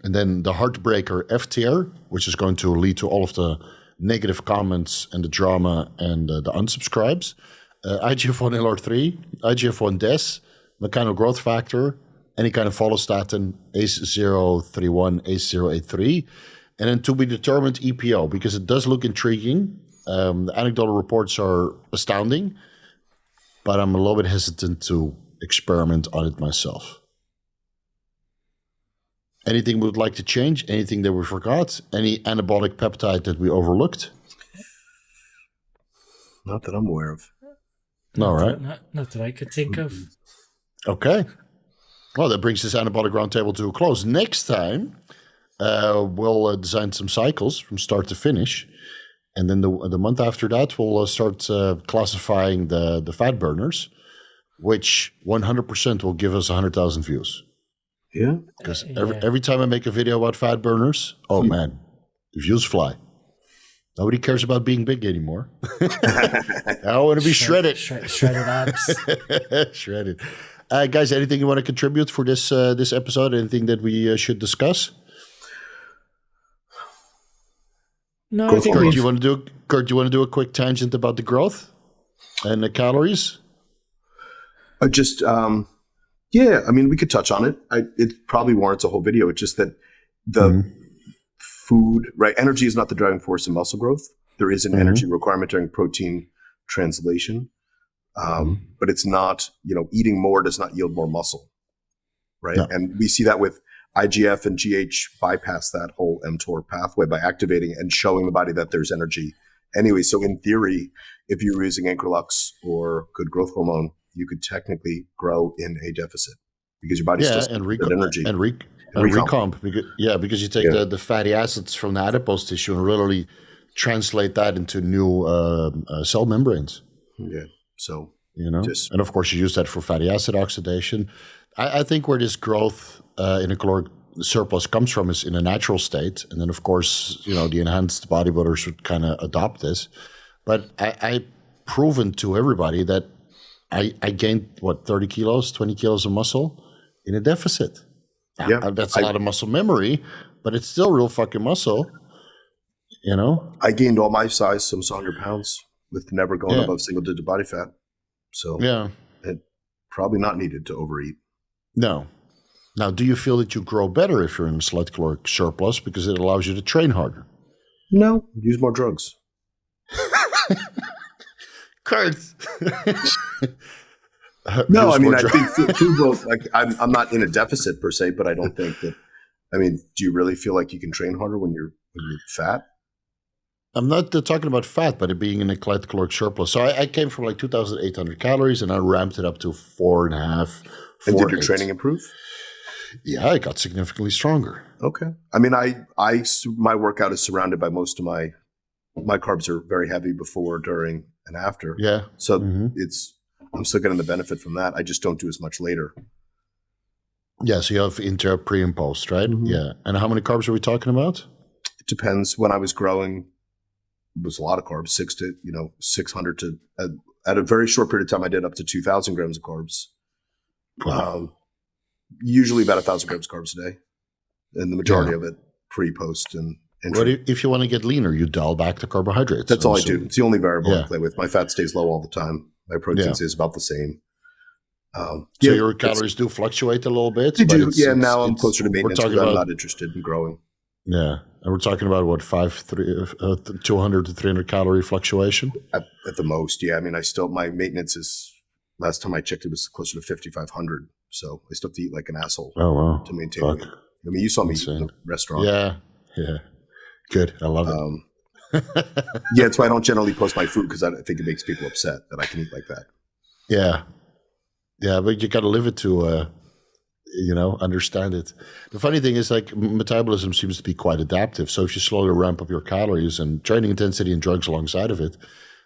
And then the heartbreaker F tier, which is going to lead to all of the negative comments and the drama and the unsubscribes. IGF-1 LR3, IGF-1 DES, mechanical growth factor, any kind of follistatin, ACE031, ACE083, and then to be determined EPO, because it does look intriguing. The anecdotal reports are astounding, but I'm a little bit hesitant to experiment on it myself. Anything we would like to change? Anything that we forgot? Any anabolic peptide that we overlooked? Not that I'm aware of. All right. Not that I could think of. Okay. Well, that brings this anabolic roundtable to a close. Next time, we'll design some cycles from start to finish. And then the month after that, we'll start classifying the fat burners, which 100% will give us 100,000 views. Yeah. Because every time I make a video about fat burners, oh man, the views fly. Nobody cares about being big anymore. I want to be shredded. Shredded abs. Shredded. Guys, anything you want to contribute for this episode? Anything that we should discuss? No, Kurt, do you want to do a quick tangent about the growth and the calories? Yeah, I mean, we could touch on it. It probably warrants a whole video. It's just that the food, right? Energy is not the driving force in muscle growth. There is an energy requirement during protein translation, but it's not, eating more does not yield more muscle, right? Yeah. And we see that with IGF and GH bypass that whole mTOR pathway by activating and showing the body that there's energy. Anyway, so in theory, if you're using Increlex or good growth hormone, you could technically grow in a deficit because your body's still and energy and recomp because you take the fatty acids from the adipose tissue and literally translate that into new cell membranes. Yeah, so and of course you use that for fatty acid oxidation. I think where this growth in a caloric surplus comes from is in a natural state, and then of course the enhanced bodybuilders should kind of adopt this. But I proven to everybody that I gained 30 kilos, 20 kilos of muscle in a deficit. That's a lot of muscle memory, but it's still real fucking muscle. I gained all my size, some 100 pounds, with never going above single-digit body fat. So it probably not needed to overeat. No. Now, do you feel that you grow better if you're in a slight caloric surplus because it allows you to train harder? No, use more drugs. Kurt. No, I mean, I think food growth, I'm not in a deficit per se, but I don't think that, do you really feel like you can train harder when you're fat? I'm not talking about fat, but it being in a slight caloric surplus. So I came from 2,800 calories and I ramped it up to 4.5. And did your training improve? Yeah, I got significantly stronger. Okay. I mean, my workout is surrounded by most of my carbs are very heavy before, during, and after. Yeah. So I'm still getting the benefit from that. I just don't do as much later. Yeah. So you have inter, pre, and post, right? Mm-hmm. Yeah. And how many carbs are we talking about? It depends. When I was growing, it was a lot of carbs, 600 to, at a very short period of time, I did up to 2,000 grams of carbs. Wow. Usually about 1,000 grams of carbs a day. And the majority of it pre, post, and entry. But if you want to get leaner, you dial back the carbohydrates. That's all I do. It's the only variable I play with. My fat stays low all the time. My protein stays about the same. So your calories do fluctuate a little bit? They do. Now I'm closer to maintenance because I'm not interested in growing. Yeah. And we're talking about 200 to 300 calorie fluctuation? At the most, yeah. I mean, my maintenance is, last time I checked, it was closer to 5,500. So I still have to eat like an asshole to maintain Fuck. weight. I mean, you saw me in the restaurant. Yeah. Good. I love it. Yeah, that's why I don't generally post my food, because I think it makes people upset that I can eat like that. Yeah. Yeah, but you got to live it to, understand it. The funny thing is, like, metabolism seems to be quite adaptive. So if you slowly ramp up your calories and training intensity and drugs alongside of it,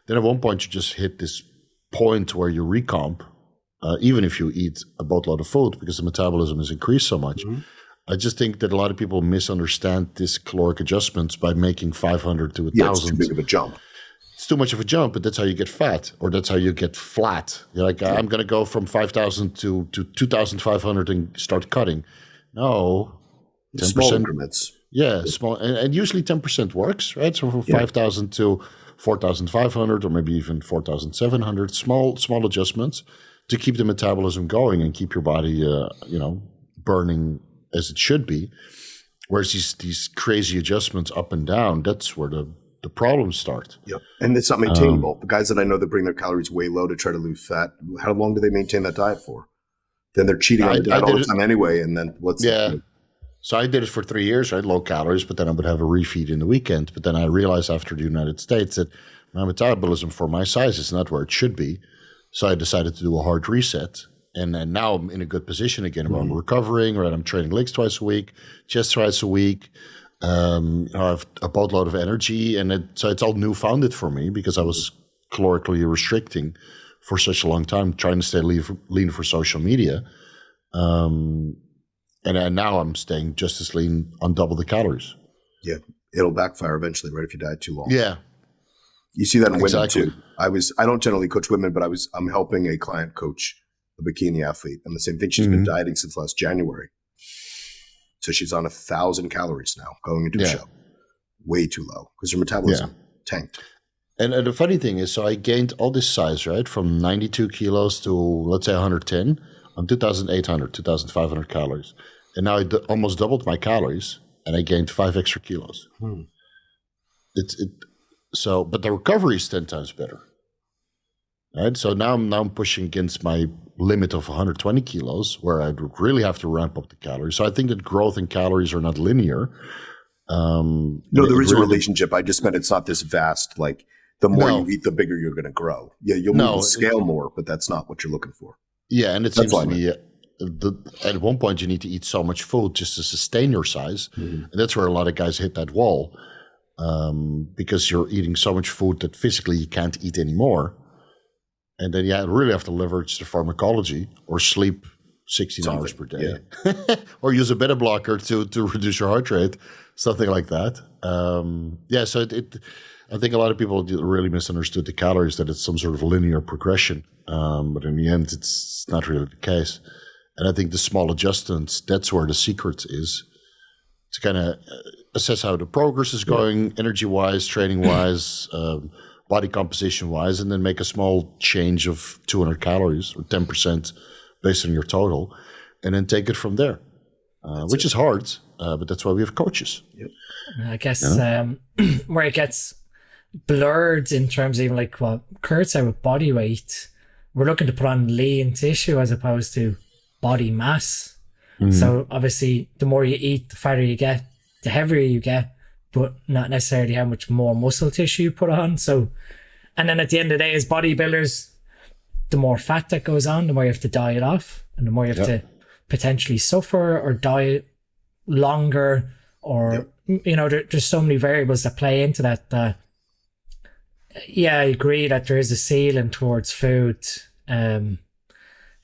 then at one point you just hit this point where you recomp, even if you eat a boatload of food, because the metabolism has increased so much. Mm-hmm. I just think that a lot of people misunderstand this caloric adjustments by making 500 to 1,000. Yeah, it's too big of a jump. It's too much of a jump, but that's how you get fat, or that's how you get flat. You're like, I'm going to go from 5,000 to 2,500 and start cutting. No. 10%. Small increments. Yeah, small. And usually 10% works, right? So from 5,000 to 4,500, or maybe even 4,700, small adjustments to keep the metabolism going and keep your body, burning as it should be. Whereas these crazy adjustments up and down, that's where the problems start. Yep. And it's not maintainable. The guys that I know that bring their calories way low to try to lose fat, how long do they maintain that diet for? Then they're cheating on the diet all the time anyway. And then So I did it for 3 years, right? Low calories, but then I would have a refeed in the weekend. But then I realized after the United States that my metabolism for my size is not where it should be. So I decided to do a hard reset. And now I'm in a good position again. I'm recovering, right? I'm training legs twice a week, chest twice a week. I have a boatload of energy. And so it's all newfounded for me because I was calorically restricting for such a long time, trying to stay lean for social media. And now I'm staying just as lean on double the calories. Yeah, it'll backfire eventually, right? If you diet too long. Yeah. You see that in women too. I don't generally coach women, but I'm helping a client coach a bikini athlete, and the same thing. She's been dieting since last January, so she's on 1,000 calories now going into a show. Way too low because her metabolism tanked. And the funny thing is, so I gained all this size, right, from 92 kilos to let's say 110 on 2,800, 2,500 calories, and now I almost doubled my calories, and I gained 5 extra kilos. But the recovery is 10 times better. Right, so now I'm pushing against my limit of 120 kilos, where I'd really have to ramp up the calories. So I think that growth in calories are not linear. No, there is a relationship. I just meant it's not this vast. Like the more you eat, the bigger you're going to grow. Yeah, you'll move the scale more, but that's not what you're looking for. Yeah, and it seems to me at one point you need to eat so much food just to sustain your size, and that's where a lot of guys hit that wall because you're eating so much food that physically you can't eat anymore. And then you really have to leverage the pharmacology or sleep 16 hours per day. Yeah. Or use a beta blocker to reduce your heart rate, something like that. So I think a lot of people really misunderstood the calories, that it's some sort of linear progression. But in the end, it's not really the case. And I think the small adjustments, that's where the secret is, to kind of assess how the progress is going, energy-wise, training-wise, body composition-wise, and then make a small change of 200 calories or 10% based on your total, and then take it from there, which is hard, but that's why we have coaches. Yep. I guess where it gets blurred in terms of even like what Kurt said with body weight, we're looking to put on lean tissue as opposed to body mass. So obviously, the more you eat, the fatter you get, the heavier you get, but not necessarily how much more muscle tissue you put on. So, and then at the end of the day, as bodybuilders, the more fat that goes on, the more you have to diet off, and the more you have to potentially suffer or diet longer, or there's so many variables that play into that. I agree that there is a ceiling towards food.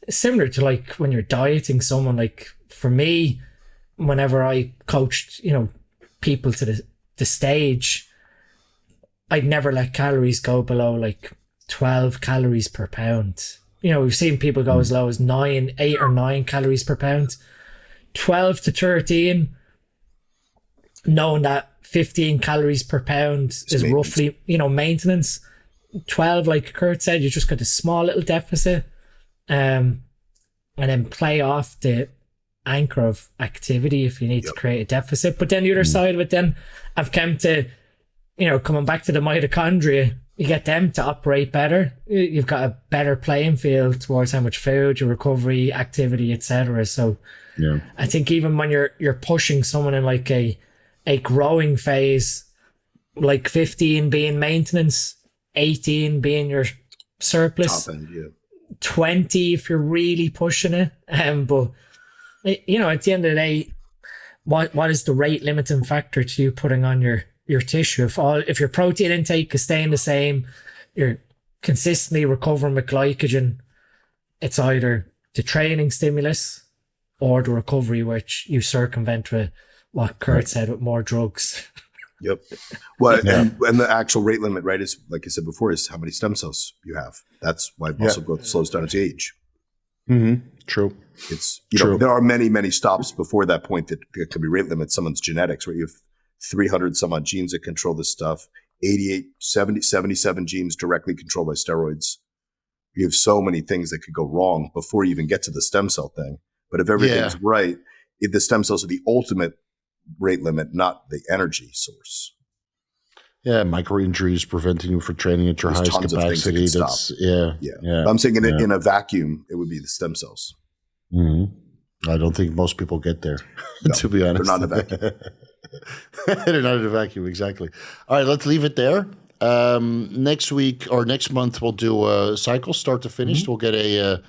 Similar to like when you're dieting someone. Like for me, whenever I coached, people to the stage, I'd never let calories go below like 12 calories per pound. We've seen people go as low as 8 or 9 calories per pound. 12 to 13, knowing that 15 calories per pound is roughly, maintenance. 12, like Kurt said, you just got a small little deficit, and then play off the anchor of activity if you need to create a deficit. But then the other side of it, then I've come to, coming back to the mitochondria, you get them to operate better, you've got a better playing field towards how much food, your recovery, activity, etc. So Yeah. I think even when you're pushing someone in like a growing phase, like 15 being maintenance, 18 being your surplus, Top end, yeah. 20 if you're really pushing it. But you know, at the end of the day, what is the rate limiting factor to you putting on your tissue? If your protein intake is staying the same, you're consistently recovering with glycogen, it's either the training stimulus or the recovery, which you circumvent with what Kurt said, with more drugs. Yep. Well, and the actual rate limit, right, is, like I said before, is how many stem cells you have. That's why muscle growth slows down as you age. Mm-hmm. True. It's, you know, there are many, many stops before that point that can be rate limit someone's genetics, right? You have 300 some odd genes that control this stuff, 77 genes directly controlled by steroids. You have so many things that could go wrong before you even get to the stem cell thing. But if everything's right, the stem cells are the ultimate rate limit, not the energy source. Yeah, micro injuries preventing you from training at your highest capacity. That's I'm saying in a vacuum, it would be the stem cells. Mm-hmm. I don't think most people get there, to be honest. They're not in a vacuum. They're not in a vacuum, exactly. All right, let's leave it there. Next week or next month, we'll do a cycle start to finish. We'll get a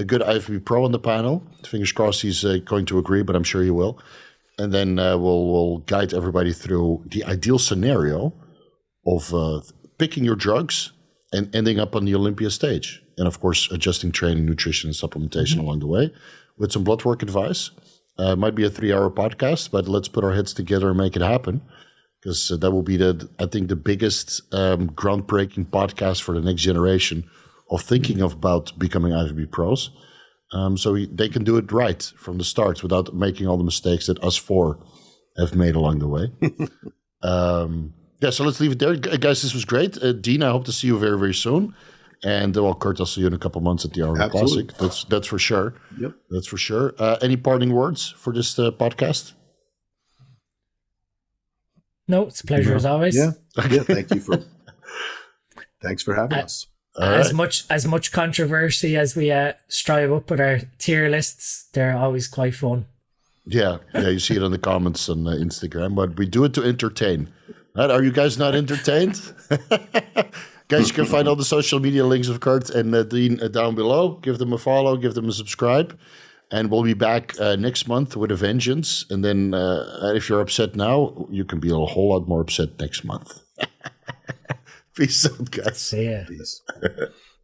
good IFBB Pro on the panel. Fingers crossed he's going to agree, but I'm sure he will. And then we'll guide everybody through the ideal scenario of picking your drugs and ending up on the Olympia stage. And of course, adjusting training, nutrition, and supplementation along the way with some blood work advice. It might be a 3-hour podcast, but let's put our heads together and make it happen. Because that will be, I think, the biggest groundbreaking podcast for the next generation of thinking about becoming IFBB pros. So they can do it right from the start without making all the mistakes that us four have made along the way. So let's leave it there. Guys, this was great. Dean, I hope to see you very, very soon. And well, Kurt, I'll see you in a couple months at the Hour Classic. That's for sure. Yep. That's for sure. Any parting words for this podcast? No, it's a pleasure as always. Yeah. Thanks for having us. As much controversy as we strive up with our tier lists, they're always quite fun. Yeah, you see it in the comments on Instagram, but we do it to entertain. Right? Are you guys not entertained? Guys, you can find all the social media links of Kurt and Dean down below. Give them a follow, give them a subscribe. And we'll be back next month with a vengeance. And then if you're upset now, you can be a whole lot more upset next month. Peace out, guys. See ya. Peace.